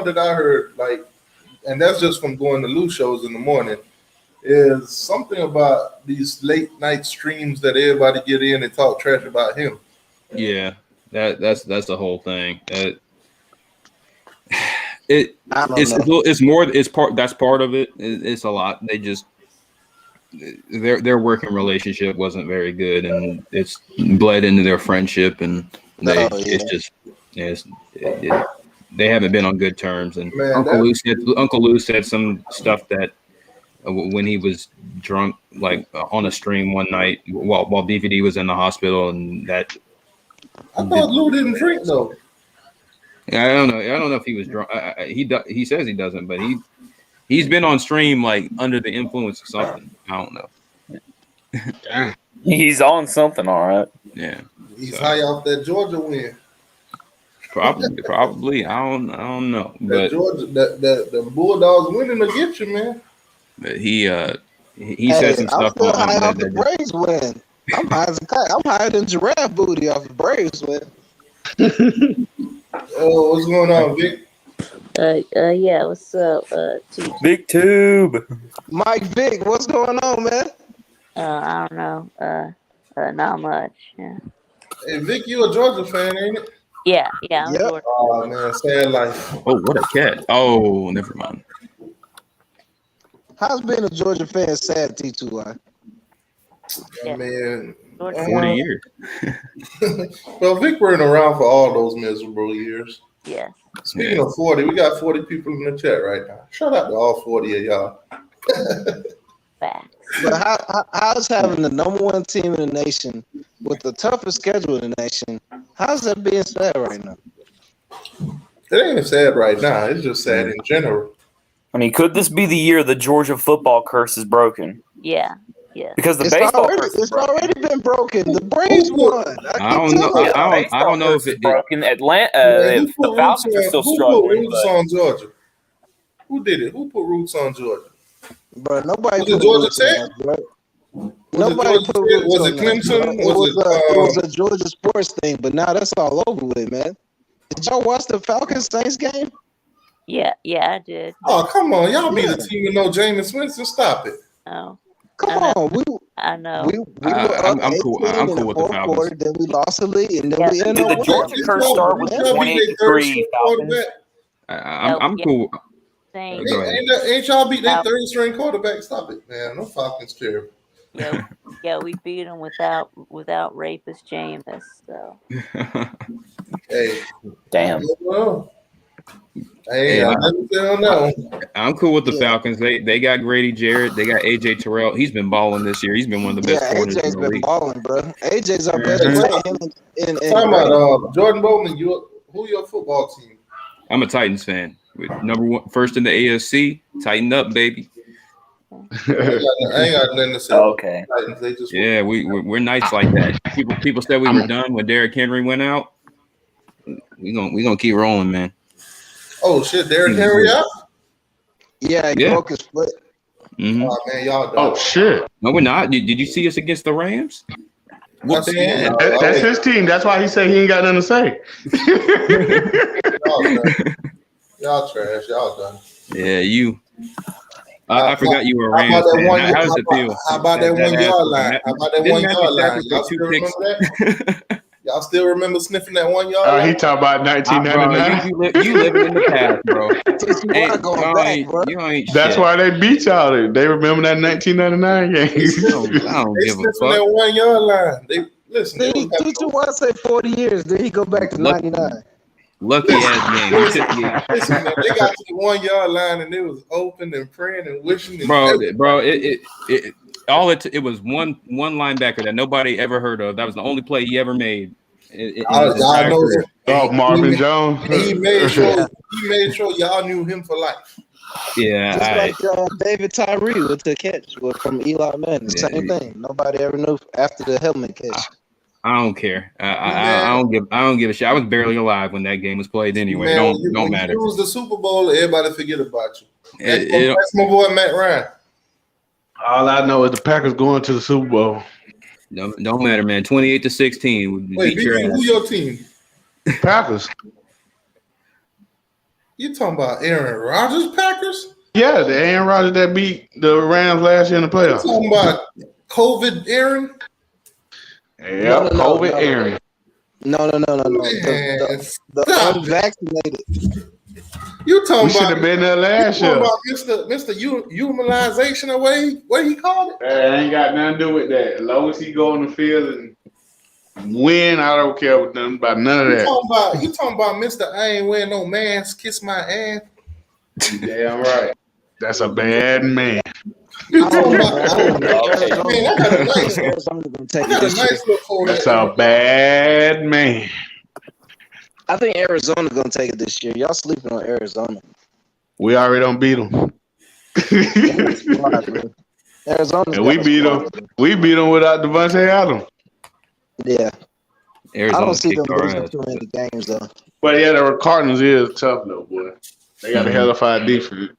that I heard, like, and that's just from going to Lou shows in the morning, is something about these late night streams that everybody get in and talk trash about him. Yeah. That's the whole thing. I don't know. It's part. That's part of it. It's a lot. They just their working relationship wasn't very good, and it's bled into their friendship, and it's just they haven't been on good terms. And Man, Uncle Lou said some stuff that when he was drunk, like on a stream one night while DVD was in the hospital, and that I thought Lou didn't drink though. I don't know. I don't know if he was drunk. He says he doesn't, but he's been on stream like under the influence of something. I don't know. He's on something, all right. Yeah, He's high off that Georgia win. Probably. I don't know. But Georgia, the Bulldogs winning to get you, man. But he said some stuff. I'm still high off the Braves win. I'm higher than Giraffe Booty off the Braves win. Oh, what's going on, Vic? Yeah, what's up, T? Big Tube. Mike Vic, what's going on, man? I don't know. Not much. Yeah. Hey, Vic, you a Georgia fan, ain't it? Yeah. I'm Georgia. Oh man, sad life. Oh, what a cat! Oh, never mind. How's being a Georgia fan sad, T2I? Yeah. Man, 40 years. Well, Vic weren't around for all those miserable years. Yeah. Speaking of 40, we got 40 people in the chat right now. Shout out to all 40 of y'all. But how's having the number one team in the nation with the toughest schedule in the nation? How's that being sad right now? It ain't sad right now. It's just sad in general. I mean, could this be the year the Georgia football curse is broken? Yeah. Because the baseball curse is broken. Already been broken. The Braves won. I don't know if it's broken. Atlanta, the Falcons are still struggling. Who put roots on Georgia? Who did it? Who put roots on Georgia? But nobody put Georgia Tech. Nobody put roots was on it Clemson? It was a Georgia sports thing, but now that's all over with, man. Did y'all watch the Falcons Saints game? Yeah, I did. Oh, come on. Y'all be the team with no Jameis Winston. Stop it. Oh. Come on. I know. I'm cool with the Falcons. Quarter, then we lost the lead, and then we did the Georgia curse start with the 28-3 Falcons? I'm cool. Ain't y'all beat their third string quarterback? Stop it, man. No Falcons terrible. Yeah, we beat them without rapist Jameis. So. Hey, damn. Hey, I'm cool with the Falcons. They got Grady Jarrett. They got AJ Terrell. He's been balling this year. He's been one of the best corners in the league. Balling, bro. AJ's our best player. Talking about Jordan Bowman. Who your football team? I'm a Titans fan. Number one, first in the AFC. Tighten up, baby. I ain't got nothing to say. Okay. Titans, yeah, we're nice like that. People said we were done when Derrick Henry went out. We gonna keep rolling, man. Oh shit, Derrick Henry out? Yeah, he broke his foot. Mm-hmm. Oh man, y'all done. Oh shit. No, we're not. Did you see us against the Rams? That's his team. That's why he said he ain't got nothing to say. Y'all trash. Y'all done. Yeah, you. I forgot you were a Rams fan. How does it feel? How about that 1 yard line? How about that 1 yard line? Y'all still remember that? Y'all still remember sniffing that 1 yard line? He talking about 1999. You living in the past, bro. That's why they beat y'all. They remember that 1999 game. I don't give a fuck. That 1 yard line. They listen. Did you want to say 40 years? Then he go back to 99. Lucky ass game. Listen, man, they got to the 1 yard line and it was open and praying and wishing. And bro, it was one linebacker that nobody ever heard of. That was the only play he ever made. I know. Marvin Jones. He made sure y'all knew him for life. Yeah, just like David Tyree with the catch from Eli Manning. Same thing. Nobody ever knew after the helmet catch. I don't care. I don't give a shit. I was barely alive when that game was played anyway. Man, don't matter. It was the Super Bowl. Everybody forget about you. That's my boy Matt Ryan. All I know is the Packers going to the Super Bowl. Don't matter, man. 28-16. Wait, who your team? Packers. You talking about Aaron Rodgers Packers? Yeah, the Aaron Rodgers that beat the Rams last year in the playoffs. You talking about COVID Aaron? Yeah, COVID Aaron. No. Man, The stop it. unvaccinated. You talking We should about have been there last you year. talking about Mr. Humanization or what he called it? That ain't got nothing to do with that. As long as he go on the field and win, I don't care about none of that. You talking about Mr. I ain't wearing no mask, kiss my ass. You damn right. That's a bad man. You talking about man, Okay. I got a nice Arizona's gonna take I it got a this year. nice look for That's that. a bad man. I think Arizona's gonna take it this year. Y'all sleeping on Arizona. We already don't beat them. Arizona's And we beat them. We beat them without Devontae Adams. Yeah. Arizona I don't see them kicked our losing ass. too many games though. But yeah, the Cardinals is tough though, boy. They got a hellified defense.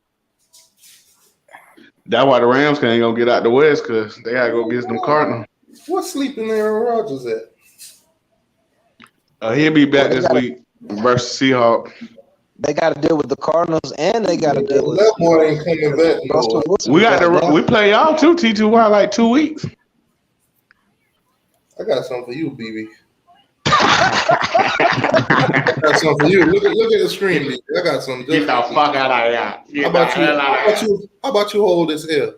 That's why the Rams ain't gonna get out the West, because they gotta go against them Cardinals. What's sleeping Aaron Rodgers at? He'll be back this week versus Seahawks. They got to deal with the Cardinals, and they got to deal with that boy ain't coming back. Russell Wilson. We play y'all too, T2Y, like 2 weeks. I got something for you, BB. I got something for you. Look at the screen, BB. I got something. Get the fuck out of here. How about you hold this here?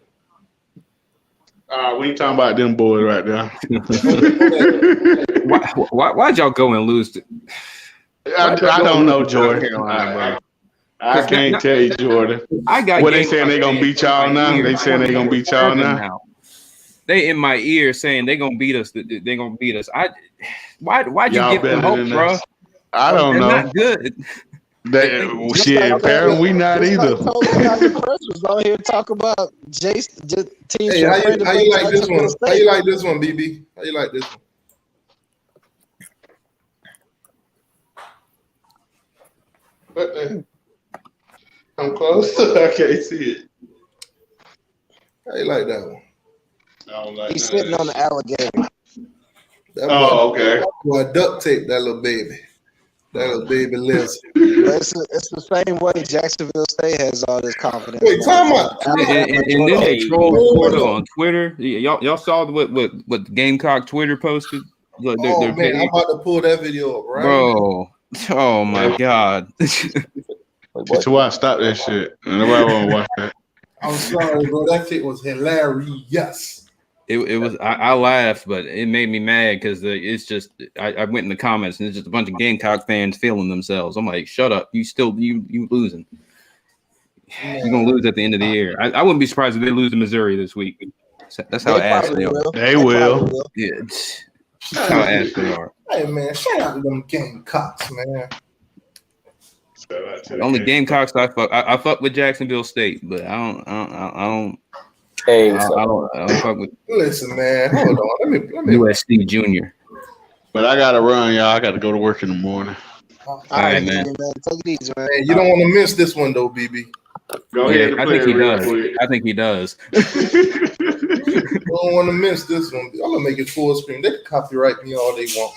We ain't talking about them boys right now. Why'd y'all go and lose? I don't know, Jordan. I can't tell you, Jordan. What they saying they gonna beat y'all now? They saying they gonna beat y'all now? They in my ear saying they gonna beat us. They gonna beat us. Why'd you Y'all give them better hope, than bro? us. I don't know. Not good. Shit, apparently we not either. The press was on here talk about Jason. Hey, how you like this one? How you like this one, BB? How you like this one? I'm close. I can't see it. How you like that one? I don't like He's sitting on the alligator. Okay. Boy, duct tape that little baby. That little baby lives. It's the same way Jacksonville State has all this confidence. Wait, time out. And then they trolled Florida on Twitter. Y'all saw what Gamecock Twitter posted. Look, Oh man, I'm about to pull that video up, right? Bro, oh my God. Just watch, stop that shit. Nobody want to watch that. I'm sorry, bro. That shit was hilarious. It was. I laughed, but it made me mad because it's just. I went in the comments and it's just a bunch of Gamecock fans feeling themselves. I'm like, shut up! You losing. You're gonna lose at the end of the year. I wouldn't be surprised if they lose to Missouri this week. That's how ass they are. They will. Yeah, that's how ass they are. Hey man, shout out to them Gamecocks, man. The only Gamecocks I fuck with Jacksonville State, but I don't fuck with. Listen, man, hold on. Let me. USC Junior. But I gotta run, y'all. I gotta go to work in the morning. All right, man. Take it easy, man. You don't want to miss this one though, BB. Go ahead and I play think he real does. quick. I think he does. You don't want to miss this one. I'm gonna make it full screen. They can copyright me all they want.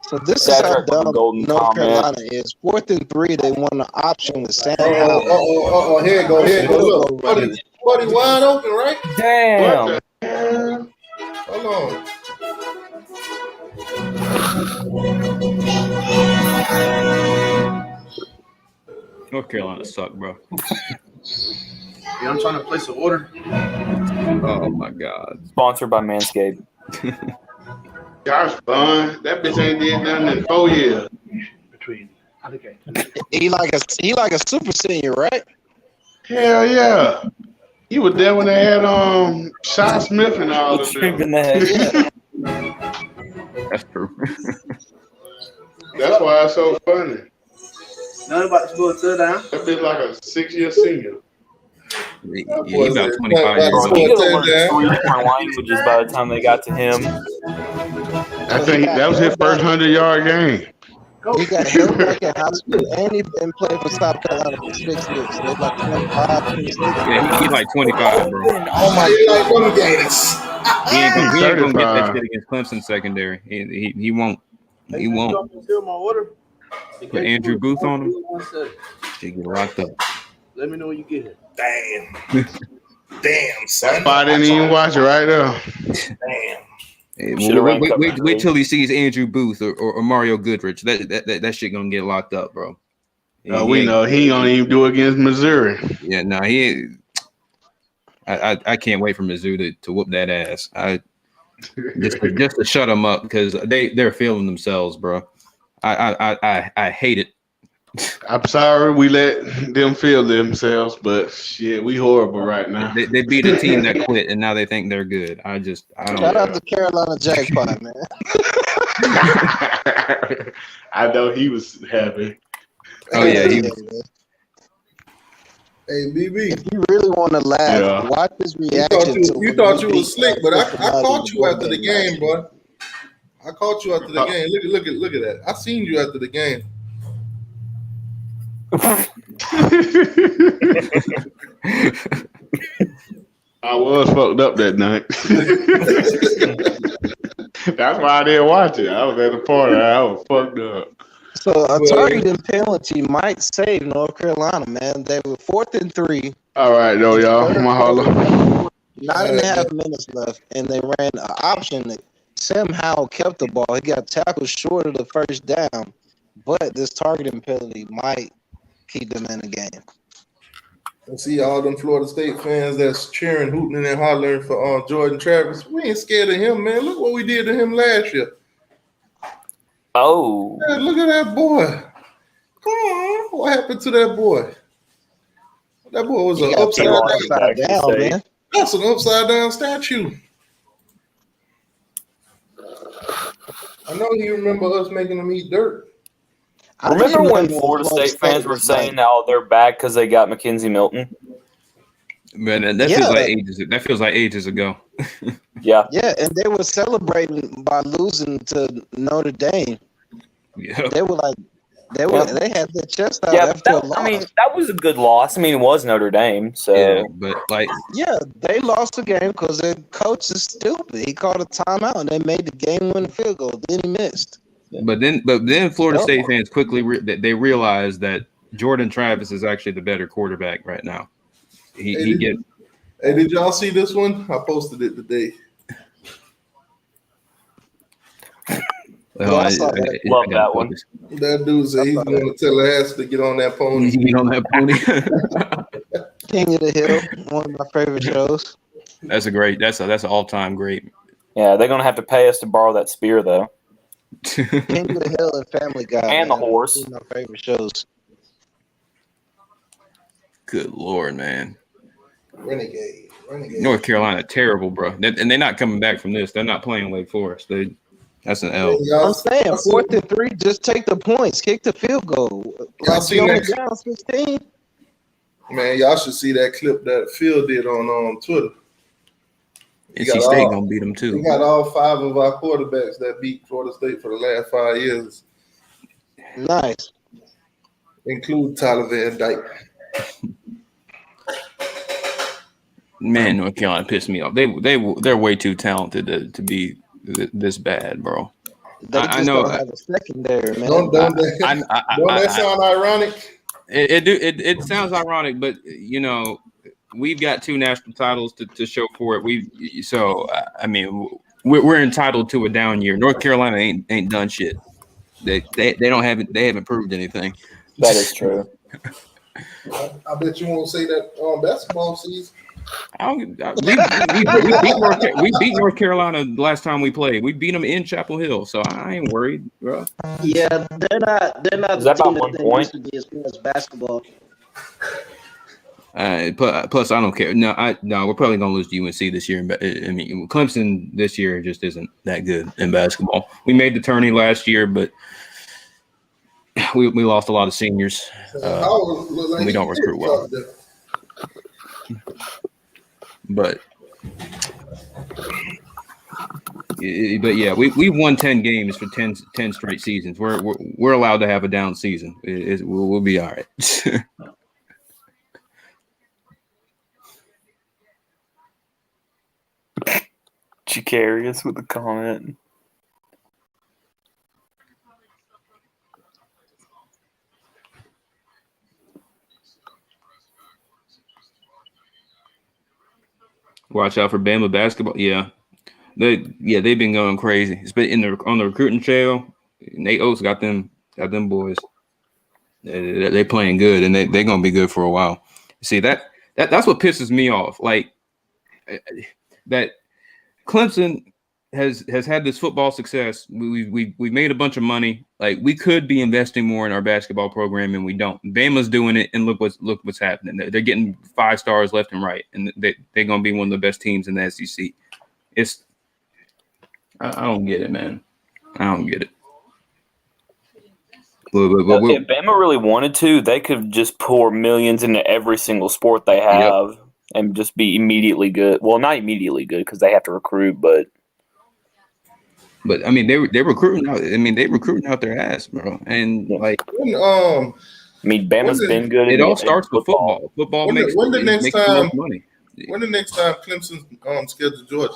So this is how dumb North Carolina is. 4th and 3, they won the option with Sam Howell. Oh, here it go. Look, buddy, wide open, right? Damn. Hold on. North Carolina suck, bro. Yeah, I'm trying to place an order. Oh my God. Sponsored by Manscaped. Josh fun. That bitch ain't did nothing in 4 years. Okay. He like a super senior, right? Hell yeah. He was there when they had Sean Smith and all of them. That's true. That's why it's so funny. Nothing about to go touchdown. That bitch like a 6-year senior. Yeah, he's about 25 years old. He could have learned 3 different languages by the time they got to him. I think that was his first 100-yard game. He got held back in high school, and he been playing for South Carolina for 6 years. So they're like 25, 26. Yeah, he's like 25, bro. Oh my God, them Gators. He ain't gonna get that shit against Clemson secondary. He won't. He won't. Put Andrew Booth on him. He get locked up. Let me know when you get here. Damn, son. I didn't even watch it right there. Damn. Wait till he sees Andrew Booth or Mario Goodrich. That shit gonna get locked up, bro. We know he ain't gonna even do it against Missouri. Yeah, no, I can't wait for Mizzou to whoop that ass. Just to shut them up because they're feeling themselves, bro. I hate it. I'm sorry we let them feel themselves, but shit, we horrible right now. They beat a team that quit, and now they think they're good. I don't. Shout out to Carolina Jackpot, man. I know he was happy. Oh yeah, he. Hey, BB. If you really want to laugh, watch his reaction. You thought you was slick, but I caught you after the game, bro. I caught you after the game. Look at that. I seen you after the game. I was fucked up that night. That's why I didn't watch it. I was at the party. I was fucked up. So a targeting penalty might save North Carolina, man. They were 4th and 3. All right, though, y'all. Mahalo. 9.5 minutes left, and they ran an option that Sam Howell kept the ball. He got tackled short of the first down, but this targeting penalty might keep them in the game. And see all them Florida State fans that's cheering, hooting, and hollering for Jordan Travis. We ain't scared of him, man. Look what we did to him last year. Oh. Man, look at that boy. Come on. What happened to that boy? That boy was an upside down, man. That's an upside down statue. I know you remember us making him eat dirt. Remember when Florida State fans were saying how they're back because they got Mackenzie Milton? Man, that feels like ages. That feels like ages ago. Yeah, and they were celebrating by losing to Notre Dame. Yeah, they were like, they had their chest out after that, a loss. I mean, that was a good loss. I mean, it was Notre Dame, so yeah, but they lost the game because their coach is stupid. He called a timeout and they made the game-winning field goal. Then he missed. But then Florida State fans quickly they realized that Jordan Travis is actually the better quarterback right now. Hey, did y'all see this one? I posted it today. I love that one. That dude said he's going to tell ass to get on that pony. Get on that pony. King of the Hill, one of my favorite shows. That's an all-time great. Yeah, they're gonna have to pay us to borrow that spear though. King of the Hill and Family Guy, and man. the horse. One of my favorite shows. Good Lord, man. Renegade. North Carolina, terrible, bro. And they're not coming back from this. They're not playing Wake Forest. That's an L. I'm saying 4th and 3. Just take the points, kick the field goal. Y'all see that? Down 16. Man, y'all should see that clip that Phil did on Twitter. NC State gonna beat them too. We got all 5 of our quarterbacks that beat Florida State for the last 5 years. Nice. Include Tyler Van Dyke. Man, North Carolina pissed me off. They're way too talented to be this bad, bro. They just don't have a secondary, man. Don't that sound ironic? It sounds ironic, but you know, we've got 2 national titles to show for it. I mean, we're entitled to a down year. North Carolina ain't done shit. They haven't proved anything. That is true. I bet you won't say that on basketball season. We beat North Carolina the last time we played. We beat them in Chapel Hill, so I ain't worried, bro. Yeah, they're not. Is that about 1 point? As far as basketball. Plus, I don't care. No, we're probably gonna lose to UNC this year. I mean, Clemson this year just isn't that good in basketball. We made the tourney last year, but we lost a lot of seniors. We don't recruit well. But yeah, we've won 10 games for 10 straight seasons. We're allowed to have a down season. We'll be all right. Jacarius with a comment. Watch out for Bama basketball. Yeah. they've been going crazy. It's been on the recruiting trail. Nate Oates got them boys. They playing good, and they're gonna be good for a while. See that's what pisses me off. Like that Clemson has had this football success. We made a bunch of money. Like we could be investing more in our basketball program, and we don't. Bama's doing it, and look what's happening. They're getting 5 stars left and right, and they're gonna be one of the best teams in the SEC. I don't get it, man. I don't get it. If Bama really wanted to, they could just pour millions into every single sport they have and just be immediately good. Well, not immediately good because they have to recruit, but I mean they're recruiting out. I mean they recruiting out their ass, bro. And like, I mean Bama's been good. It all starts with football. Football makes the most money. When the next time Clemson's scheduled Georgia?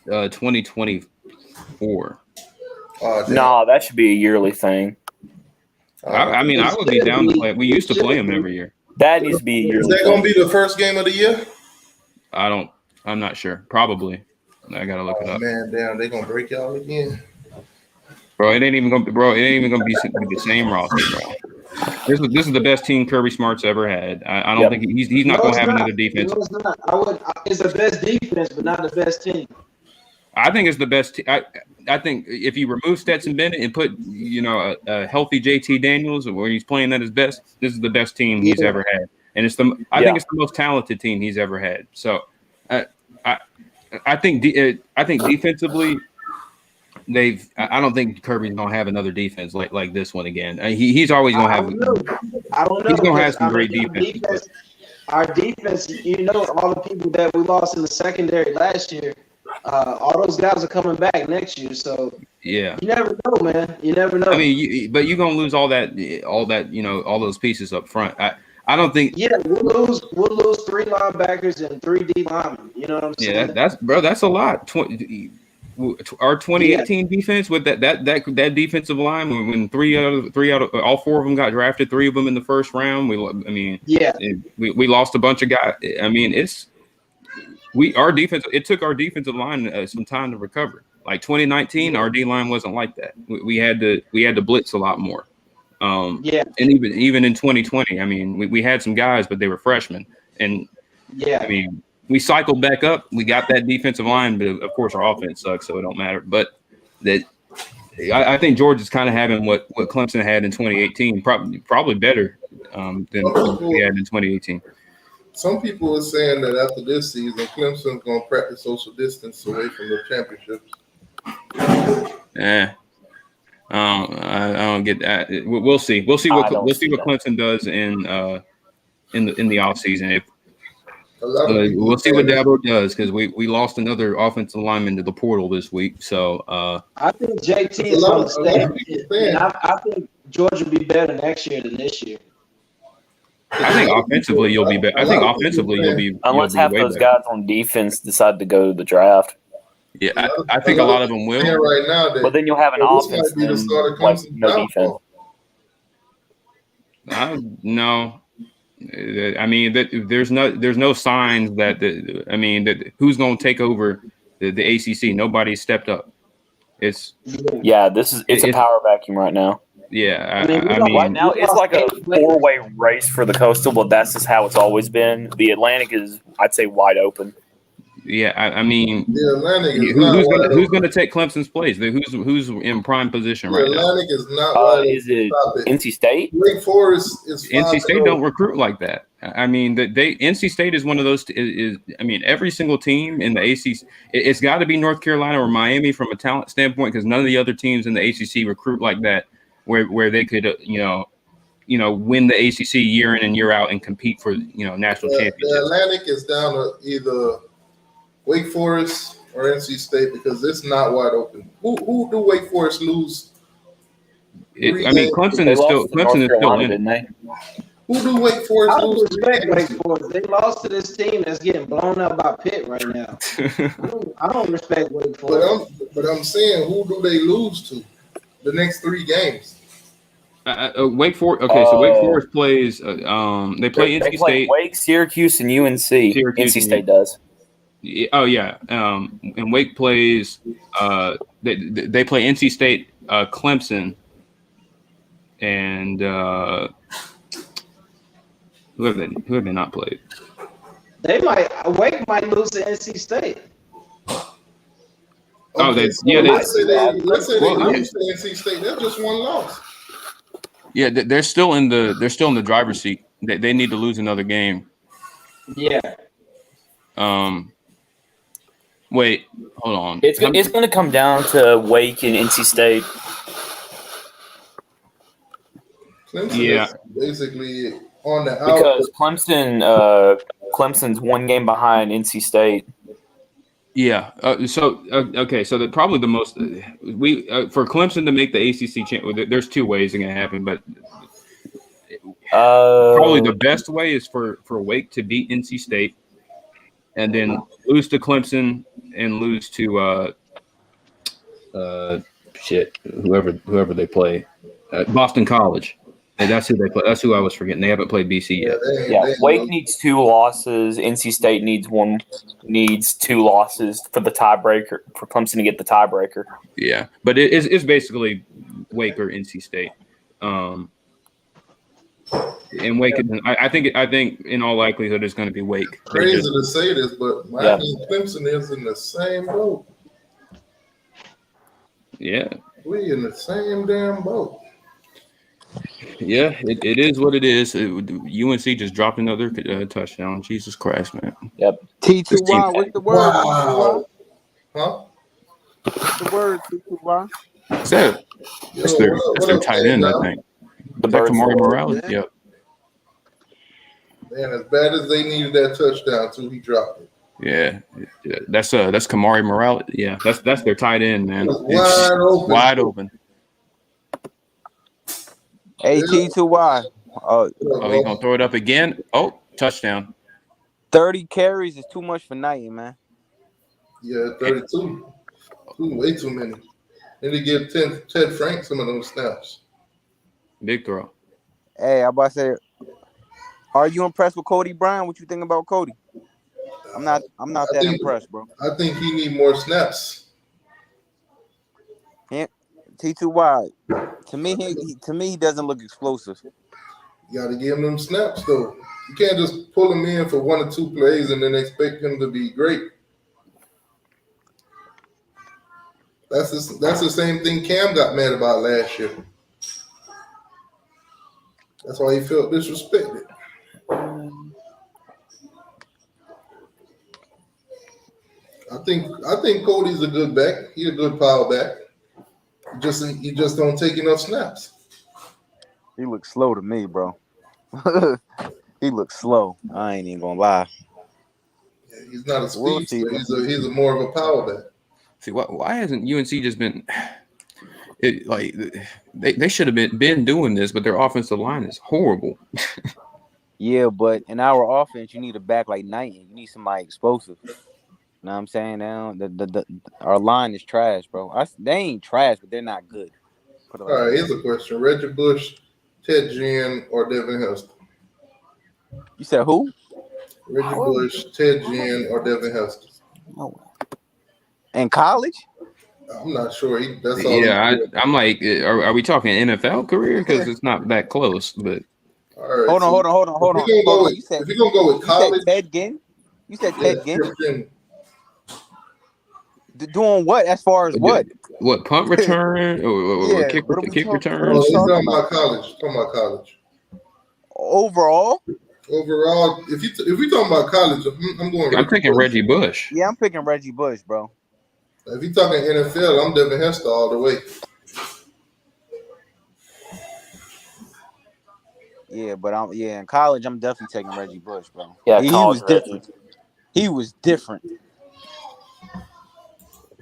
2024. No, that should be a yearly thing. I mean, I would be down to play. We used to play them every year. That needs to be a yearly. Is that going to be the first game of the year? I'm not sure. Probably. I gotta look it up. Man, damn, they gonna break y'all again, bro. It ain't even gonna be the same roster, bro. This is the best team Kirby Smart's ever had. I don't think he's not gonna have another defense. No, it's not. It's the best defense, but not the best team. I think it's the best. I think if you remove Stetson Bennett and put a healthy JT Daniels where he's playing at his best, this is the best team he's ever had, and I think it's the most talented team he's ever had. So I think defensively I don't think Kirby's gonna have another defense like this one again. He's always gonna have. I don't know. He's gonna have some great defense. Our defense, all the people that we lost in the secondary last year. All those guys are coming back next year, so yeah, you never know, man. You never know. I mean, but you're gonna lose all that, all those pieces up front. I don't think. Yeah, we'll lose 3 linebackers and 3 D linemen. You know what I'm saying? Yeah, that's a lot. Our 2018 defense with that defensive line when three out of all 4 of them got drafted, 3 of them in the first round. We lost a bunch of guys. I mean, our defense. It took our defensive line some time to recover. Like 2019, our D line wasn't like that. We had to blitz a lot more. And even in 2020, I mean, we had some guys, but they were freshmen. And I mean, we cycled back up. We got that defensive line, but of course our offense sucks, so it don't matter. But I think Georgia's kind of having what Clemson had in 2018, probably better than we had in 2018. Some people are saying that after this season, Clemson's going to practice social distance away from the championships. I don't get that. We'll see. We'll see what Clemson does in the offseason. We'll see what Dabo does because we lost another offensive lineman to the portal this week. So I think JT is going to stay. And I think Georgia will be better next year than this year. I think offensively you'll be better. Unless half those guys on defense decide to go to the draft. Yeah, I think a lot of them will. Right now, but then you'll have an offense with no defense. No. I mean there's no signs that who's going to take over the ACC. Nobody's stepped up. It's a power vacuum right now. Yeah, I mean right now it's like a 4-way race for the Coastal, but that's just how it's always been. The Atlantic is, I'd say, wide open. Yeah, I mean, the Atlantic is who's going to take Clemson's place? Who's in prime position right now? The Atlantic is not. Is it NC State? Wake Forest is. NC State don't recruit like that. I mean, NC State is one of those. Every single team in the ACC, it's got to be North Carolina or Miami from a talent standpoint because none of the other teams in the ACC recruit like that, where they could win the ACC year in and year out and compete for national championships. The Atlantic is down to either Wake Forest or NC State because it's not wide open. Who do Wake Forest lose? Clemson is still in it. Who do Wake Forest lose? Respect Wake Forest. They lost to this team that's getting blown up by Pitt right now. I don't respect Wake Forest. But I'm saying, who do they lose to? The next 3 games. Wake Forest. Okay, so Wake Forest plays. They play NC State. Wake, Syracuse, and UNC. NC State does. Oh yeah. And Wake plays. They play NC State, Clemson, and who have they not played? Wake might lose to NC State. Okay, they let's say they well, lose to NC State. That's just one loss. yeah, they're still in the driver's seat. They need to lose another game. Yeah. Wait, hold on. It's going to come down to Wake and NC State. Clemson is basically on the out because Clemson's one game behind NC State. Yeah. So probably the most for Clemson to make the ACC champ. There's two ways it can happen, but probably the best way is for Wake to beat NC State, and then lose to Clemson and lose to whoever they play, Boston College. And that's who they play. That's who I was forgetting. They haven't played BC yet. Wake needs 2 losses. NC State needs 2 losses for the tiebreaker for Clemson to get the tiebreaker. Yeah, but it's basically Wake or NC State. And Wake, I think in all likelihood it's going to be Wake. Crazy to say this, but I think Clemson is in the same boat. Yeah, we in the same damn boat. Yeah, it is what it is. UNC just dropped another touchdown. Jesus Christ, man. Yep. T2Y, what's the word? Wow. Huh? What's the word, T2Y? That's their tight end, I think. Is that Kamari Morales? Yeah. Yep. Man, as bad as they needed that touchdown, too, he dropped it. Yeah, that's Kamari Morales. Yeah, that's their tight end, man. Wide open. AT2Y. Oh, you gonna throw it up again? Oh, touchdown. 30 carries is too much for Knighton, man. Yeah, 32. Way too many. Need to give Ted Frank some of those snaps. Big throw. Hey, I'm about to say, are you impressed with Cody Brown? What you think about Cody? I'm not that impressed, bro. I think he need more snaps. Yeah. T2Y. To me, he doesn't look explosive. You got to give him them snaps, though. You can't just pull him in for 1 or 2 plays and then expect him to be great. That's the same thing Cam got mad about last year. That's why he felt disrespected. I think Cody's a good back. He's a good power back. He just don't take enough snaps. He looks slow to me, bro. He looks slow. I ain't even gonna lie. Yeah, he's not a speedster. He's a more of a power back. See, why hasn't UNC just been? They should have been doing this, but their offensive line is horrible. Yeah, but in our offense, you need a back like Knighton. You need somebody explosive. You know what I'm saying? Now our line is trash, bro. They ain't trash, but they're not good. All right, here's a question: Reggie Bush, Ted Ginn, or Devin Hester? You said who? Reggie Bush, Ted Ginn, or Devin Hester? No. In college? I'm not sure. That's all. Yeah, I'm like, are we talking NFL career? Because it's not that close. But all right, hold on. If you're gonna go with college, Ted Ginn. You said Ted Ginn. Doing what? As far as what? What, punt return or kick return? Oh, he's talking about college. Overall, if we talking about college, I'm going. I'm thinking Reggie Bush. Yeah, I'm picking Reggie Bush, bro. If you're talking NFL, I'm Devin Hester all the way. Yeah, but in college, I'm definitely taking Reggie Bush, bro. Yeah, he was different. He was different.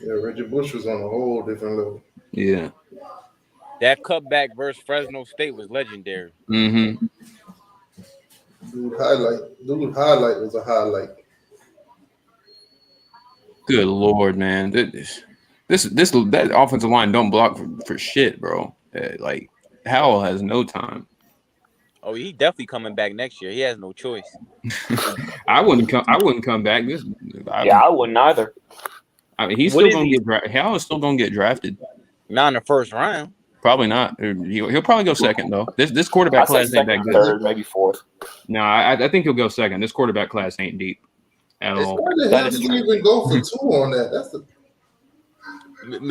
Yeah, Reggie Bush was on a whole different level. Yeah. That cutback versus Fresno State was legendary. Mm-hmm. Dude, highlight was a highlight. Good Lord, man. That offensive line don't block for shit, bro. Like Howell has no time. Oh, he definitely coming back next year. He has no choice. I wouldn't come back. I wouldn't either. I mean, he's What still is gonna he? get drafted. Hal is still gonna get drafted. Not in the first round. Probably not. He'll probably go second though. This quarterback I'd say class ain't that second, good. third, maybe fourth. No, I think he'll go second. This quarterback class ain't deep at all. Why the hell did you even go for 2 on that? That's the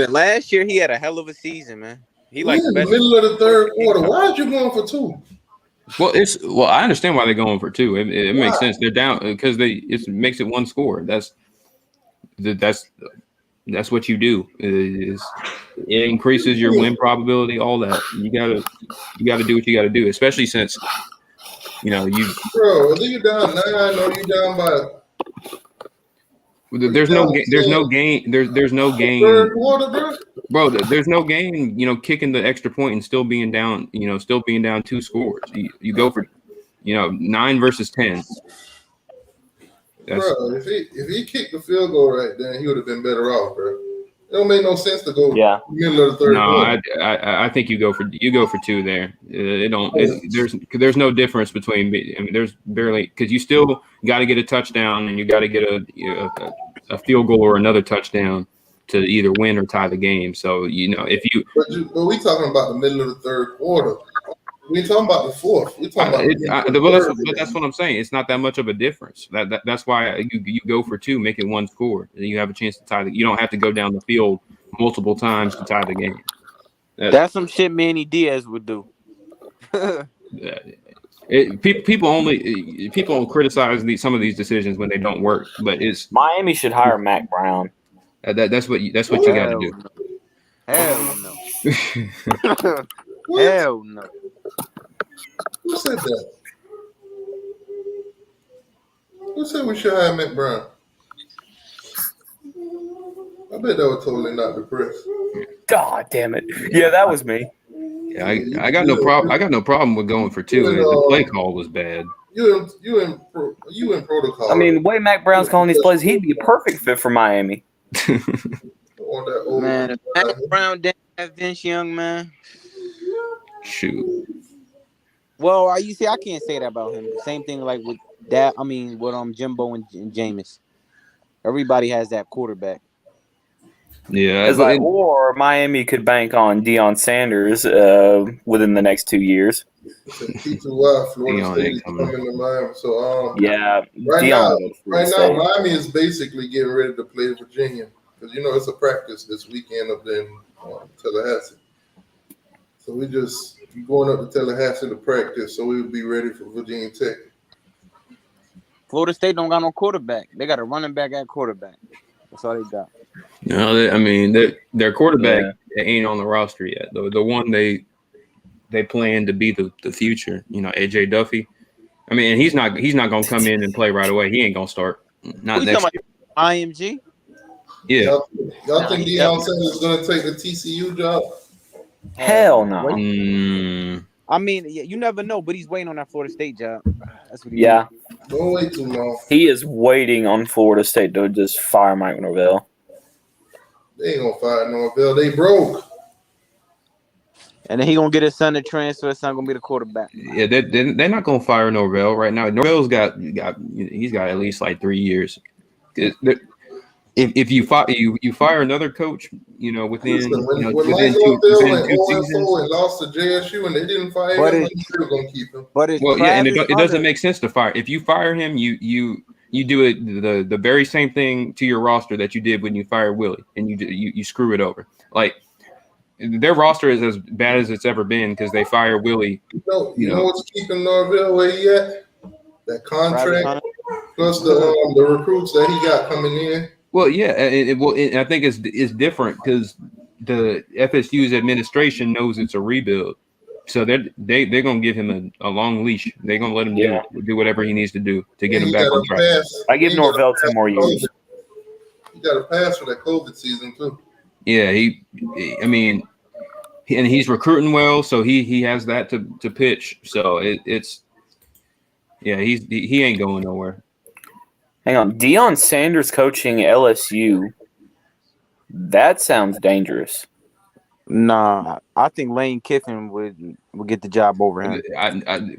Last year he had a hell of a season, man. He in like the best middle of the third quarter. Why are you going for 2? Well, I understand why they're going for 2. It makes Why? sense. They're down because it makes it 1 score. That's what you do. It increases your win probability. All that you gotta do what you gotta do, especially since you. Bro, are you down 9 or you down by? There's no gain. There's no gain. Third quarter, bro. There's no gain. Kicking the extra point and still being down. Still being down 2 scores. You go for 9 versus 10. Bro, if he kicked the field goal right then, he would have been better off, bro. It don't make no sense to go middle of the third quarter. I think you go for 2 there. There's no difference between. I mean, there's barely because you still got to get a touchdown and you got to get a field goal or another touchdown to either win or tie the game. So if you. But we talking about the middle of the third quarter. We ain't talking about the fourth. We talking about that's what I'm saying. It's not that much of a difference. That's why you go for 2, make it 1 score, and you have a chance to tie. You don't have to go down the field multiple times to tie the game. That's some shit Manny Diaz would do. People criticize some of these decisions when they don't work, but it's Miami should hire Mac Brown. That's what you got to do. Hell no. Hell no. Who said that? Who said we should hire Matt Brown? I bet that was totally not the press. God damn it! Yeah, that was me. Yeah, I got no problem. I got no problem with going for 2. The play call was bad. You in protocol. I mean, the way Mac Brown's calling these plays, he'd be a perfect fit for Miami. On that old Man, if Mac Brown didn't have Vince Young, man. Shoot. Well, you see, I can't say that about him. Same thing like with that. I mean, with Jimbo and Jameis. Everybody has that quarterback. Yeah, it's or Miami could bank on Deion Sanders within the next 2 years. T2Y, Florida State is coming to Miami. So yeah, right now, Miami is basically getting ready to play Virginia because it's a practice this weekend up there in Tallahassee. So we just going up to Tallahassee to practice, so we'll be ready for Virginia Tech. Florida State don't got no quarterback. They got a running back at quarterback. That's all they got. No, I mean their quarterback ain't on the roster yet. The one they plan to be the future. AJ Duffy. I mean, and he's not gonna come in and play right away. He ain't gonna start. Not next year. IMG. Yeah. Y'all think Deion Sanders is gonna take the TCU job? Hell no. I mean, you never know, but he's waiting on that Florida State job. That's what he Don't wait too long. He is waiting on Florida State to just fire Mike Norvell. They ain't gonna fire Norvell. They broke. And then he gonna get his son to transfer. His son gonna be the quarterback. Yeah, they're not gonna fire Norvell right now. Norvell's got at least like 3 years. If you fire another coach, within within 2 seasons, and lost to JSU and they didn't fire him, they're still gonna keep him. And it doesn't make sense to fire. If you fire him, you do it the very same thing to your roster that you did when you fired Willie, and you screw it over. Like their roster is as bad as it's ever been because they fire Willie. You know what's keeping Norvell where he at? That contract plus the recruits that he got coming in. Well, yeah, I think it's different because the FSU's administration knows it's a rebuild, so they're gonna give him a long leash. They're gonna let him do whatever he needs to do to get him back on track. I give Norvell 2 more years. He got a pass for that COVID season too. Yeah, and he's recruiting well, so he has that to pitch. So he ain't going nowhere. Hang on, Deion Sanders coaching LSU. That sounds dangerous. Nah, I think Lane Kiffin would get the job over him.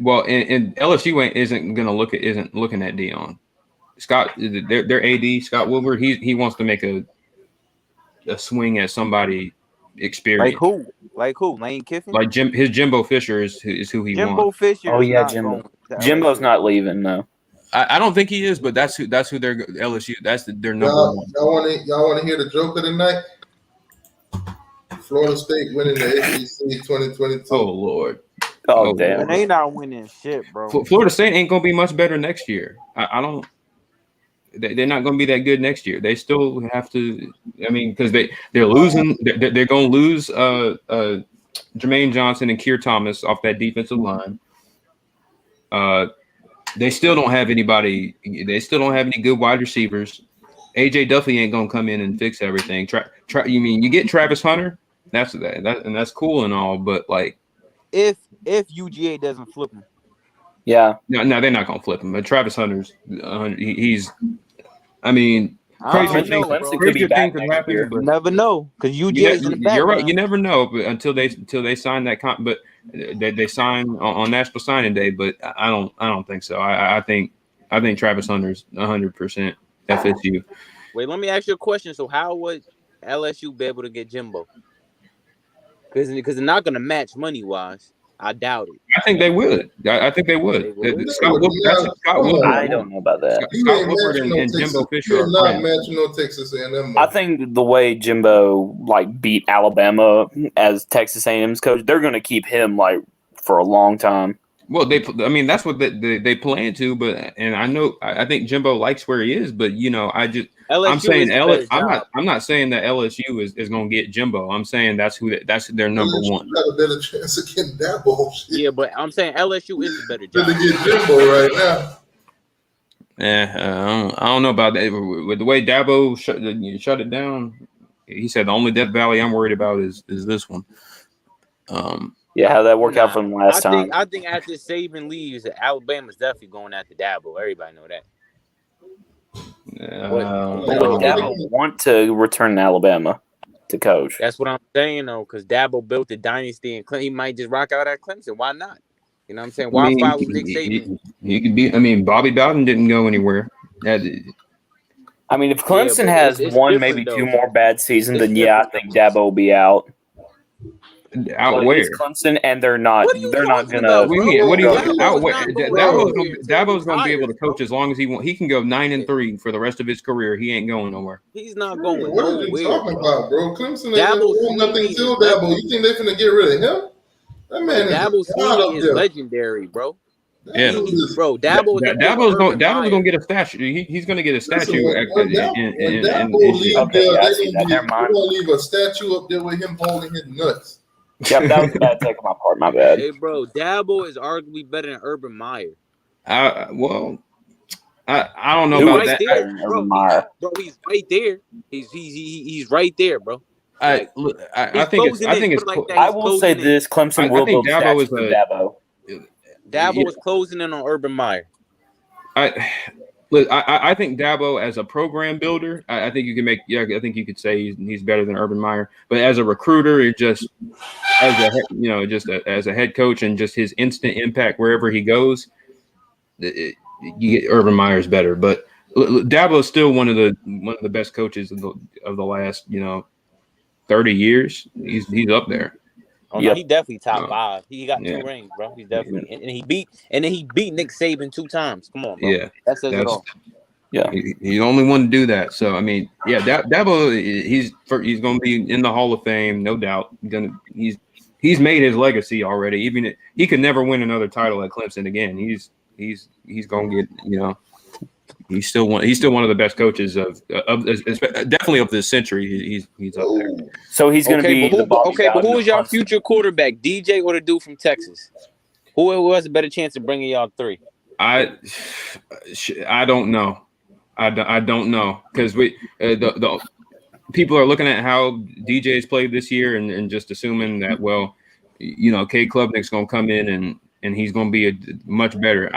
Well, and LSU isn't looking at Deion. Scott, their AD Scott Woodward, he wants to make a swing at somebody experienced. Like who? Lane Kiffin? Like his Jimbo Fisher is who he Jimbo wants. Fisher Oh is yeah, not Jimbo. going to Jimbo's LSU. not leaving. No. I don't think he is, but that's who they're LSU. That's their number one. Y'all want to hear the joke of the night? Florida State winning the ACC 2022. Oh Lord. Oh damn. Man, they not winning shit, bro. Florida State ain't gonna be much better next year. I don't. They're not going to be that good next year. They still have to. I mean, because they're losing. They're going to lose Jermaine Johnson and Keir Thomas off that defensive line. They still don't have anybody. They still don't have any good wide receivers. AJ Duffy ain't going to come in and fix everything. You mean you get Travis Hunter? That's and that's cool and all, but like if UGA doesn't flip him. Yeah. No, they're not going to flip him. But Travis Hunter's he's. I mean, crazy things could happen. You never know because UGA's in the background. You're right. You never know, but until they sign that but they sign on National Signing Day. But I don't think so. I think Travis Hunter's 100% FSU. Wait, let me ask you a question. So how would LSU be able to get Jimbo? Because they're not going to match money wise. I doubt it. I think they would. I think they would. Scott Woodward. I don't know about that. Scott Woodward and Jimbo Fisher You're are not friends. matching no Texas A&M. I think the way Jimbo beat Alabama as Texas A&M's coach, they're going to keep him for a long time. Well, that's what they plan to, but I think Jimbo likes where he is, but I'm saying I'm not saying that LSU is going to get Jimbo. I'm saying that's their number one. Got a better chance of getting that bullshit. Yeah, but I'm saying LSU is a better job. To get Jimbo right now. I don't know about that. With the way Dabo shut it down, he said the only Death Valley I'm worried about is this one. Yeah, how that worked out for them last time. I think after Saban leaves, Alabama's definitely going after Dabo. Everybody know that. But Dabo want to return to Alabama to coach. That's what I'm saying, though, because Dabo built the dynasty, and he might just rock out at Clemson. Why not? You know what I'm saying? Why follow Nick Saban? He could be. I mean, Bobby Bowden didn't go anywhere. I mean, if Clemson has one, maybe two more bad seasons, then I think Dabo will be out. Out where? It's Clemson, and they're not. They're not gonna. Dabo's gonna be able to coach as long as he wants. He can go 9-3 for the rest of his career. He ain't going nowhere. He's not going now. nowhere. What are you talking about, bro? Clemson Dabo's ain't nothing till Dabo. You think they're gonna get rid of him? That man Dabo's is legendary, bro. Yeah, bro. Dabo's gonna get a statue. He's gonna get a statue. When Dabo leave there, they're gonna leave a statue up there with him holding his nuts. Yep, that was a bad take on my part. My bad. Hey, bro, Dabo is arguably better than Urban Meyer. I don't know about that. Urban Meyer. Bro, he's right there. He's right there, bro. I think it's. I will say this: Clemson will build statues for Dabo. Dabo was closing in on Urban Meyer. I think Dabo as a program builder, I think you can make. Yeah, I think you could say he's better than Urban Meyer. But as a recruiter, it just as a head coach and just his instant impact wherever he goes, you get Urban Meyer's better. But Dabo is still one of the best coaches of the last 30 years. He's up there. Oh, no, he definitely top five. He got 2 rings, bro. He's definitely and he beat Nick Saban 2 times. Come on, bro. Yeah, that says it all. Yeah, he's the only one to do that. So I mean, yeah, Dabo, he's going to be in the Hall of Fame, no doubt. He's made his legacy already. Even he could never win another title at Clemson again. He's going to get He's still one of the best coaches of definitely of this century. He's up there. So he's going to be but who is your future quarterback, DJ or the dude from Texas? Who has a better chance of bringing y'all 3? I don't know. I don't know because the people are looking at how DJ's played this year and just assuming that Cade Klubnik's going to come in and he's going to be much better.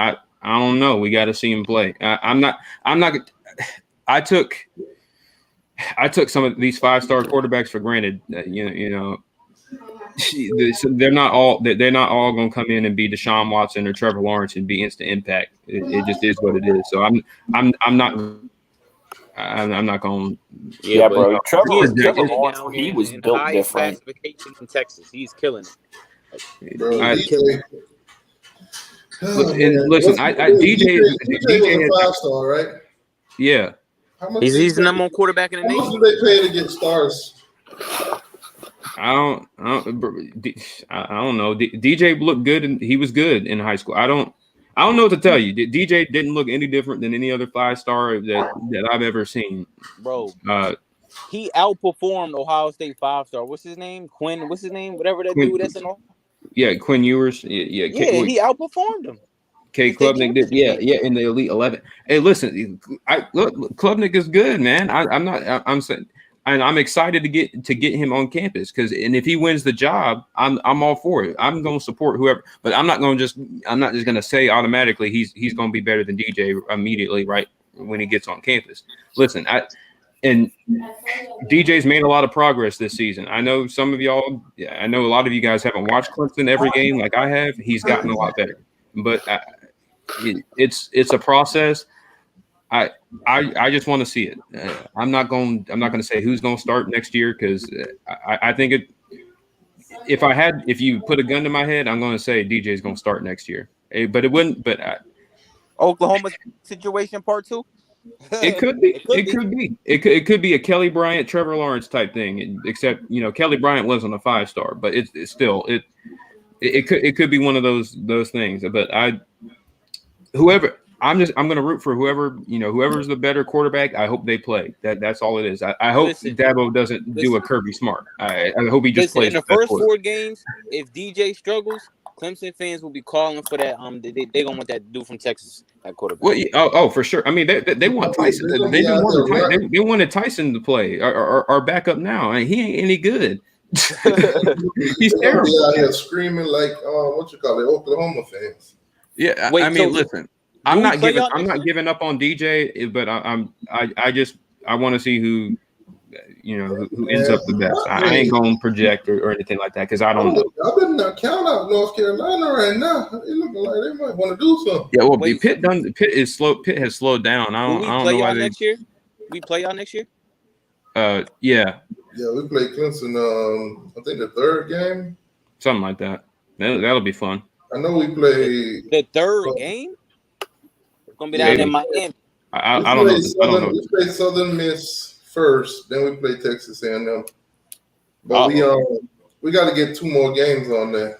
I don't know. We got to see him play. I'm not. I took some of these 5-star quarterbacks for granted. they're not all going to come in and be Deshaun Watson or Trevor Lawrence and be instant impact. It just is what it is. So I'm not going. Yeah, bro. He Trevor is Lawrence, down he here was in built highest different. classification in Texas. He's killing it. Bro, He's killing it. Listen, DJ was a 5-star, right? Yeah. How much He's the number one quarterback in the How nation. much do they pay to get stars? I don't know. DJ looked good, and he was good in high school. I don't know what to tell you. DJ didn't look any different than any other 5-star that I've ever seen. Bro, he outperformed Ohio State 5-star. What's his name? Quinn. What's his name? Whatever that dude that's in Ohio. Yeah, Quinn Ewers. Yeah, he outperformed him. K. Klubnik did. Yeah, in the Elite 11. Hey, listen, Klubnik is good, man. I'm saying. And I'm excited to get him on campus and if he wins the job, I'm all for it. I'm going to support whoever, but I'm not just going to say automatically he's going to be better than DJ immediately right when he gets on campus. Listen, DJ's made a lot of progress this season. I know a lot of you guys haven't watched Clemson every game like I have. He's gotten a lot better, but it's a process. I just want to see it. I'm not going to say who's going to start next year because I think if you put a gun to my head, I'm going to say DJ is going to start next year. But it wouldn't. But Oklahoma situation part 2. It could be. It could be a Kelly Bryant, Trevor Lawrence type thing. Except Kelly Bryant was on a 5-star, but it's still it could be one of those things. But I'm going to root for whoever's the better quarterback. I hope they play. That's all it is. I hope Dabo doesn't do a Kirby Smart. I hope he just plays. In the first 4 games, if DJ struggles, Clemson fans will be calling for that. They gonna want that dude from Texas at quarterback. Well, for sure. I mean, they want Tyson. They wanted Tyson to play. Our backup now. I mean, he ain't any good. He's terrible. Be out here screaming like Oklahoma fans. Yeah, listen. I'm not giving up on DJ, but I want to see who ends up the best. I ain't going to project or anything like that because I don't know. I better not count out North Carolina right now. It looking like they might want to do something. Yeah, well, Pitt is slow. Pitt has slowed down. I don't know why next year. We play y'all next year. Yeah. Yeah, we play Clemson. I think the 3rd game. Something like that. That'll be fun. I know we play the 3rd game. It's gonna be down in Miami. I don't know. We play Southern Miss first, then we play Texas A&M. But we got to get 2 more games on that.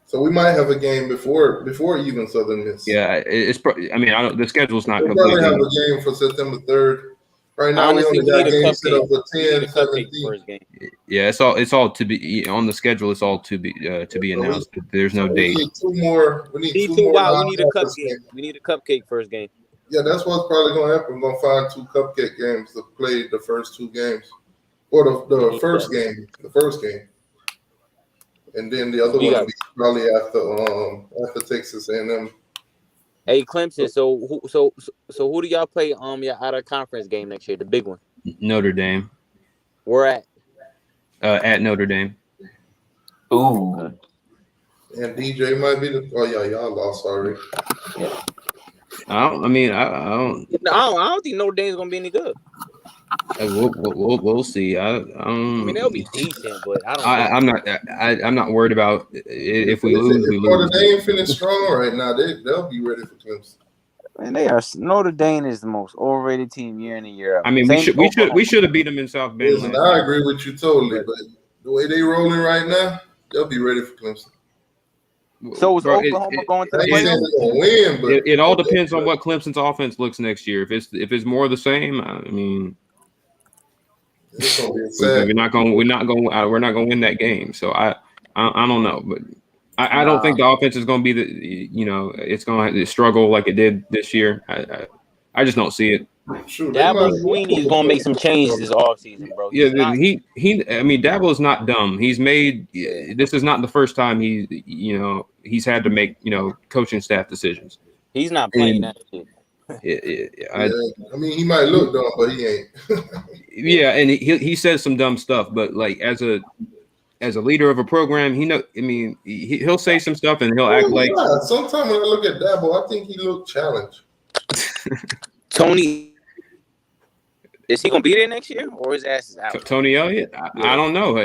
So we might have a game before even Southern Miss. Yeah, it's. The schedule's not we'll completely. Probably have a game for September 3rd. Right now, we only got games set up for 10, 17. Yeah, it's all to be on the schedule. It's all to be announced. There's no date. We need 2 more. We need 2 We more. need a cupcake. We need a cupcake first game. Yeah, that's what's probably going to happen. We're going to find 2 cupcake games to play the first 2 games, or the first game, and then the other one will be probably after Texas A&M. Hey, Clemson. So who do y'all play? Your out of conference game next year, the big one. Notre Dame. Where at? At Notre Dame. Ooh. And DJ might be the. Oh yeah, y'all lost already. Yeah. I don't think Notre Dame's gonna be any good. We'll see. They'll be decent, but I'm not worried about if we lose. We lose. Notre Dame finished strong right now. They'll be ready for Clemson. Man, Notre Dame is the most overrated team year in and year out. I mean, we should have beat them in South Bend. Listen, I agree with you totally, but the way they rolling right now, they'll be ready for Clemson. So is Oklahoma going to the playoffs? It all depends on what Clemson's offense looks next year. If it's more of the same, I mean, we're not going to win that game. So I don't know, but I don't think the offense is going to be it's going to struggle like it did this year. I just don't see it. Dabo Swinney is gonna make some changes this offseason, bro. Dabo's not dumb. He's made. This is not the first time he's had to make coaching staff decisions. He's not playing that shit. He might look dumb, but he ain't. Yeah, and he says some dumb stuff, but like as a as a leader of a program, he'll say some stuff and he'll act like. Sometimes when I look at Dabo, I think he looked challenged. Tony, is he gonna be there next year, or his ass is out? Tony Elliott, I don't know.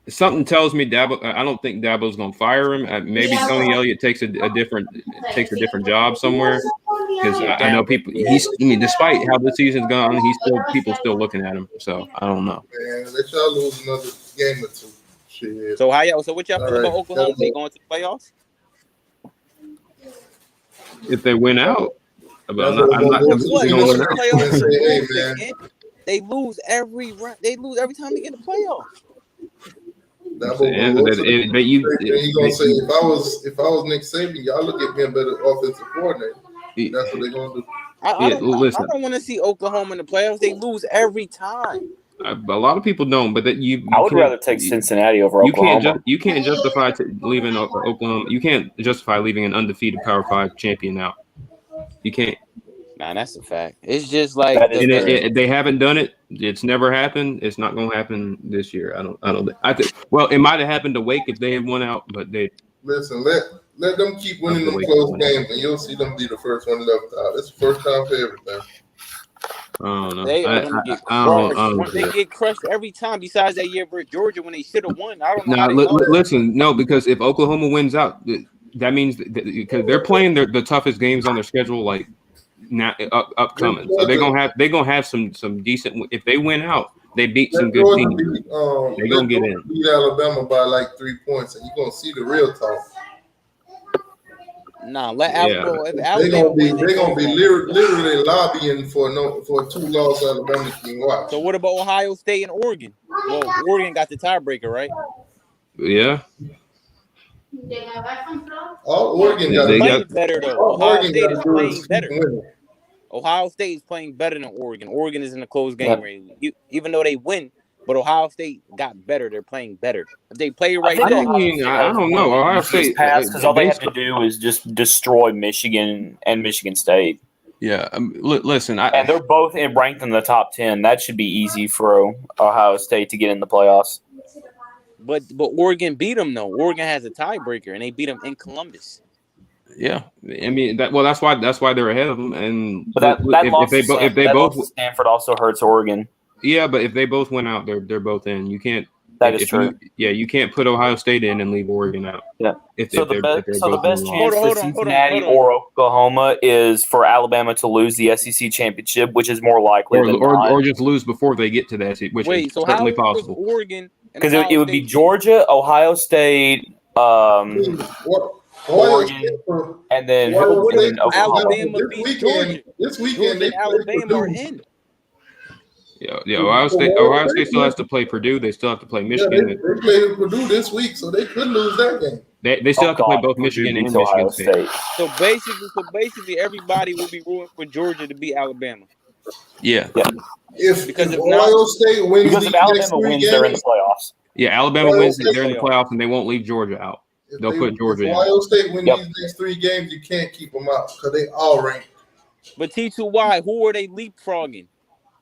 Something tells me Dabo. I don't think Dabo's gonna fire him. Maybe Tony Elliott takes a different job somewhere, because I know people. Despite how the season's gone, people still looking at him. So I don't know. Man, let y'all lose another game or two. Shit. So what y'all feel about Oklahoma? They going to the playoffs? If they win out, I'm not they lose every round. They lose every time they get in the playoffs. He gonna say if I was Nick Saban, y'all look at me a better offensive coordinator. That's what they're gonna do. I don't want to see Oklahoma in the playoffs. They lose every time. A lot of people don't, but I would rather take Cincinnati over Oklahoma. You can't justify leaving Oklahoma. You can't justify leaving an undefeated Power 5 champion out. You can't. Nah, that's a fact. It's just like they haven't done it. It's never happened. It's not going to happen this year. I think. Well, it might have happened to Wake if they had won out, but they listen. Let them keep winning them close games, and you'll see them be the first one left out. It's the first time for everything. I don't know. They are going to get crushed. They get crushed every time. Besides that year for Georgia when they should have won. I don't know. Listen, no, because if Oklahoma wins out, that means because they're playing the toughest games on their schedule, like now upcoming. So they're gonna have some decent. If they win out, they beat some good teams. They're gonna get in. Beat Alabama by like 3 points, and you're gonna see the real talk. Nah, let Alabama. They're gonna be literally lobbying for a 2-loss Alabama team. Watch. So what about Ohio State and Oregon? Well, Oregon got the tiebreaker, right? Yeah. All Oregon got better though. Ohio State is playing better. Ohio State is playing better than Oregon. Oregon is in a close game, right? Even though they win. But Ohio State got better. They're playing better. If they play right I don't know. Ohio State because all they have to do is just destroy Michigan and Michigan State. Yeah, listen, and they're both ranked in the top 10. That should be easy for Ohio State to get in the playoffs. But Oregon beat them though. Oregon has a tiebreaker, and they beat them in Columbus. Yeah, I mean that's why they're ahead of them. And but if they both Stanford also hurts Oregon. Yeah, but if they both went out, they're both in. You can't. That is true. You can't put Ohio State in and leave Oregon out. Yeah. The best chance for Cincinnati or Oklahoma is for Alabama to lose the SEC championship, which is more likely or just lose before they get to the SEC, which is certainly possible. Oregon, because it would be Georgia, Ohio State, Oregon, and then Alabama beat Georgia. This weekend, Alabama are in. Yeah. Ohio State still has to play Purdue. They still have to play Michigan. They played Purdue this week, so they could lose that game. They still have to play both Michigan and Michigan State. So basically, everybody will be rooting for Georgia to beat Alabama. Yeah. If Ohio State wins, because if Alabama wins, they're in the playoffs. Yeah, Alabama wins, they're in the playoffs, and they won't leave Georgia out. They'll put Georgia in. If Ohio State wins these next 3 games, you can't keep them out because they all ranked. But T2Y, who are they leapfrogging?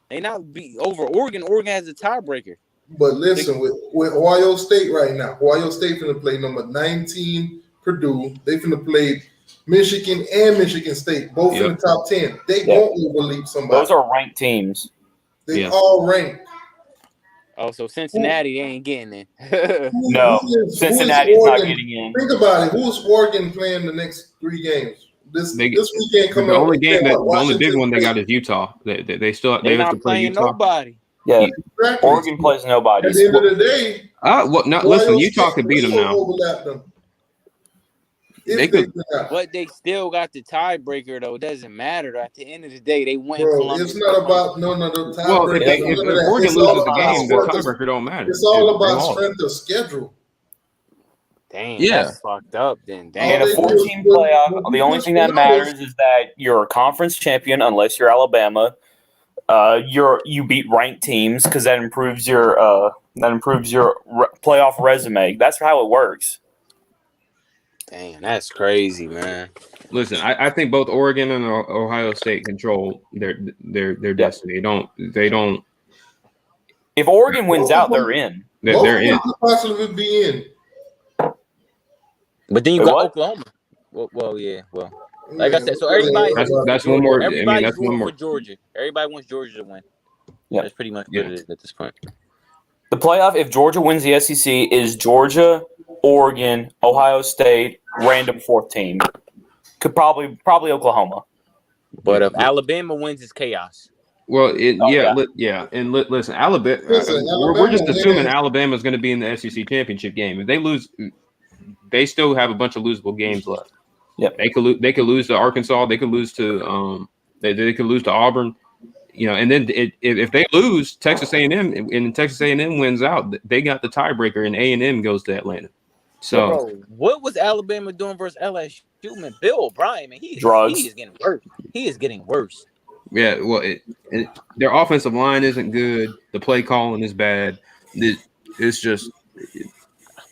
They not beat over Oregon. Oregon has a tiebreaker. But listen, with Ohio State right now, Ohio State finna play number 19 Purdue. They finna play Michigan and Michigan State, both in the top 10. They won't overleap somebody. Those are ranked teams. They all ranked. Oh, so Cincinnati ain't getting in. No, Cincinnati's not getting in. Think about it. Who's Oregon playing the next 3 games? This weekend coming the up. only game the only big one they got is Utah. They still they have to play Utah. Nobody. Yeah, exactly. Oregon plays nobody. At the end of the day, listen, Utah could beat them now. They could, but they still got the tiebreaker though. It doesn't matter. At the end of the day, they went. It's not about the tiebreaker. Well, if Oregon loses the game, the tiebreaker don't matter. It's all about strength of schedule. Damn, that's fucked up then. Damn. In a 14 playoff, the only thing that matters is that you're a conference champion, unless you're Alabama. You beat ranked teams because that improves your playoff resume. That's how it works. Damn, that's crazy, man. Listen, I think both Oregon and Ohio State control their destiny. They don't. If Oregon wins out, they're in. They're in. Could possibly be in. But then you Wait, got what? Oklahoma. Well, yeah. Well, like I said, so everybody's That's one more. Everybody's that's one rooting more. for Georgia. Everybody wants Georgia to win. Yeah. That's pretty much what it is at this point. The playoff, if Georgia wins the SEC, is Georgia, Oregon, Ohio State, random fourth team. Could probably Oklahoma. But if Alabama wins, it's chaos. Well, listen, Alabama. We're just assuming Alabama's going to be in the SEC championship game. If they lose, they still have a bunch of losable games left. Yep. They could lose to Arkansas. They could lose to they could lose to Auburn. And then if they lose, Texas A&M and Texas A&M wins out, they got the tiebreaker, and A&M goes to Atlanta. So, bro, what was Alabama doing versus LSU? Man, Bill O'Brien, man, he is getting worse. He is getting worse. Yeah, well, their offensive line isn't good. The play calling is bad. It's just.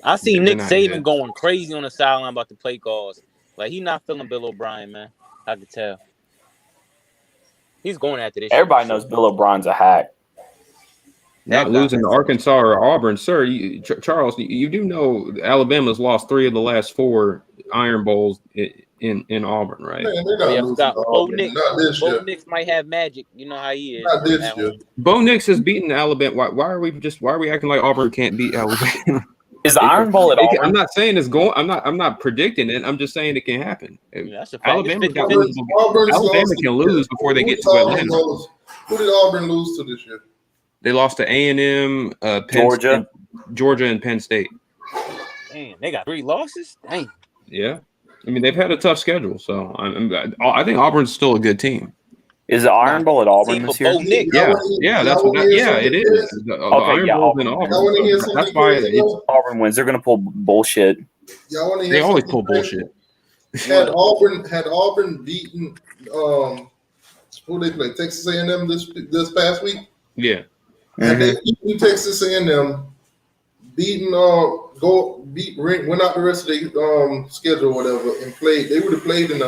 I see Nick Saban going crazy on the sideline about the play calls. Like, he's not feeling Bill O'Brien, man. I could tell. He's going after this. Everybody knows Bill O'Brien's a hack. Not losing to Arkansas or Auburn, sir. Charles, you do know Alabama's lost 3 of the last 4 Iron Bowls in Auburn, right? Man, Bo Nix might have magic. You know how he is. Not this year. Bo Nix has beaten Alabama. Why are we acting like Auburn can't beat Alabama? Is the Iron Bowl at Auburn? I'm not saying it's going. I'm not predicting it. I'm just saying it can happen. Yeah, that's a fact. Alabama can lose before they get to Atlanta. Who did Auburn lose to this year? They lost to A&M, Georgia, and Penn State. Damn, they got 3 losses. Dang. Yeah, I mean they've had a tough schedule, so I think Auburn's still a good team. Is the Iron Bowl at Auburn this year? Yeah, it is. The Iron Bowl's in Auburn. That's why Auburn wins. They're going to pull bullshit. They always pull bullshit. Had Auburn beaten who they play? Texas A&M this past week. Yeah. And they beat Texas A&M, went out the rest of the schedule or whatever, and played. They would have played in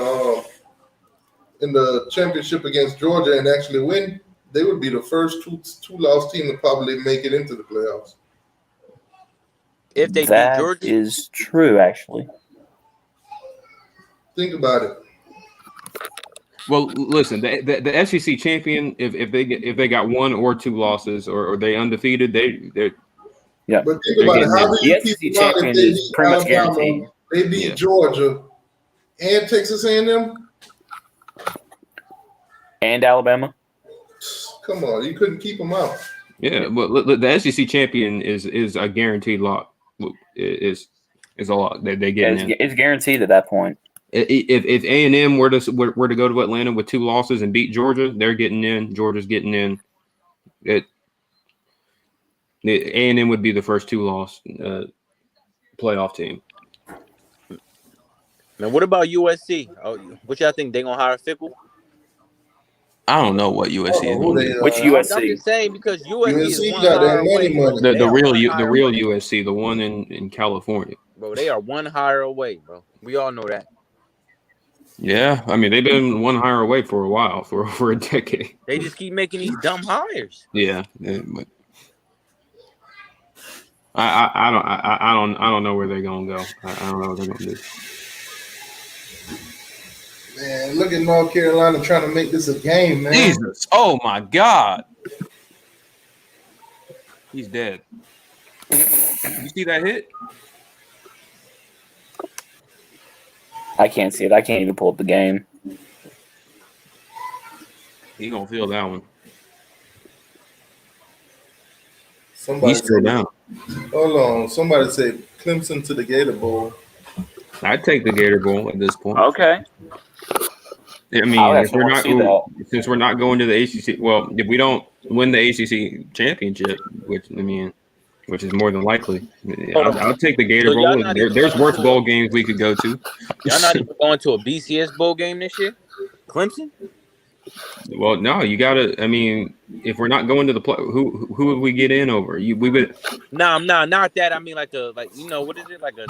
the championship against Georgia and actually win. They would be the first two-loss team to probably make it into the playoffs. If they that beat Georgia, is true, actually. Think about it. Well, listen, the SEC champion, if they got 1 or 2 losses or they undefeated, they're yeah. But think about it. How do you the SEC keep out champion if they is pretty much guaranteed? They beat Georgia and Texas A&M and Alabama. Come on, you couldn't keep them out. Yeah, but the SEC champion is a guaranteed lot. Is a lot that they get in. It's guaranteed at that point. If A&M were to go to Atlanta with 2 losses and beat Georgia, they're getting in. Georgia's getting in. A&M would be the first 2-loss playoff team. Now, what about USC? What y'all think? They gonna hire Fickle? I don't know what USC is going to do. Which USC? I'm just saying because USC is one got hire that money. away. The real USC, the one in California. Bro, they are 1 hire away, bro. We all know that. Yeah, I mean they've been 1 hire away for a while, for a decade. They just keep making these dumb hires. Yeah, but I don't know where they're gonna go. I don't know what they're gonna do. Man, look at North Carolina trying to make this a game, man. Jesus! Oh my God! He's dead. You see that hit? I can't see it. I can't even pull up the game. He gonna feel that one. He's still down. Hold on. Somebody said Clemson to the Gator Bowl. I'd take the Gator Bowl at this point. Okay. I mean, since we're not going to the ACC, well, if we don't win the ACC championship, which is more than likely, I'll take the Gator Bowl. There's worse bowl games we could go to. Y'all not even going to a BCS bowl game this year? Clemson? Well, no, you gotta. I mean, if we're not going to the play, who would we get in over? We would. Nah, not that. I mean, what is it? Like a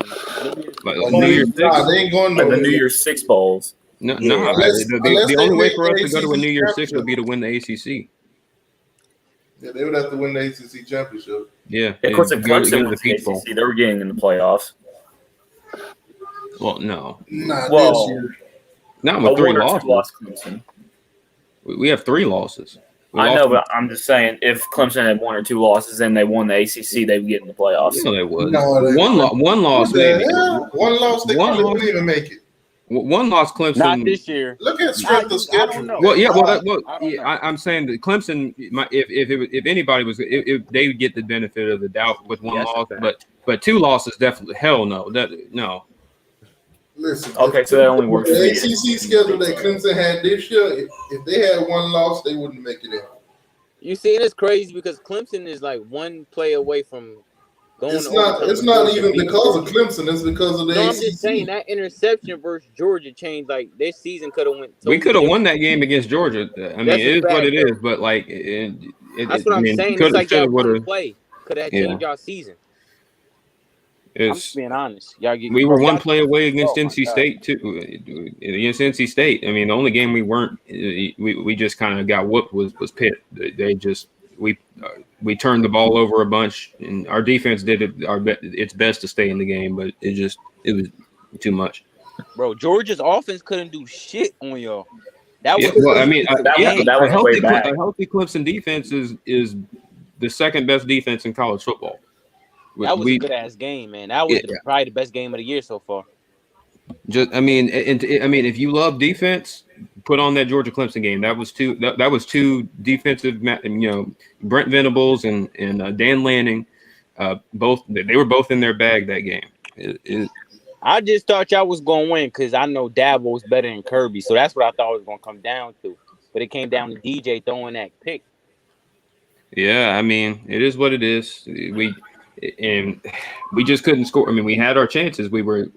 New Year's Six. They ain't going the New Year's Six bowls. No. The only way for us to go to a New Year's Six would be to win the ACC. Yeah, they would have to win the ACC championship. Yeah. Of course, if Go to Clemson the wins the Peach Bowl. ACC, they're getting in the playoffs. Well, no. Not this Well, year. Not a with 3 1 or 2 losses. loss Clemson. We have 3 losses. We I lost know, to- but I'm just saying, if Clemson had 1 or 2 losses and they won the ACC, they would get in the playoffs. No, they would. No, they wouldn't. One loss, What the maybe. hell? One loss, they One probably loss. wouldn't even make it. One loss, Clemson. Not this year. Look at strength of I don't schedule. know. Well, yeah. Well, God. I'm saying that Clemson, if anybody was, if they would get the benefit of the doubt with 1 Yes, loss, okay. but 2 losses, definitely. Hell no. No. Listen. Okay, so that only works The for you. ACC schedule that Clemson had this year, if they had 1 loss, they wouldn't make it in. You see, it's crazy because Clemson is like 1 play away from going. It's to not. overtime It's with not Georgia even beating because of Georgia. Clemson. It's because of the No, I'm ACC. just saying that interception versus Georgia changed. Like their season could have went. We Totally could have won different. that game against Georgia. I mean, That's it a is what fact, it is. though. But like, That's what I'm saying. It's like that 1 play could have Yeah. changed y'all season. I'm It's just being honest. Y'all get. we were y'all 1 play away against Oh, my NC God. State too. Against NC State, I mean, the only game we weren't, we just kind of got whooped was Pitt. They just we turned the ball over a bunch, and our defense did its best to stay in the game, but it was too much. Bro, Georgia's offense couldn't do shit on y'all. That Yeah, was well, I mean, that was way back. A healthy Clemson defense is the second best defense in college football. that was a good ass game, man. That was probably the best game of the year so far. I mean, if you love defense, put on that Georgia Clemson game. That was two defensive, Brent Venables and Dan Lanning, they were both in their bag that game. I just thought y'all was gonna win because I know Dabo was better than Kirby, so that's what I thought it was gonna come down to. But it came down to DJ throwing that pick. Yeah, I mean, it is what it is. We just couldn't score. I mean, we had our chances. We had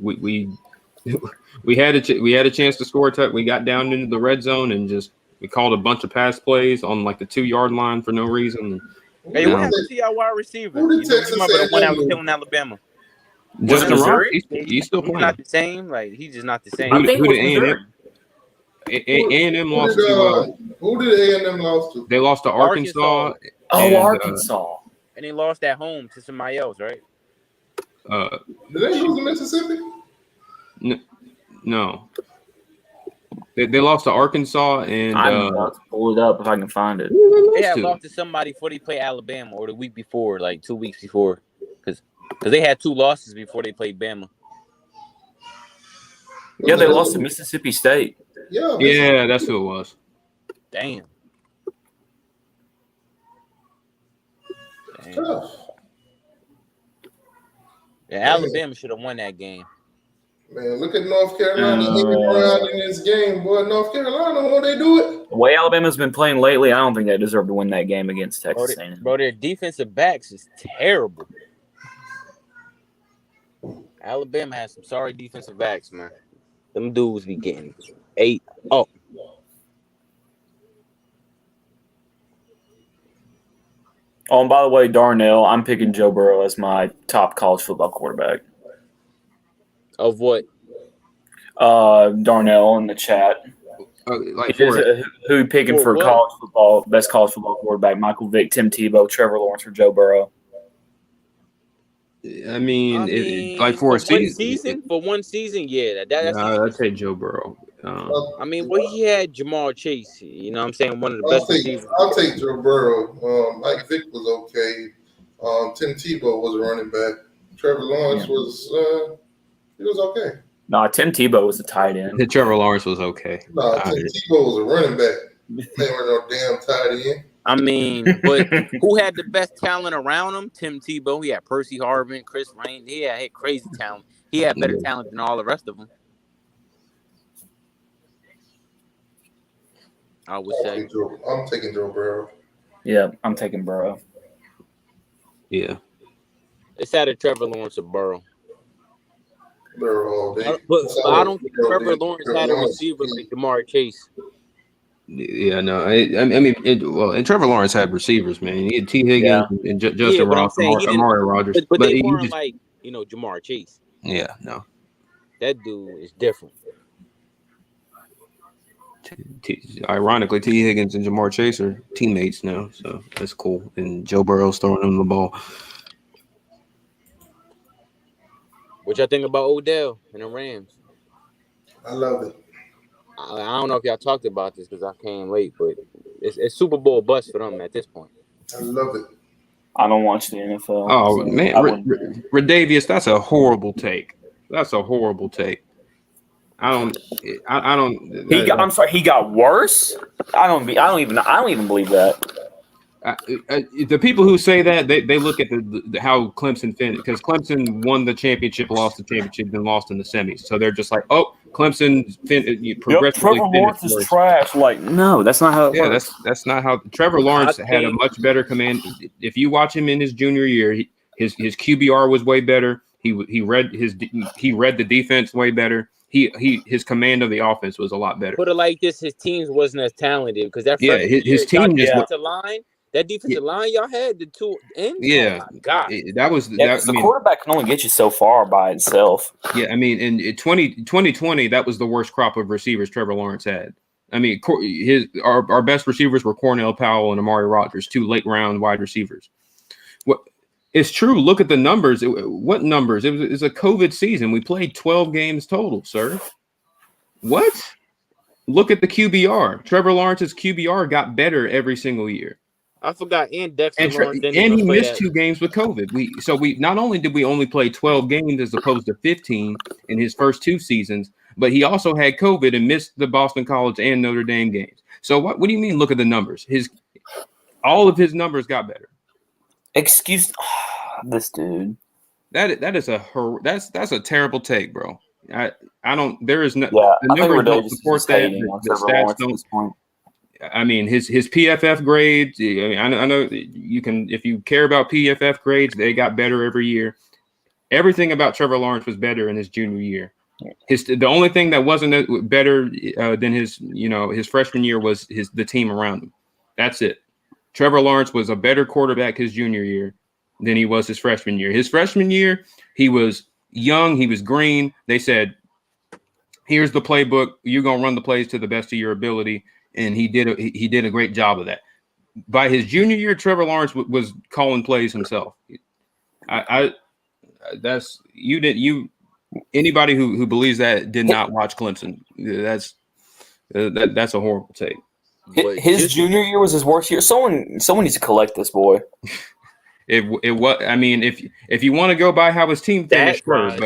a chance to score. We got down into the red zone and we called a bunch of pass plays on like the 2-yard line for no reason. Hey, what happened to y'all wide receiver? Who did Texas remember the one that was A&M? killing Alabama? Justin Ross, Missouri? he's still He's playing. not the same. Like he's just not the same. I think it Who was did Missouri. A&M lost to? Who did A&M lost to? They lost to Arkansas. Oh, and, Arkansas. And they lost at home to somebody else, right? Did they lose to Mississippi? No. They lost to Arkansas and I'm about to pull it up if I can find it. They had lost to somebody before they played Alabama or the week before, like 2 weeks before, because they had 2 losses before they played Bama. Yeah, they lost to Mississippi State. Yeah, that's who it was. Damn. Yeah, Alabama should have won that game. Man, look at North Carolina hanging around in this game, boy. North Carolina, won't they do it? The way Alabama's been playing lately, I don't think they deserve to win that game against Texas A&M. Bro, their defensive backs is terrible. Alabama has some sorry defensive backs, man. Them dudes be getting 8 up. Oh, and by the way, Darnell, I'm picking Joe Burrow as my top college football quarterback. Of what? Darnell in the chat. Who you picking for what? college football, best college football quarterback? Michael Vick, Tim Tebow, Trevor Lawrence, or Joe Burrow? I mean, like for a season. For one season, yeah. That's I'd say Joe Burrow. I mean, well, he had Jamar Chase. You know what I'm saying? One of the best receivers. I'll take Joe Burrow. Mike Vick was okay. Tim Tebow was a running back. Trevor Lawrence was he was okay. No, Tim Tebow was a tight end. Trevor Lawrence was okay. No, Tim Tebow was a running back. They were no damn tight end. I mean, but who had the best talent around him? Tim Tebow. He had Percy Harvin, Chris Rain. He had crazy talent. He had better talent than all the rest of them. I would say. I'm taking Joe Burrow. Yeah, I'm taking Burrow. Yeah. It's either Trevor Lawrence or Burrow. Burrow all day. But I don't think Trevor Lawrence had a receiver like Jamar Chase. Yeah, no. And Trevor Lawrence had receivers, man. He had T. Higgins and Justin Ross, Amari Rogers. But they weren't like, Jamar Chase. Yeah, no. That dude is different. Ironically, T. Higgins and Jamar Chase are teammates now, so that's cool. And Joe Burrow's throwing him the ball. What y'all think about Odell and the Rams? I love it. I don't know if y'all talked about this because I came late, but it's Super Bowl bust for them at this point. I love it. I don't watch the NFL. Oh so man, Redavius, that's a horrible take. That's a horrible take. I don't. I'm sorry. He got worse. I don't even believe that. The people who say that they look at the how Clemson finished, because Clemson won the championship, lost the championship, then lost in the semis. So they're just like, oh, Clemson progressively. Trevor Lawrence is trash. Like, no, that's not how it works. That's not how. Trevor Lawrence had a much better command. If you watch him in his junior year, his QBR was way better. He read the defense way better. His command of the offense was a lot better. Put it like this: his teams wasn't as talented because that his team just that defensive line y'all had the two ends. Yeah, oh my God, that was the quarterback can only get you so far by itself. Yeah, I mean, in 2020, that was the worst crop of receivers Trevor Lawrence had. I mean, our best receivers were Cornell Powell and Amari Rodgers, 2 late round wide receivers. It's true. Look at the numbers. What numbers? It was a COVID season. We played 12 games total, sir. What? Look at the QBR. Trevor Lawrence's QBR got better every single year. I forgot. And Dexter and he missed 2 games with COVID. We not only did we only play 12 games as opposed to 15 in his first 2 seasons, but he also had COVID and missed the Boston College and Notre Dame games. So what do you mean? Look at the numbers. All of his numbers got better. Excuse this dude. That's a terrible take, bro. I don't. There is no. Yeah, the numbers don't support that. The stats don't. I mean, his PFF grades. I mean, I know you can, if you care about PFF grades, they got better every year. Everything about Trevor Lawrence was better in his junior year. The only thing that wasn't better than his freshman year was the team around him. That's it. Trevor Lawrence was a better quarterback his junior year than he was his freshman year. His freshman year, he was young, he was green. They said, "Here's the playbook. You're gonna run the plays to the best of your ability." And he did a great job of that. By his junior year, Trevor Lawrence was calling plays himself. Anybody who believes that did not watch Clemson. That's a horrible take. His junior year was his worst year. Someone needs to collect this boy. It was. I mean, if you want to go by how his team finished, but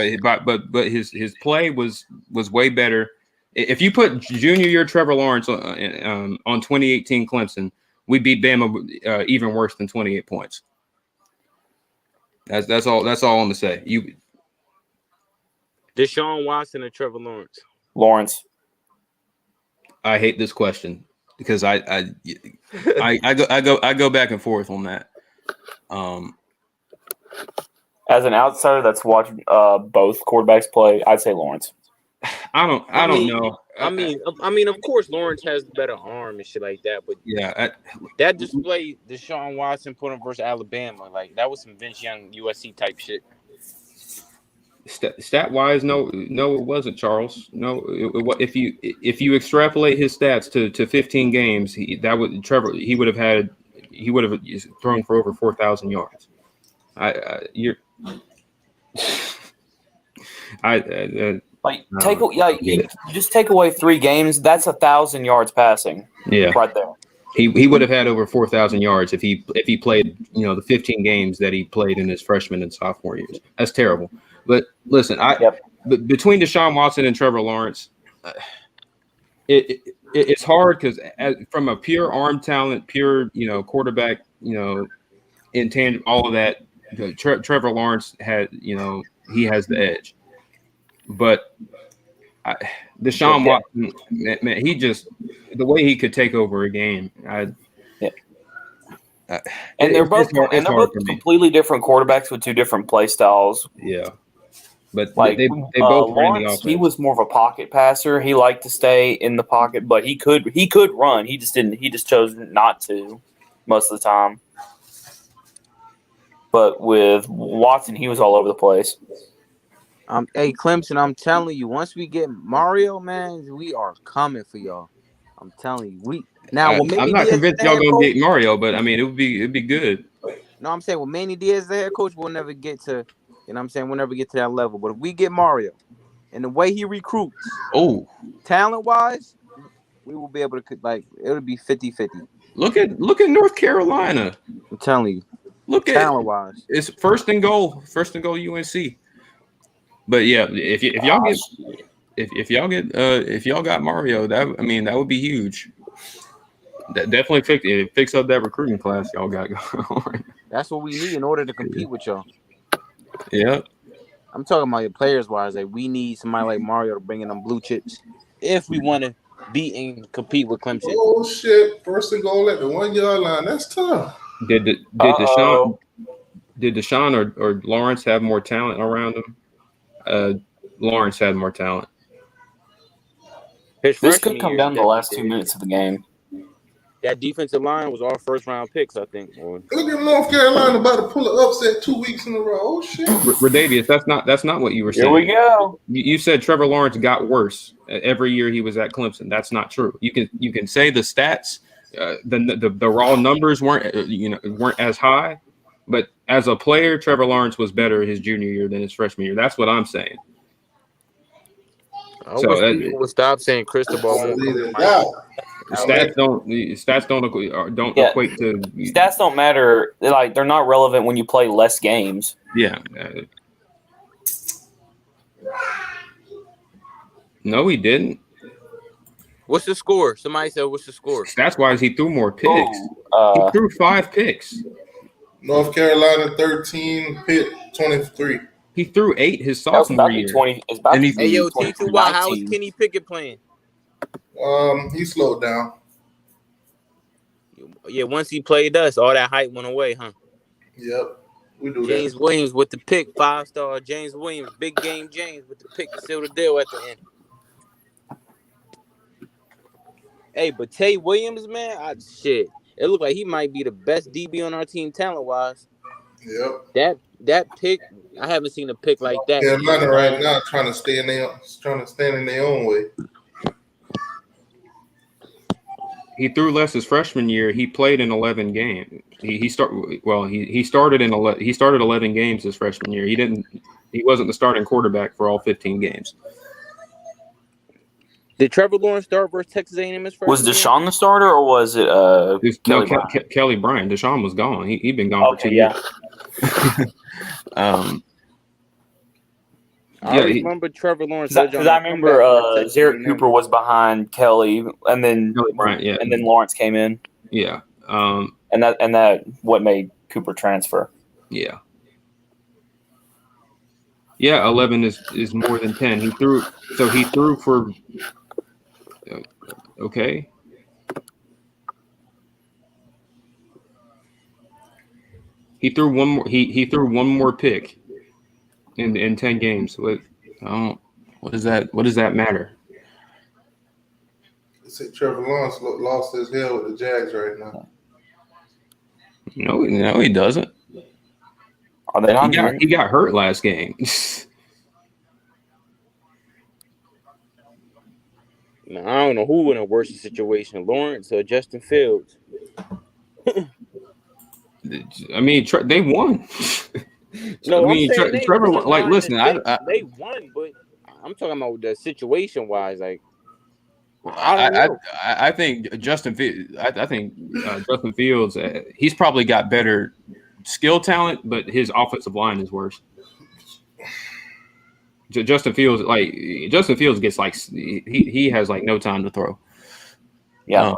his play was way better. If you put junior year Trevor Lawrence on 2018 Clemson, we beat Bama even worse than 28 points. That's all I'm gonna say. Deshaun Watson or Trevor Lawrence? Lawrence. I hate this question because I go back and forth on that. As an outsider that's watched both quarterbacks play, I'd say Lawrence. I don't know. I mean, of course, Lawrence has the better arm and shit like that. But yeah, that display Deshaun Watson put him versus Alabama, like that was some Vince Young USC type shit. Stat wise, no, it wasn't, Charles. No, if you extrapolate his stats to 15 games, he would have thrown for over 4,000 yards. You just take away 3 games. That's 1,000 yards passing. Yeah, right there. He would have had over 4,000 yards if he played the 15 games that he played in his freshman and sophomore years. That's terrible. But listen, between Deshaun Watson and Trevor Lawrence, it's hard because from a pure arm talent, pure quarterback, intangible, all of that, Trevor Lawrence had he has the edge. But Deshaun Watson, man, he just the way he could take over a game. And they're both completely different quarterbacks with 2 different play styles. Yeah, but they both ran the offense. He was more of a pocket passer. He liked to stay in the pocket, but he could run. He just didn't. He just chose not to most of the time. But with Watson, he was all over the place. Hey Clemson, I'm telling you, once we get Mario, man, we are coming for y'all. I'm telling you, what I'm Manny not Diaz is convinced the y'all head gonna coach. get Mario, but I mean it'd be good. No, I'm saying with Manny Diaz, the head coach, we'll never get to, you know what I'm saying, we'll never get to that level. But if we get Mario and the way he recruits, talent-wise, we will be able to, like, it'll be 50-50. Look at North Carolina. I'm telling you. Look at talent-wise. It's first and goal UNC. But yeah, if y'all get if y'all got Mario, that would be huge. That definitely fix up that recruiting class y'all got going on. That's what we need in order to compete with y'all. Yeah. I'm talking about your players wise. Like, we need somebody like Mario to bring in them blue chips if we want to beat and compete with Clemson. Oh shit! First and goal at the 1 yard line. That's tough. Did Deshaun or Lawrence have more talent around him? Lawrence had more talent. This could come down to the last 2 minutes of the game. That defensive line was all first round picks, I think. Boy. Look at North Carolina about to pull an upset 2 weeks in a row. Oh shit! Radavius, that's not what you were saying. Here we go. You said Trevor Lawrence got worse every year he was at Clemson. That's not true. You can say the stats, the raw numbers weren't as high, but as a player, Trevor Lawrence was better his junior year than his freshman year. That's what I'm saying. I wish people would stop saying Cristobal won't come to my Stats don't equate to stats don't matter. They're not relevant when you play less games. Yeah. No, he didn't. What's the score? Somebody said, "What's the score?" That's why he threw more picks. He threw 5 picks. North Carolina 13, Pitt 23. He threw 8 his sophomore year. Hey, yo, T2Y, how was Kenny Pickett playing? He slowed down. Yeah, once he played us, all that hype went away, huh? Yep, we do James Williams with the pick, 5-star. James Williams, big game James with the pick to seal the deal at the end. Hey, but Tay Williams, man, shit. It looked like he might be the best DB on our team talent-wise. Yep. That pick, I haven't seen a pick like that. Carolina right now trying to stand in their own way. He threw less his freshman year. He played in 11 games. He started 11 games his freshman year. He wasn't the starting quarterback for all 15 games. Did Trevor Lawrence start versus Texas A&M his freshman Was Deshaun the starter or was it Kelly Bryant? Kelly Bryant. Deshaun was gone. He'd been gone for 2 years. I remember Trevor Lawrence. Because I remember Zarek Cooper was behind Kelly, and then Kelly Bryant, yeah. And then Lawrence came in. Yeah. And that what made Cooper transfer. Yeah. Yeah, 11 is more than 10. He threw for okay. He threw one more. He threw one more pick in 10 games. What does that matter? They say Trevor Lawrence lost his hell with the Jags right now. No, he doesn't. Are they not? He got hurt last game. I don't know who in a worse situation, Lawrence or Justin Fields. I mean, they won. No, I mean, Trevor. Like, listen, they won, but I'm talking about the situation wise. Like, I think Justin Fields. I think Justin Fields. He's probably got better skill talent, but his offensive line is worse. Justin Fields gets he has no time to throw. Yeah.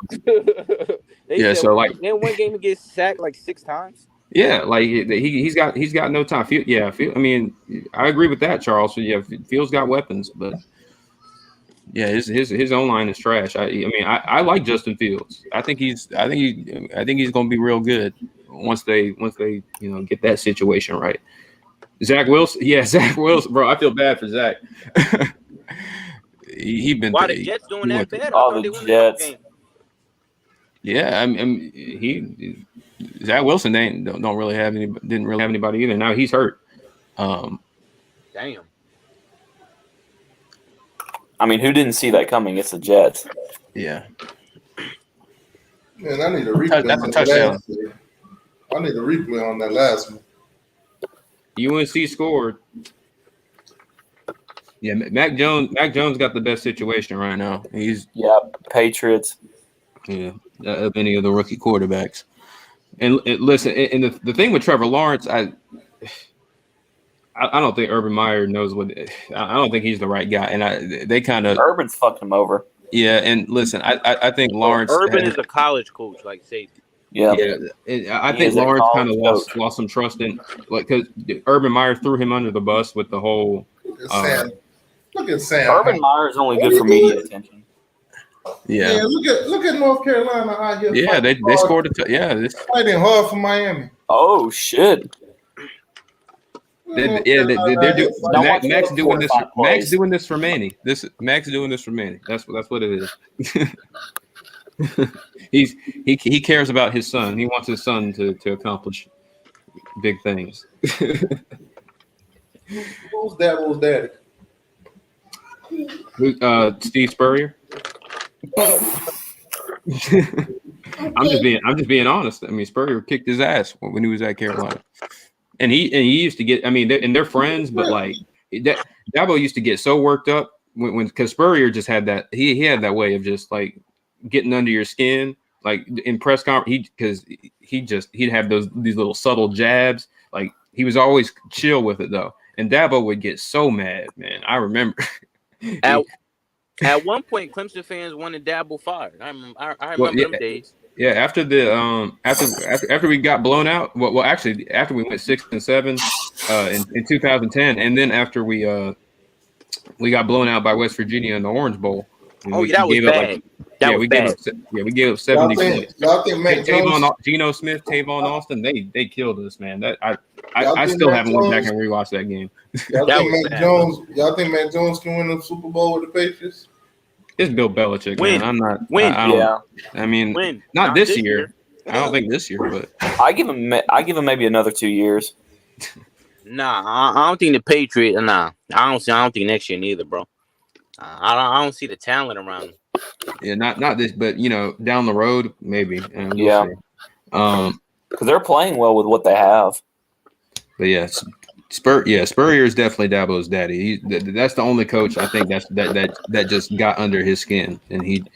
So in one game he gets sacked 6 times. Yeah, he's got no time. I mean, I agree with that, Charles. Yeah, Fields got weapons, but yeah, his own line is trash. I like Justin Fields. I think he's going to be real good once they get that situation right. Zach Wilson, bro. I feel bad for Zach. Why the Jets doing that bad? Oh, the Jets. Yeah, I mean, Zach Wilson didn't really have anybody either. Now he's hurt. Damn. I mean, who didn't see that coming? It's the Jets. Yeah. Man, I need a replay. That's a on touchdown. I need a replay on that last one. UNC scored. Yeah, Mac Jones got the best situation right now. He's Patriots. Yeah, of any of the rookie quarterbacks. And listen, and the thing with Trevor Lawrence, I don't think Urban Meyer knows what. I don't think he's the right guy, and they kind of Urban's fucked him over. Yeah, and listen, I think Lawrence. Urban is a college coach, like safety. Yeah, I think Lawrence kind of lost some trust in, like, because Urban Meyer threw him under the bus with the whole. Look at Sam. Urban Meyer is only good for media attention. Yeah. Look at North Carolina out here. Yeah, they scored this fighting hard for Miami. Oh shit. They're Max doing this. Max doing this for Manny. Max doing this for Manny. That's what it is. He cares about his son. He wants his son to accomplish big things. Who's Dabo's daddy? Steve Spurrier. I'm just being honest. I mean, Spurrier kicked his ass when he was at Carolina, and he used to get. I mean, they're friends, but like Dabo used to get so worked up because Spurrier just had that. He had that way of just like getting under your skin, like in press conference. He'd have these little subtle jabs. Like he was always chill with it though, and Dabo would get so mad, man. I remember. At one point, Clemson fans wanted Dabo fired. I remember them days. Yeah, after we got blown out. Well, actually, after we went 6-7 in 2010, and then after we got blown out by West Virginia in the Orange Bowl. That was bad. We gave up 70 points. Y'all think Mac Jones? Geno Smith, Tavon Austin, they killed us, man. I still haven't went back and rewatched that game. Y'all think Mac Jones can win the Super Bowl with the Patriots? It's Bill Belichick, man. I'm not. I mean, not this year. I don't think this year, but I give him maybe another 2 years. Nah, I don't think the Patriots. Nah, I don't think next year neither, bro. I don't see the talent around him. Yeah, not this, but down the road maybe. We'll see. Because they're playing well with what they have. But yeah, Spurrier is definitely Dabo's daddy. That's the only coach I think that just got under his skin, and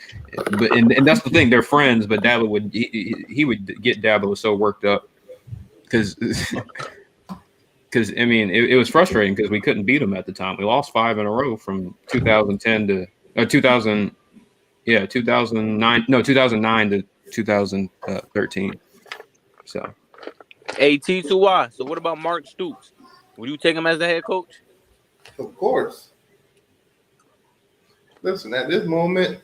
that's the thing. They're friends, but Dabo would get Dabo so worked up because I mean it was frustrating because we couldn't beat them at the time. We lost 5 in a row from 2010 to 2000. Yeah, 2009 to 2013. So, T2Y. So what about Mark Stoops? Would you take him as the head coach? Of course. Listen, at this moment,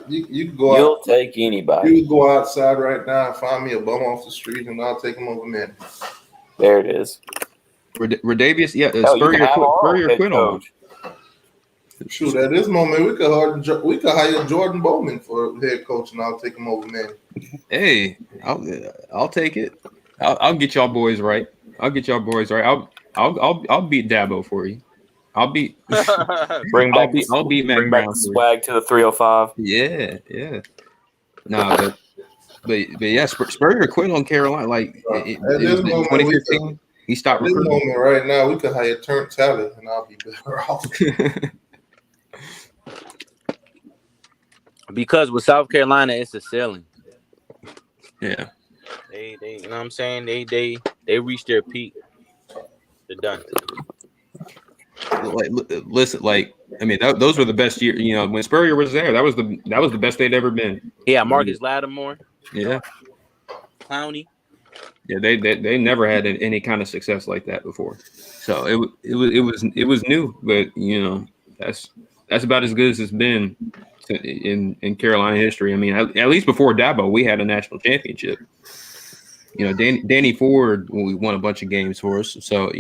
you can go. You'll take anybody. You can go outside right now and find me a bum off the street, and I'll take him over man. There it is. Redavius, Spurrier quit on. Shoot, at this moment, we could hire Jordan Bowman for head coach, and I'll take him over man. Hey, I'll take it. I'll get y'all boys right. I'll beat Dabo for you. I'll beat Mac Brown. Swag to the 305. Yeah. Nah, but yeah, Spurrier quit on Carolina. Like it was in 2015. He stopped recruiting. At this moment, right now, we could hire Turnt Talley, and I'll be better off. Because with South Carolina, it's a ceiling. Yeah. They you know what I'm saying? They reached their peak. They're done. Listen, I mean, those were the best years. When Spurrier was there, that was the best they'd ever been. Yeah, Marcus Lattimore. Yeah. Clowney. Yeah, they never had any kind of success like that before. So it was new, but that's about as good as it's been in Carolina history. I mean, at least before Dabo, we had a national championship. Danny Ford won a bunch of games for us. So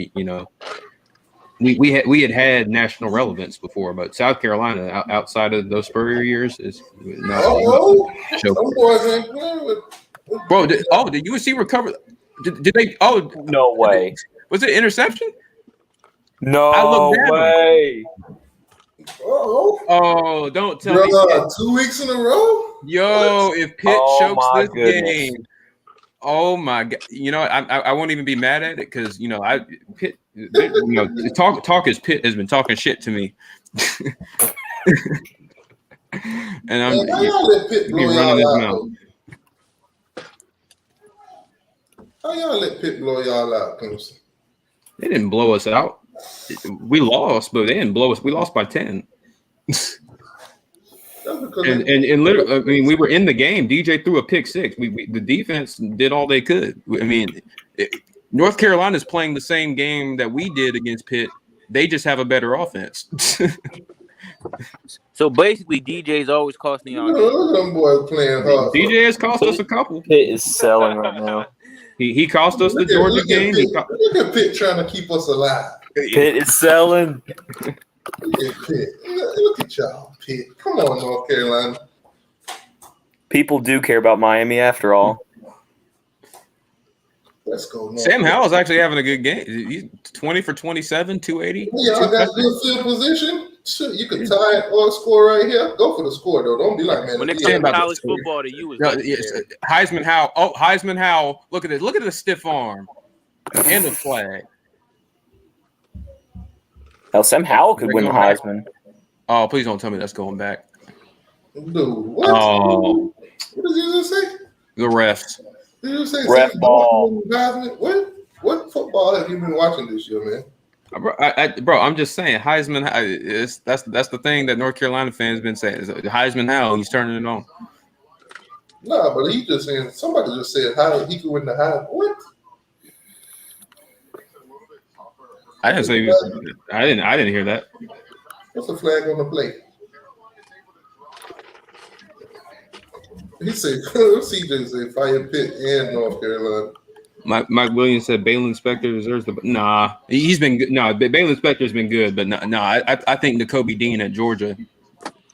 we had national relevance before, but South Carolina outside of those Spurrier years is no. Bro, did USC recover? Did they? Oh, no way. Was it interception? No way. Oh, don't tell me. Bro, 2 weeks in a row? Yo, if Pitt chokes my this goodness. game, oh my god! You know, I won't even be mad at it because Pitt. Talk is Pitt has been talking shit to me, and I'm Man, how y'all let Pitt blow running his y'all out? mouth. How y'all let Pitt blow y'all out, Clemson? They didn't blow us out. We lost, but they didn't blow us. We lost by 10. And literally, I mean, we were in the game. DJ threw a pick six. The defense did all they could. I mean, North Carolina's playing the same game that we did against Pitt. They just have a better offense. So basically, DJ's always costing y'all. Look at them boys playing hard. DJ has cost us a couple. Pitt is selling right now. He cost us the Georgia game. Look at Pitt trying to keep us alive. Pitt is selling. Look at Pitt. Look at y'all, Pitt. Come on, North Carolina. People do care about Miami after all. Let's go. North Sam Howell's actually having a good game. He's 20 for 27, 280. Y'all got good field position. Shit, you could tie it or score right here. Go for the score, though. Don't be like, man. When it comes to college football, to you is Heisman Howell. Oh, Heisman Howell. Look at this. Look at the stiff arm and the flag. Hell, Sam Howell could win the Heisman. Oh, please don't tell me that's going back. Dude, what? Oh. What did you just say? The refs. Did you say Ref ball. What football have you been watching this year, man? Bro, I'm just saying, Heisman. That's the thing that North Carolina fans been saying. Is Heisman Howell, he's turning it on. Nah, but he just saying. Somebody just said how he could win the Heisman. What? I didn't say. I didn't hear that. What's the flag on the plate? He said, CJ said, fire Pitt and North Carolina. Mike Williams said Baylon Spector deserves the. Nah, he's been good. No, Baylon Spector's been good, but no, I think Nakobe Dean at Georgia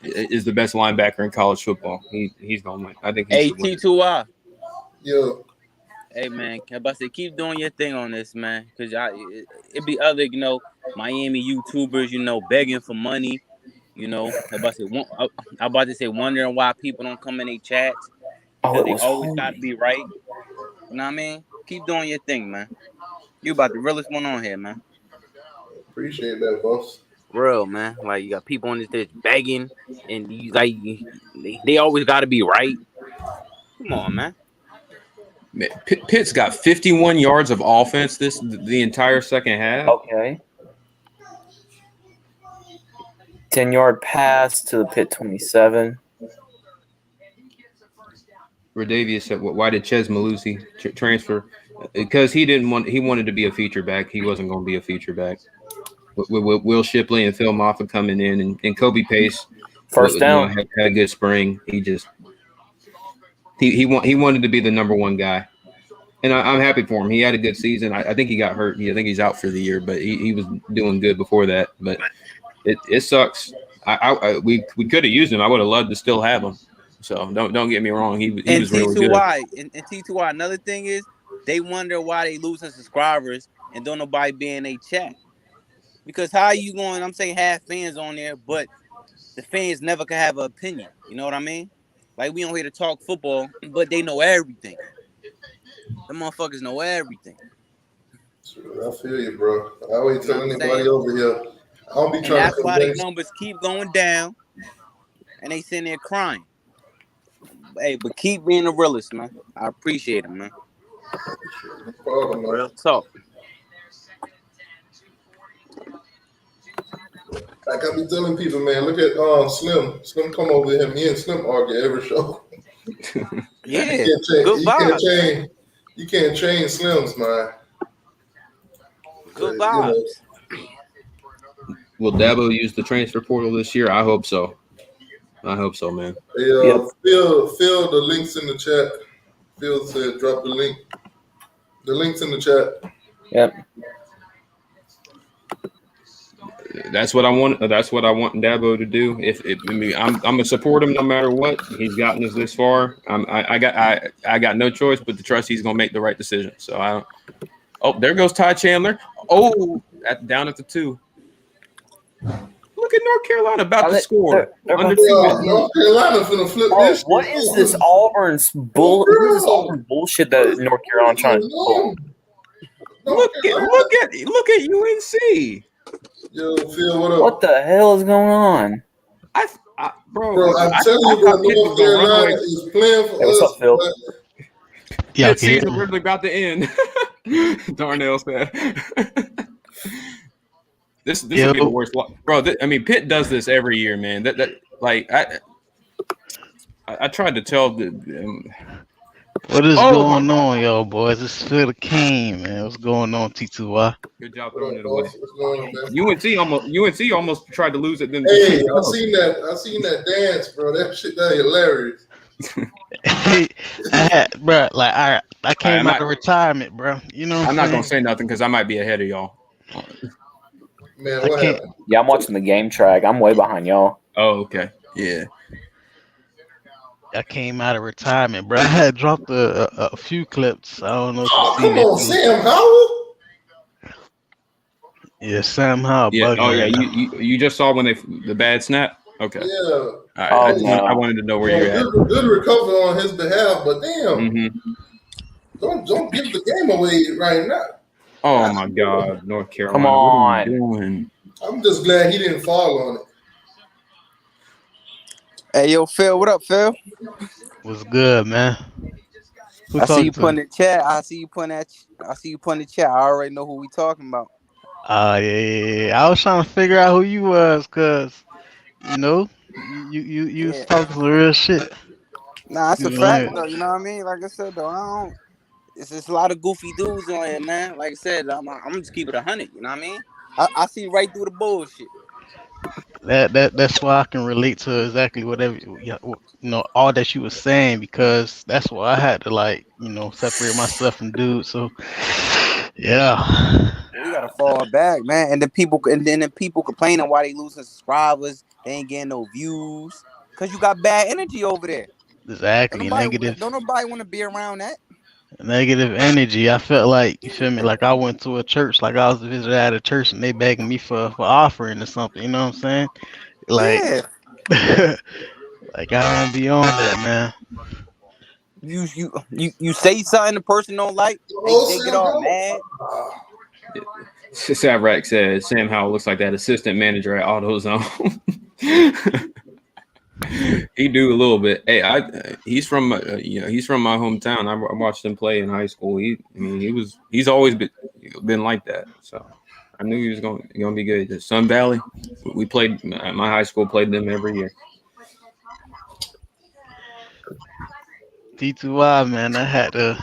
is the best linebacker in college football. He's gonna win. I think. T2I. Yo. Hey man, can I say keep doing your thing on this, man? Because it be other, Miami YouTubers, begging for money. I'm about to say wondering why people don't come in their chats. Because they always got to be right. You know what I mean? Keep doing your thing, man. You about the realest one on here, man. Appreciate that, boss. Real, man. Like, you got people on this that's begging, and they always got to be right. Come on, man. Pitt's got 51 yards of offense the entire second half. Okay. 10-yard pass to the Pitt 27. Radavius said, "Why did Ches Malusi transfer? Because he wanted to be a feature back. He wasn't going to be a feature back. With Will Shipley and Phil Moffitt coming in, and Kobe Pace first down had a good spring. He wanted to be the number one guy, and I'm happy for him. He had a good season. I think he got hurt. I think he's out for the year, but he was doing good before that. But it sucks. We could have used him. I would have loved to still have him. So don't get me wrong. He was really good. And T2I, another thing is they wonder why they losing subscribers and don't nobody be in a chat. Because how you going? I'm saying have fans on there, but the fans never can have an opinion. You know what I mean? Like, we don't here to talk football, but they know everything. The motherfuckers know everything. I feel you, bro. I always tell anybody over here. I don't be trying that's to why the convince. numbers keep going down, and they sitting there crying. Hey, but keep being the realest, man. I appreciate it, man. No problem, man. Real talk. Like I be telling people, man, look at Slim. Slim come over here. Me and Slim argue every show. Yeah, you can't change Slim's mind. Good vibes. Will Dabo use the transfer portal this year? I hope so. I hope so, man. Hey, Phil, the link's in the chat. Phil said, drop the link. The link's in the chat. Yep. That's what I want. That's what I want Dabo to do. I'm gonna support him no matter what. He's gotten us this far. I got no choice but to trust he's gonna make the right decision. So there goes Ty Chandler. Oh, down at the 2. Look at North Carolina about to They're- score they're under about to 2 score. minutes. North Carolina's gonna flip Bro, this. what shit. is this Auburn's bull? What is this Auburn bullshit that North Carolina trying to pull? Look at UNC. Yo, Phil, what up? What the hell is going on? Bro, I'm telling you, bro, North Carolina is playing for Hey, what's us. up, Phil? Pitt season really about to end. Darnell said. This will be the worst, bro. I mean, Pitt does this every year, man. I tried to tell What is going on, y'all boys? It's Phil the King, man. What's going on, T2Y? Good job throwing it away. UNC almost tried to lose it. Then Hey, I seen that dance, bro. That shit, that hilarious. I came out of retirement, bro. You know, I'm not gonna say nothing because I might be ahead of y'all. Man, what happened? Yeah, I'm watching the game track. I'm way behind y'all. Oh, okay. Yeah. I came out of retirement, bro. I had dropped a few clips. I don't know if you've seen Come it. on, Sam Howell. Yeah, Sam Howell. Yeah. Oh, yeah. Right You just saw when the bad snap. Okay. Yeah. All right. I wanted to know where you're at. Good recovery on his behalf, but damn, Mm-hmm. don't give the game away right now. Oh my God, North Carolina! Come on. What are you doing? I'm just glad he didn't fall on it. Hey, yo, Phil, what up, Phil? What's good, man? I see you putting the chat. I see you putting the chat. I already know who we talking about. Yeah. I was trying to figure out who you was, cause you know, you was talking some real shit. Nah, that's a fact though. You know what I mean? Like I said though, it's just a lot of goofy dudes on here, man. Like I said, I'm just keep it 100. You know what I mean? I see right through the bullshit. That's why I can relate to exactly whatever all that you were saying, because that's why I had to separate myself from dudes. So yeah. We gotta fall back, man. And then the people complaining why they losing subscribers, they ain't getting no views. Cause you got bad energy over there. Exactly. Don't nobody want to be around that. Negative energy. I felt like, you feel me, like I went to a church, like I was a visitor at a church and they begging me for offering or something, you know what I'm saying? Like, yeah. like I don't be on that, man. You say something the person don't like, they get all mad. Savrak said Sam Howell looks like that assistant manager at AutoZone. He do a little bit. Hey, he's from my hometown. I watched him play in high school. He's always been like that. So I knew he was going to be good. The Sun Valley, we played. My high school played them every year. T2Y, man, I had to,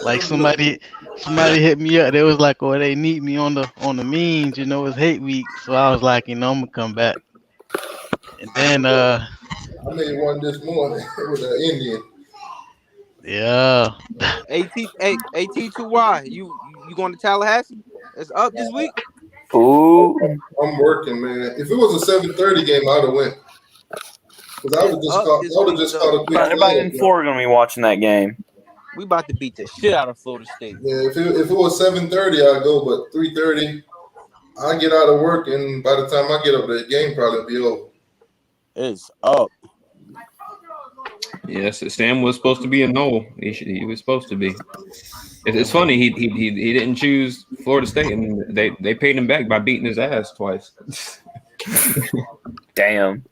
like, somebody hit me up. They was like, "Oh, they need me on the memes. You know, it's hate week." So I was like, I'm gonna come back. And then I made one this morning with an Indian. Yeah. AT2Y, you going to Tallahassee? It's up this week. Ooh. I'm working, man. If it was a 7:30 game, I'd have went. Because I would have just caught a quick. Everybody in Florida gonna be watching that game. We about to beat the shit out of Florida State. Yeah, if it was 7:30, I'd go, but 3:30, I get out of work, and by the time I get up, the game probably be over. It's up. Yes, Sam was supposed to be a no. He was supposed to be. It's funny he didn't choose Florida State, and they paid him back by beating his ass twice. Damn.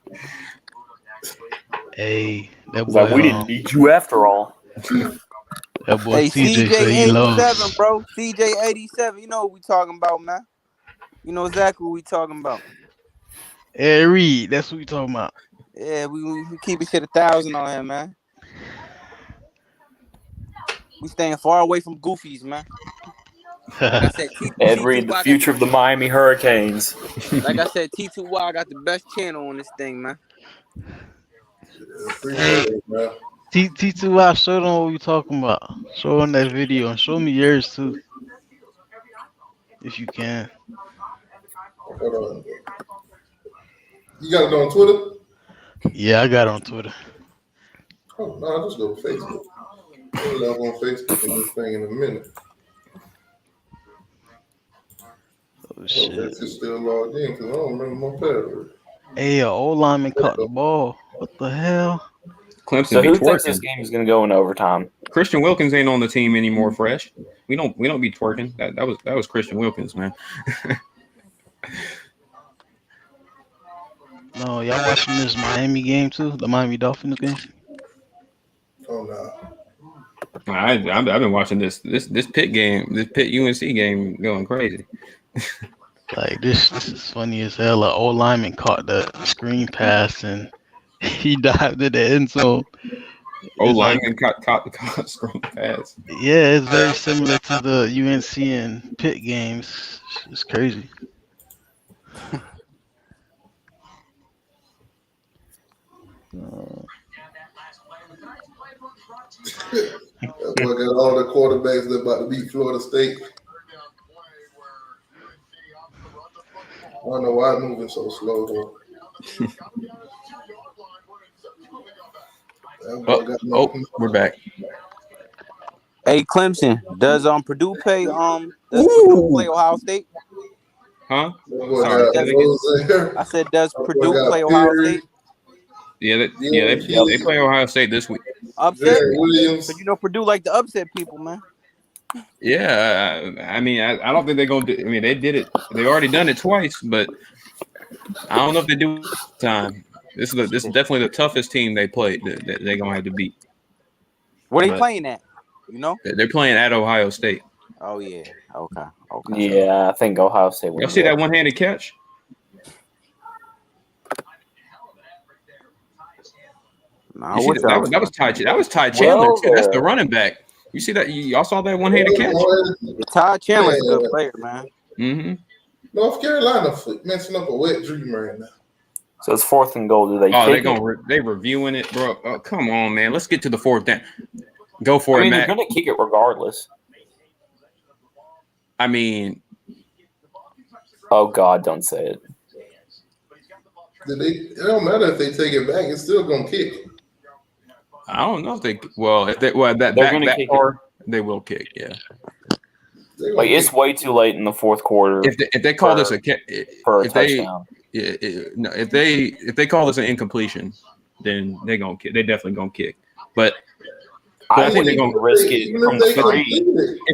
Hey, that boy. Like, we didn't need you after all. That boy Hey, CJ87, bro. CJ87. You know what we talking about, man. You know exactly what we talking about. Hey, Reed, that's what we talking about. Yeah, we keep it shit 1,000 on him, man. We staying far away from goofies, man. Like I said, Ed Reed, the future of the Miami Hurricanes. Like I said, T2Y got the best channel on this thing, man. Hey, T2Y, show them what we talking about. Show them that video and show me yours too, if you can. Hold on. You got it on Twitter? Yeah, I got it on Twitter. Oh, no, I'll just go to Facebook. I'll log on Facebook and this thing in a minute. shit. It's still logged in because I don't remember my password. Hey, a old lineman caught the ball. What the hell? Clemson So be who thinks this twerking. game is going to go in overtime? Christian Wilkins ain't on the team anymore. Fresh. We don't be twerking. That was Christian Wilkins, man. No, y'all watching this Miami game too? The Miami Dolphins game? Oh no. I've been watching this Pitt game, this Pitt UNC game, going crazy. Like this is funny as hell. An old lineman caught the screen pass and he dived in the end zone. Old It's like, lineman caught screen pass. yeah, it's very similar to the UNC and Pitt games. It's crazy. That boy got all the quarterbacks that about to beat Florida State. I don't know why it's moving so slow though. We're back. Hey, Clemson, does Purdue play Purdue play Ohio State? Huh? Sorry. I said, does Purdue play Ohio State? Yeah, they play Ohio State this week. Upset? So you know Purdue like to upset people, man. Yeah, I mean, I don't think they're gonna do. I mean, they did it. They already done it twice, but I don't know if they do it this time. This is definitely the toughest team they played that they're gonna have to beat. Where they playing at? You know? They're playing at Ohio State. Oh yeah. Okay. Yeah, I think Ohio State. Y'all see that one-handed catch? Nah, You see that was Ty. That was Ty Chandler too. That's the running back. You see that? Y'all saw that one-handed catch? Ty Chandler's a good player, man. Mm-hmm. North Carolina messing up a wet dream right now. So it's 4th and goal. Do they? They reviewing it, bro. Oh, come on, man. Let's get to the 4th down. Go for it, Matt. They're gonna kick it regardless. I mean, oh God, don't say it. It don't matter if they take it back; it's still gonna kick. I don't know if they. Well, if they that far, they will kick. Yeah. Like it's way too late in the 4th quarter. If they call this for a touchdown. If they call this an incompletion, then they're gonna kick. They definitely gonna kick. But I think they're gonna risk it from the 3.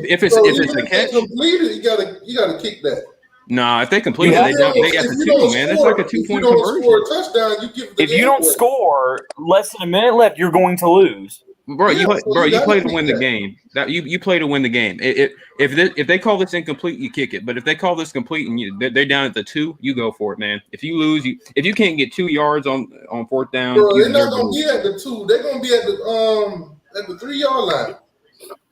If it's a catch, completed, you gotta kick that. No, if they complete it, they got the 2, man. It's like a 2-point conversion. Score a touchdown, you give if you don't score less than a minute left, you're going to lose. Bro, you play to win the game. You play to win the game. If they call this incomplete, you kick it. But if they call this complete and they're down at the 2, you go for it, man. If you lose, if you can't get 2 yards on 4th down, bro, they're not gonna be at the 2. They're gonna be at the 3-yard line.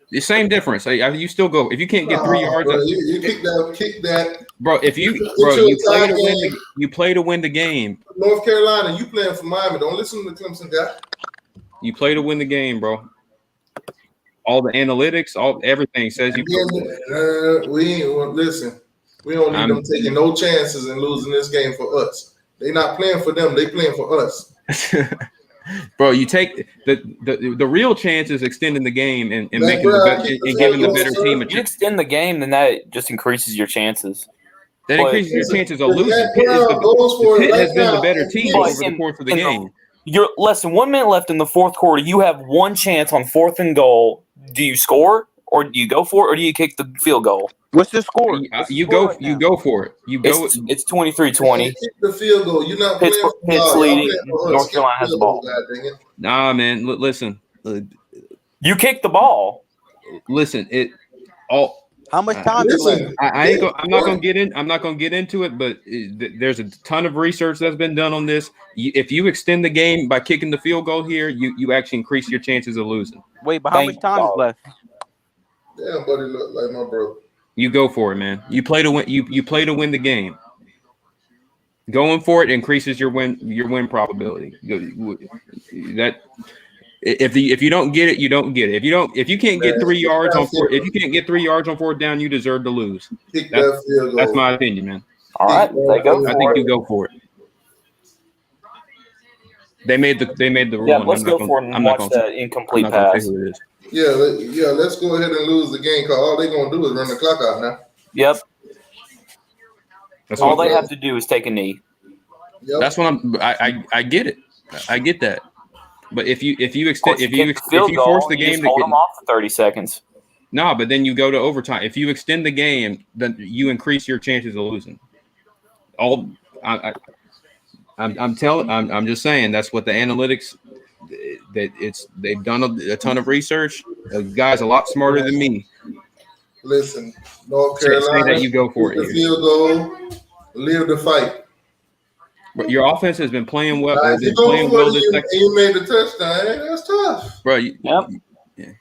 The same difference. You still go if you can't get 3 yards. Bro, you kick that, bro. If you play to win the game. North Carolina, you playing for Miami. Don't listen to the Clemson guy. You play to win the game, bro. All the analytics, everything says you. Listen. We don't need them taking no chances and losing this game for us. They're not playing for them. They playing for us. Bro, you take the real chance is extending the game and making and giving the better team a chance. You extend the game, then that just increases your chances. That increases your chances of losing. Pitt has been the better team over the course of the game. You're less than 1 minute left in the 4th quarter. You have one chance on 4th and goal. Do you score, or do you go for it, or do you kick the field goal? What's the score? You go for it. You go. It's 23-20. Kick the field goal. You're not Pitt's leading. North Carolina has the ball. Nah, man. Listen. You kick the ball. Listen. How much time is left? I'm not gonna get into it, but there's a ton of research that's been done on this. If you extend the game by kicking the field goal here, you actually increase your chances of losing. Wait, but how much time is left? Damn, buddy, look like my brother. You go for it, man. You play to win. You play to win the game. Going for it increases your win probability. That. If you don't get it, you don't get it. If you can't get 3 yards on 4th down, you deserve to lose. That's my opinion, man. All right, I think you go for it. They made the ruling. Yeah, let's go for it and watch that incomplete pass. Yeah, let's go ahead and lose the game because all they're gonna do is run the clock out now. Yep. That's All what they have to do is take a knee. Yep. That's what I get it. I get that. But if you Of course, you kick the field goal, force the you just game to hold get them off for 30 seconds. no, but then you go to overtime. If you extend the game, then you increase your chances of losing. I'm just saying that's what the analytics they've done a ton of research. The guy's a lot smarter than me. Listen, North Say Carolina, that you go for kick it the here. field goal, live the fight. But your offense has been playing well. Now, if you go for it and you made the touchdown, that's tough. Bro, Yep.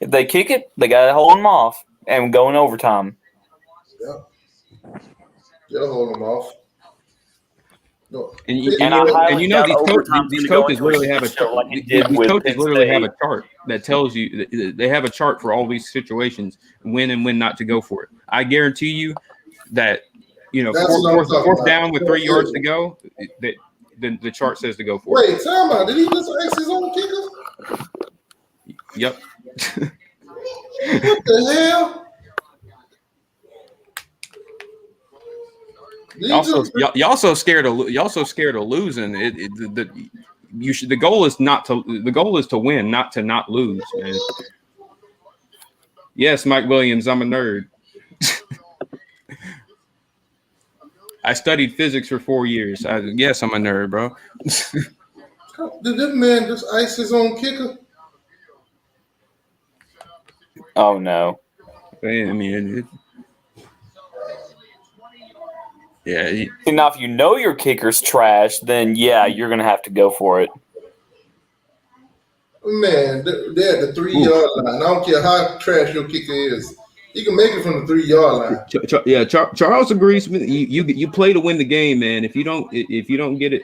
If they kick it, they got to hold them off and go in overtime. Yep. You'll hold them off. No. And you I know highly doubt these overtime's these gonna go coaches into a literally have shit a show like it did these with coaches Penn literally have a State. chart that tells you they have a chart for all these situations, when and when not to go for it. I guarantee you that That's what I'm talking fourth about. down with 3 yards to go, that the chart says to go for it. Wait, time out. Did he just ice his own kicker? Yep. What the hell? Y'all so scared of losing. The goal is to win, not to not lose, man. Yes, Mike Williams, I'm a nerd. I studied physics for 4 years. Yes, I'm a nerd, bro. Did this man just ice his own kicker? Oh no! I mean, yeah. See, now if you know your kicker's trash, then yeah, you're gonna have to go for it. Man, they're at the 3-yard line. I don't care how trash your kicker is. You can make it from the 3-yard line. Charles agrees with you play to win the game, man. If you don't get it,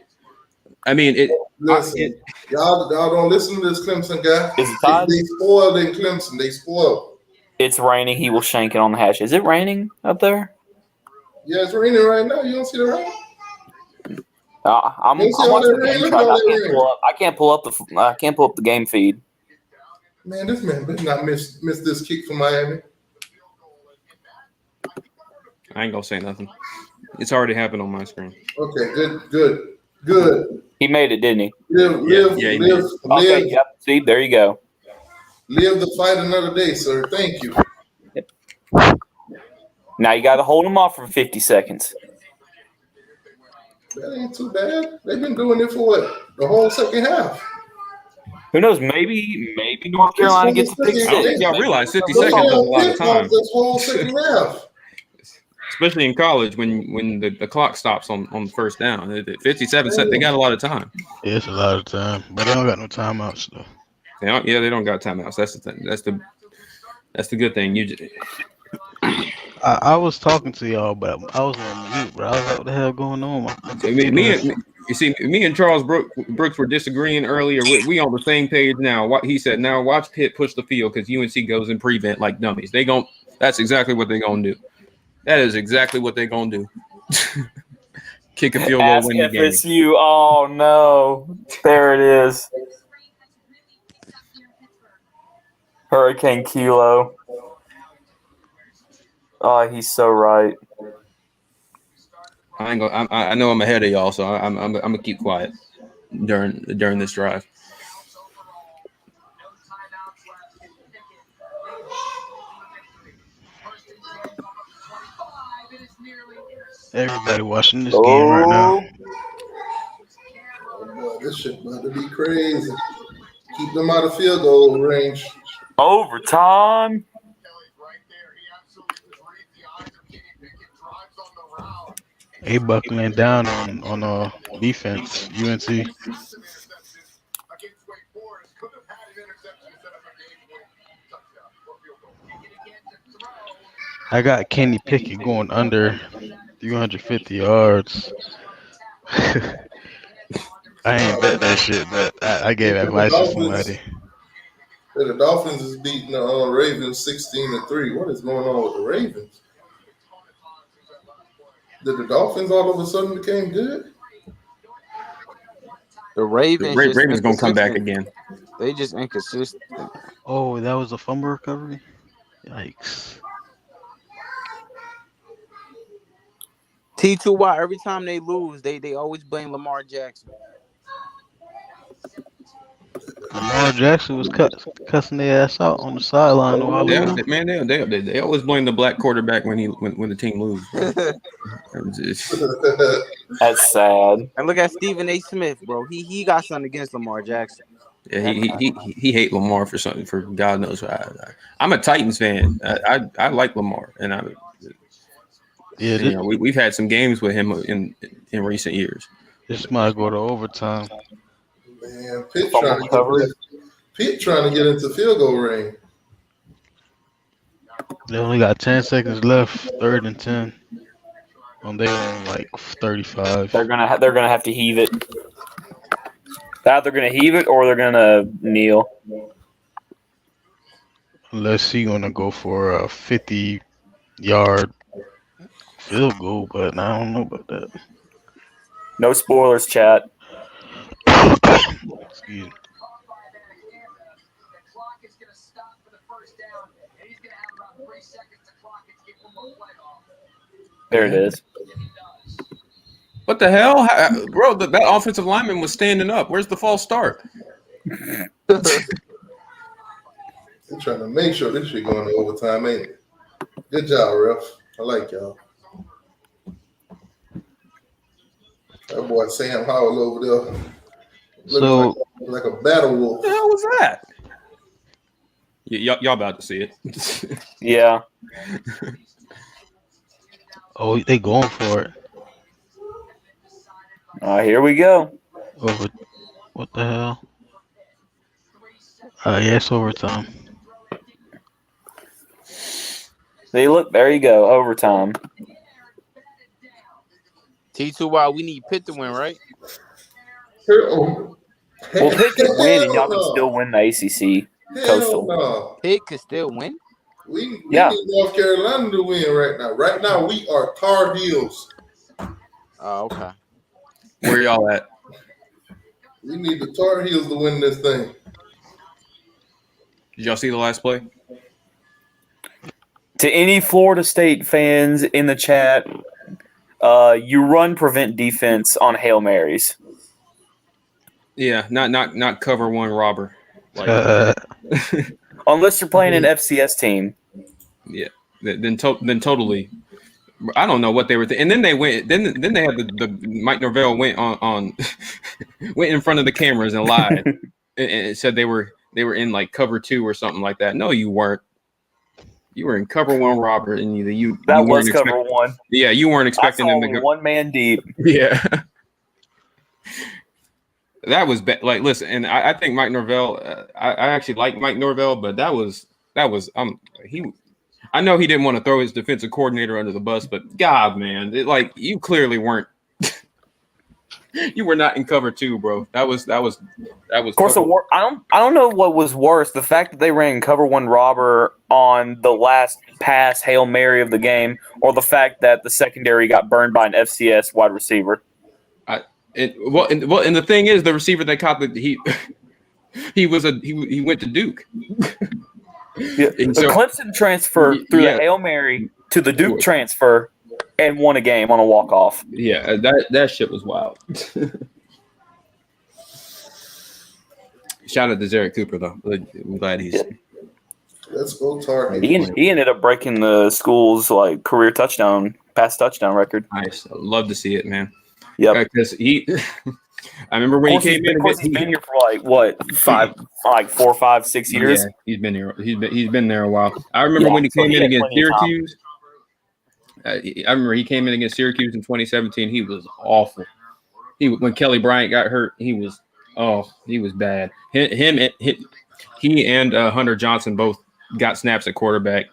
I mean, listen, y'all don't listen to this Clemson guy. Is it tied? They spoiled in Clemson. They spoiled. It's raining. He will shank it on the hash. Is it raining up there? Yeah, it's raining right now. You don't see the rain? I'm watching the game track. I can't pull up the game feed. Man, this man better not miss this kick from Miami. I ain't gonna say nothing. It's already happened on my screen. Okay, good. He made it, didn't he? Live. Okay, yep. See, there you go. Live the fight another day, sir. Thank you. Now you got to hold him off for 50 seconds. That ain't too bad. They've been doing it for what? The whole second half. Who knows? Maybe North Carolina gets a pick six. I don't think y'all realize 50 seconds is a lot of time. This whole second half. Especially in college when the clock stops on first down. 57 seconds, they got a lot of time. Yeah, it's a lot of time. But they don't got no timeouts though. They don't got timeouts. That's the thing. That's the good thing. I was talking to y'all, but I was on mute, bro. I was like, what the hell going on? Me and Charles Brooks were disagreeing earlier. We on the same page now. He said, now watch Pitt push the field because UNC goes in prevent like dummies. That's exactly what they're going to do. That is exactly what they're going to do. Kick a field goal, win the game. FSU. Oh, no. There it is. Hurricane Kilo. Oh, he's so right. I know I'm ahead of y'all, so I'm gonna keep quiet during this drive. Everybody watching this game right now. Oh boy, this shit about to be crazy. Keep them out of field goal range. Overtime. They buckling down on defense, UNC. I got Kenny Pickett going under 350 yards. I ain't bet that shit, but I gave advice to somebody. The Dolphins is beating the Ravens 16-3. What is going on with the Ravens? Did the Dolphins all of a sudden became good? The Ravens gonna come back again. They just inconsistent. Oh, that was a fumble recovery? Yikes. T2Y, every time they lose, they always blame Lamar Jackson. Lamar Jackson was cussing their ass out on the sideline while Yeah, losing. man, they always blame the black quarterback when the team loses. That's sad. And look at Stephen A. Smith, bro. He got something against Lamar Jackson. Yeah, he hate Lamar for something, for God knows why. I'm a Titans fan. I like Lamar, and we've had some games with him in recent years. This might go to overtime. Man, Pitt trying to get into field goal range. They only got 10 seconds left, 3rd and 10. On their own, like 35. They're gonna have to heave it. They're either gonna heave it or they're gonna kneel. Unless he's gonna go for a 50-yard field goal, but I don't know about that. No spoilers, chat. Excuse me. There it is. What the hell, bro? That offensive lineman was standing up. Where's the false start? They're trying to make sure this shit going to overtime, ain't it? Good job, ref. I like y'all. That boy Sam Howell over there looking like a battle wolf. What the hell was that? Y'all about to see it. Yeah. Oh, they going for it. Here we go. What the hell? Yeah, it's overtime. See, look, there you go, overtime. T2Y, we need Pitt to win, right? Well, Pitt can win, and y'all can still win the ACC Coastal. No. Pitt could still win. We need North Carolina to win right now. Right now, we are Tar Heels. Oh, okay. Where y'all at? We need the Tar Heels to win this thing. Did y'all see the last play? To any Florida State fans in the chat, you run prevent defense on Hail Marys. Yeah, not cover one robber. Like, unless you're playing an FCS team. Yeah, then totally. I don't know what they were thinking. And then they went. Then they had the Mike Norvell went on went in front of the cameras and lied and said they were in like cover 2 or something like that. No, you weren't. You were in cover 1 robber, and you was cover 1. Yeah, you weren't expecting them to go one man deep. Yeah. That was like, listen, and I think Mike Norvell. I actually like Mike Norvell, but that was he. I know he didn't want to throw his defensive coordinator under the bus, but God, man, you clearly weren't. You were not in cover 2, bro. That was. Of course, I don't know what was worse: the fact that they ran cover 1 robber on the last pass Hail Mary of the game, or the fact that the secondary got burned by an FCS wide receiver. And the thing is, the receiver they caught he went to Duke. Yeah. The Clemson transfer through the Hail Mary to the Duke transfer and won a game on a walk-off. Yeah, that shit was wild. Shout out to Zerrick Cooper, though. I'm glad he's. Yeah. Let's go Tar. He ended up breaking the school's career pass touchdown record. Nice. I'd love to see it, man. Yeah, because I remember when he came in. He's been here for 4, 5, 6 years. Yeah, he's been here. He's been there a while. I remember when he came in against Syracuse. I remember he came in against Syracuse in 2017. He was awful. When Kelly Bryant got hurt, he was bad. He and Hunter Johnson both got snaps at quarterback.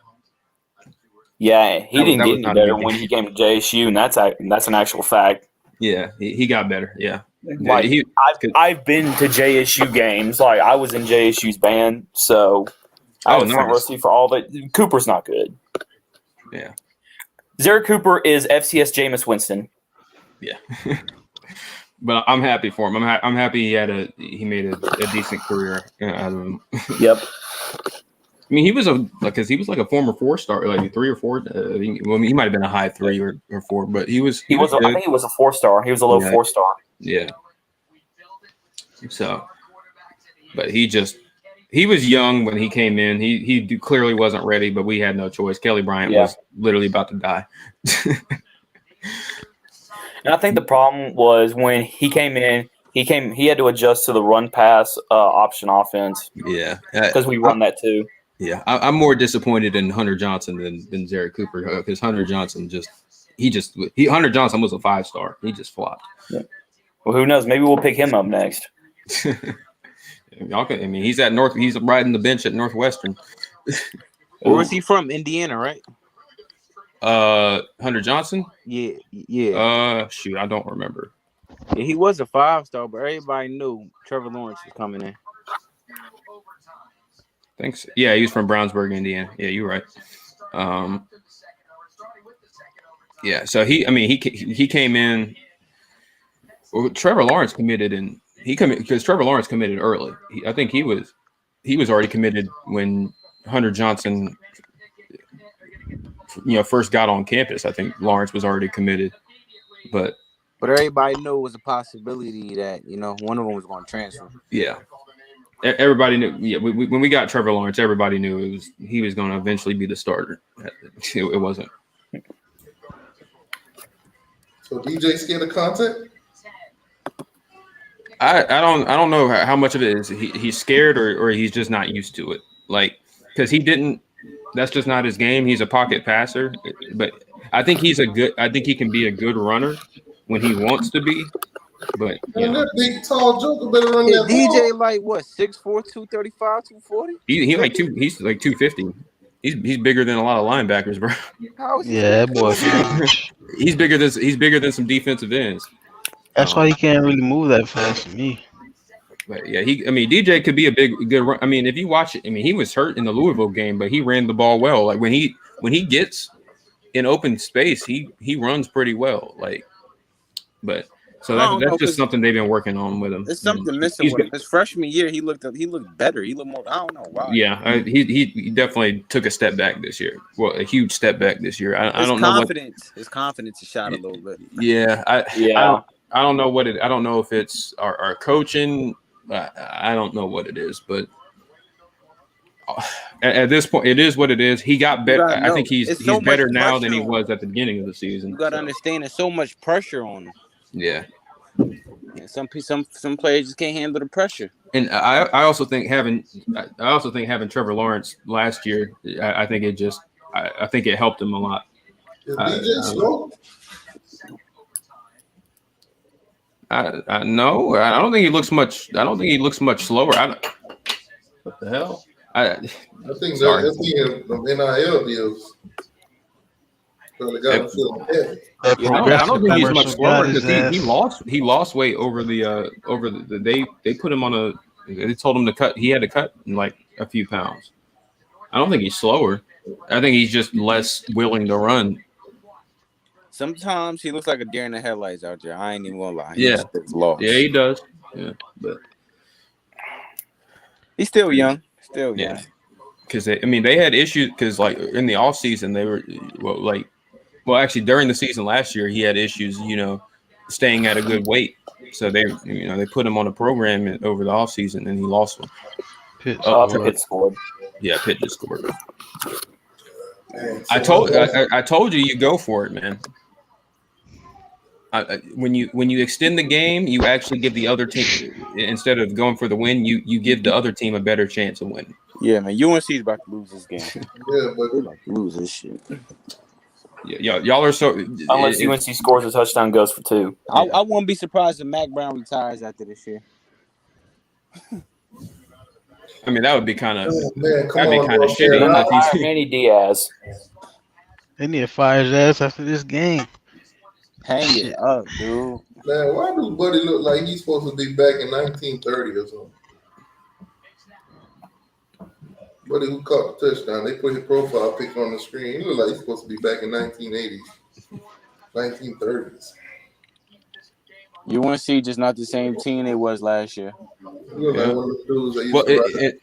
Yeah, he didn't get any better when he came to JSU, and that's an actual fact. Yeah, he got better. Yeah. I've been to JSU games. I was in JSU's band, so I was front row seat for all that. Cooper's not good. Yeah. Zerrick Cooper is FCS Jameis Winston. Yeah. But I'm happy for him. I'm happy he made a decent career out of him. Yep. I mean, he was because he was like a former 4-star, like 3 or 4. He might have been a high 3 or 4, but he was. I think he was a 4-star. He was a low 4-star. Yeah. So, but he was young when he came in. He clearly wasn't ready, but we had no choice. Kelly Bryant was literally about to die. And I think the problem was when he came in, he had to adjust to the run pass option offense. Yeah, because we run that too. Yeah, I'm more disappointed in Hunter Johnson than Zary Cooper because Hunter Johnson Hunter Johnson was a 5-star. He just flopped. Yeah. Well, who knows? Maybe we'll pick him up next. Y'all can, I mean, he's riding the bench at Northwestern. Where was he from? Indiana, right? Hunter Johnson? Yeah. Shoot, I don't remember. Yeah, he was a 5-star, but everybody knew Trevor Lawrence was coming in. Thanks. Yeah, he was from Brownsburg, Indiana. Yeah, you're right. Yeah, so he came in. Well, Trevor Lawrence committed because Trevor Lawrence committed early. I think he was already committed when Hunter Johnson, first got on campus. I think Lawrence was already committed, but everybody knew it was a possibility that one of them was going to transfer. Yeah. Everybody knew. Yeah, when we got Trevor Lawrence, everybody knew he was going to eventually be the starter. It wasn't. So DJ scared of contact? I don't know how much of it is he's scared or he's just not used to it. Like because he didn't. That's just not his game. He's a pocket passer, but I think he can be a good runner when he wants to be. But that big tall joker better run that DJ ball. like what 6'4", 235, 240? He's like 250. He's bigger than a lot of linebackers, bro. How is he? Yeah, that boy. He's bigger than some defensive ends. That's why he can't really move that fast to me. But yeah, DJ could be a good run. I mean, if you watch it, he was hurt in the Louisville game, but he ran the ball well. Like when he gets in open space, he runs pretty well. Like, but so that's just something they've been working on with him. There's something missing with him. His freshman year, he looked better. He looked more. I don't know why. Yeah, he definitely took a step back this year. Well, a huge step back this year. I don't know his confidence is shot a little bit. Yeah, I don't know what it. I don't know if it's our coaching. I don't know what it is, but at this point, it is what it is. He got better. I think he's better now than he was at the beginning of the season. You got to understand, there's so much pressure on him. Yeah. Some players just can't handle the pressure. And I also think having Trevor Lawrence last year, I think it helped him a lot. Is DJ slow? No, I don't think he looks much. I don't think he looks much slower. What the hell? I think that's the NIL deals. Probably got him feeling heavy. I don't think he's much slower because he lost weight over they put him on they told him to cut. He had to cut like a few pounds. I don't think he's slower. I think he's just less willing to run. Sometimes he looks like a deer in the headlights out there. I ain't even gonna lie. Yeah, he does. Yeah, but he's still young. Yeah, because they had issues because like in the off season they were actually during the season last year he had issues staying at a good weight, so they put him on a program over the off season and he lost one. Pitt scored. Yeah, Pitt just scored. Man, so I told you go for it, man. When you extend the game, you actually give the other team, instead of going for the win, you give the other team a better chance of winning. Yeah, man. UNC is about to lose this game. Yeah, but they're about to lose this shit. Yeah, y'all are so. Unless UNC scores a touchdown, goes for 2. I won't be surprised if Mac Brown retires after this year. I mean, that would be kind of shitty. Manny Diaz. They need to fire his ass after this game. Hang it up, dude. Man, why does Buddy look like he's supposed to be back in 1930 or something? Buddy who caught the touchdown, they put his profile pic on the screen. He look like he's supposed to be back in 1980s, 1930s. UNC just not the same team they was last year. You look like one of the dudes that used to ride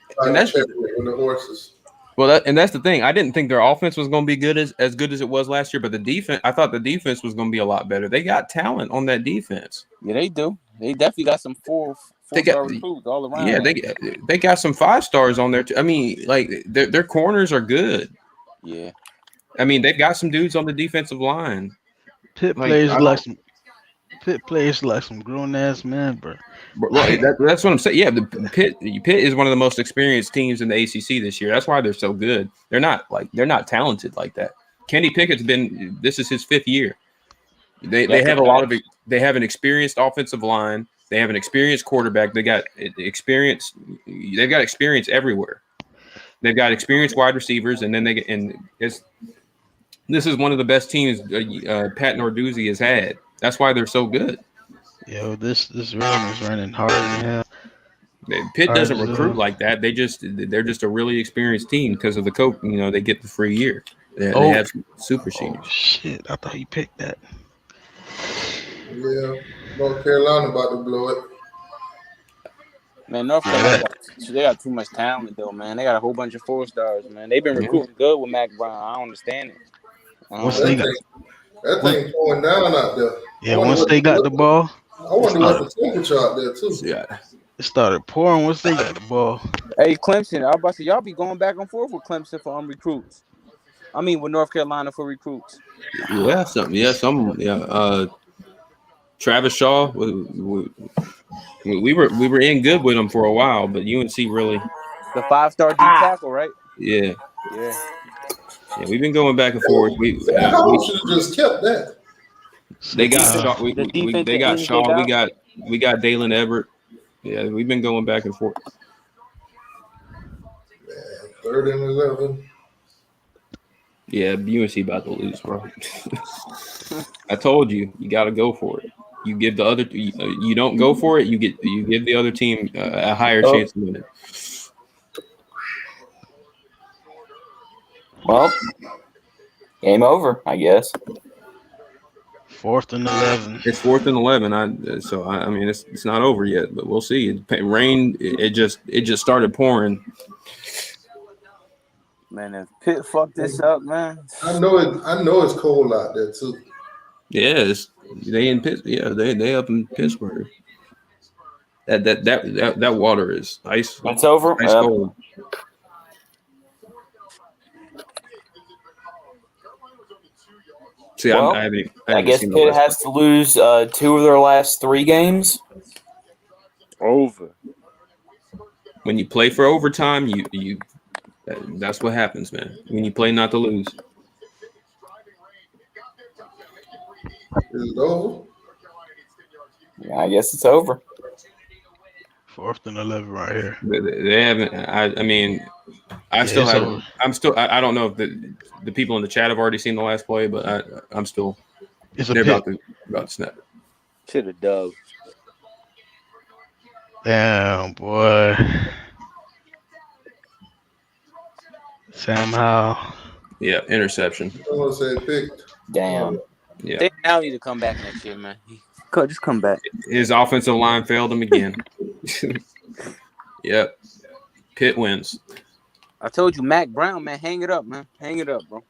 the horses. Well, that's the thing. I didn't think their offense was going to be good as good as it was last year, but the defense, I thought the defense was going to be a lot better. They got talent on that defense. Yeah, they do. They definitely got some four-star recruits all around. Yeah, they got some 5-stars on there too. I mean, like their corners are good. Yeah. I mean, they've got some dudes on the defensive line. Pitt plays like some grown ass men, bro. Right, that's what I'm saying. Yeah, the Pitt is one of the most experienced teams in the ACC this year. That's why they're so good. They're not talented like that. Kenny Pickett's this is his 5th year. They have an experienced offensive line. They have an experienced quarterback. They got experience. They've got experience everywhere. They've got experienced wide receivers, and then this is one of the best teams Pat Narduzzi has had. That's why they're so good. Yo, this run is running hard in hell. Pitt doesn't recruit like that. They're just a really experienced team because of the coach. You know, they get the free year. They have super seniors. Oh, shit, I thought he picked that. Yeah, North Carolina about to blow it. Man, North Carolina, they got too much talent though, man. They got a whole bunch of 4-stars, man. They've been recruiting good with Mac Brown. I don't understand it. That thing going down out there. Yeah, once they got the ball, I wonder what's the temperature out there too. Yeah, it started pouring once they got the ball. Hey, Clemson, I was about to say y'all be going back and forth with Clemson for recruits. I mean, with North Carolina for recruits. Yeah, Travis Shaw, we were in good with him for a while, but UNC really the 5-star D tackle, right? Yeah. Yeah. Yeah, we've been going back and forth. We should have just kept that. They got Shaw. They got Shaw. We got Dalen Everett. Yeah, we've been going back and forth. Man, 3rd and 11. Yeah, UNC about to lose, bro. I told you got to go for it. You give the other. You don't go for it. You give the other team a higher chance of winning. Well, game over, I guess. 4th and 11. It's 4th and 11. I mean, it's not over yet, but we'll see. Rain. It just started pouring. Man, if Pitt fucked this up, man. I know it's cold out there too. Yeah, they in Pitt. Yeah, they up in Pittsburgh. That water is ice. It's over. Ice cold. See, well, I guess Pitt has to lose 2 of their last 3 games. Over. When you play for overtime, you that's what happens, man. When you play not to lose. Is it over? Yeah, I guess it's over. 4th and 11 right here. They haven't. I mean, I still have. I'm still. I don't know if the people in the chat have already seen the last play, but I'm still. They're about to snap it. Should have dug. Damn, boy. Sam Howell. Yeah, interception. Someone said picked. Damn. Yeah. They now need to come back next year, man. Just come back. His offensive line failed him again. Yep. Pitt wins. I told you, Mac Brown, man, hang it up, man. Hang it up, bro.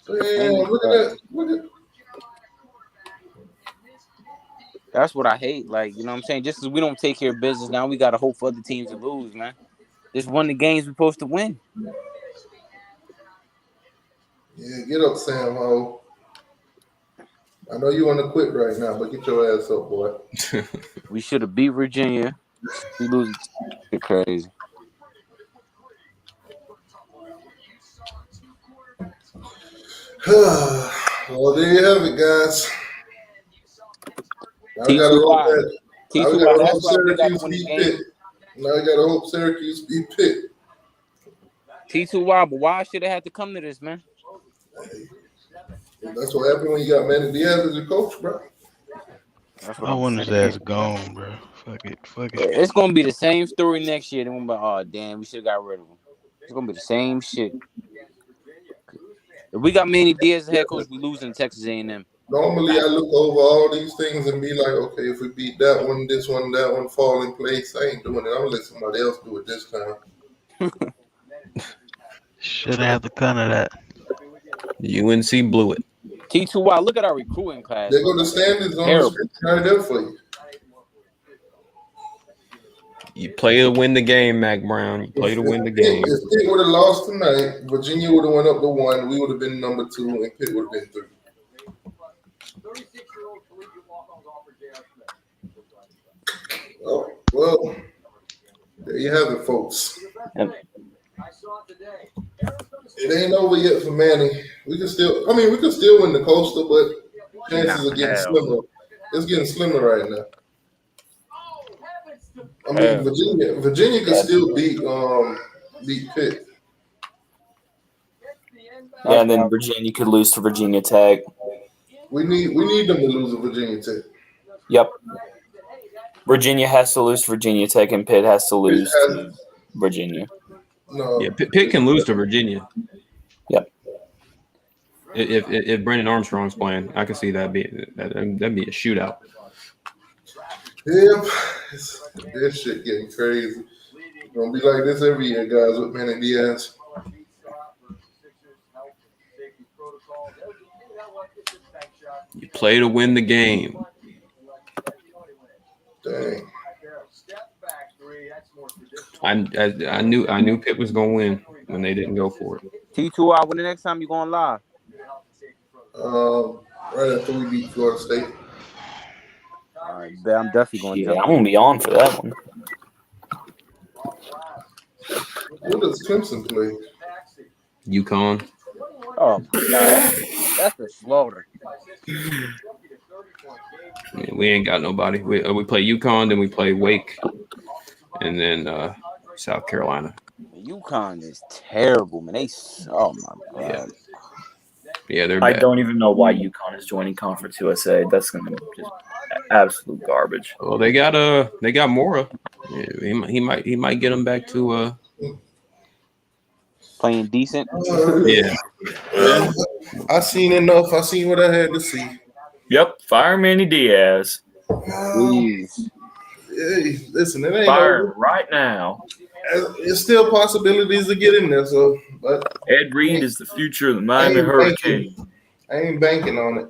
Look at that. Look at. That's what I hate. Like, you know what I'm saying? Just as we don't take care of business, now we got to hope for other teams to lose, man. Just won the games we're supposed to win. Yeah, get up, Sam Ho. I know you want to quit right now, but get your ass up, boy. We should have beat Virginia. We lose. It's crazy. Well, there you have it, guys. Now we got to hope Syracuse beat Pitt. Now we got to hope Syracuse beat Pitt. T2Y, but why should it have to come to this, man? That's what happened when you got Manny Diaz as your coach, bro. I want his ass gone, bro. Fuck it. It's gonna be the same story next year. Then we're like, oh damn, we should have got rid of him. It's gonna be the same shit. If we got Manny Diaz as head coach, we losing Texas A&M. Normally, I look over all these things and be like, okay, if we beat that one, this one, that one, fall in place. I ain't doing it. I'm gonna let somebody else do it this time. Shouldn't have to come to that. UNC blew it. T2Y, look at our recruiting class. They go to standards on the Terrible. screen right there for you. You play to win the game, Mac Brown. You play to win the game. If Pitt would have lost tonight, Virginia would have went up to 1. We would have been number 2, and Pitt would have been 3. Oh, well, there you have it, folks. It ain't over yet for Manning. We can still win the Coastal, but chances are getting slimmer. It's getting slimmer right now. I mean, Virginia can still beat Pitt. Yeah, and then Virginia could lose to Virginia Tech. We need them to lose to Virginia Tech. Yep. Virginia has to lose to Virginia Tech, and Pitt has to lose to Virginia. No. Yeah, Pitt can lose to Virginia. Yep. If Brendan Armstrong's playing, I can see that'd be a shootout. Yep. This shit getting crazy. It's gonna be like this every year, guys, with Manny Diaz. You play to win the game. Dang. I knew Pitt was gonna win when they didn't go for it. T2I, when the next time you going live? Right after we beat Florida State. All right, I'm definitely going to Yeah, I'm going to be on for that one. What does Clemson play? UConn. Oh, my God. That's a slaughter. We ain't got nobody. We play UConn, then we play Wake, and then South Carolina. UConn is terrible, man. Oh, my God. Yeah, they're I bad. don't even know why UConn is joining Conference USA. That's going to be just absolute garbage. Well, they got Mora. Yeah, he might get them back to playing decent. Yeah. I seen enough. I seen what I had to see. Yep, fire Manny Diaz. Please. Hey, listen, it ain't Fire over. right now. There's still possibilities to get in there. So, but Ed Reed is the future of the Miami Hurricane. I ain't banking on it.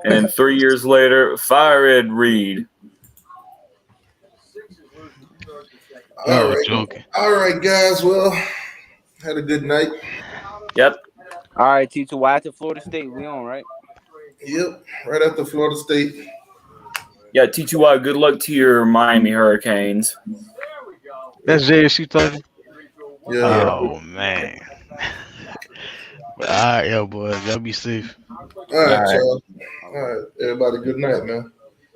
And then 3 years later, fire Ed Reed. All right, guys. Well, had a good night. Yep. All right, T2Y after Florida State, we on, right? Yep, right after Florida State. Yeah, T2Y, good luck to your Miami Hurricanes. That's JSU talking? Yeah. Oh, man. All right, yo, boys. Y'all be safe. All right, y'all. All right, everybody. Good night, man.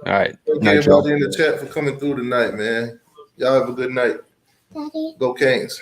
All right. Thank Night, everybody y'all. in the chat for coming through tonight, man. Y'all have a good night. Go Canes.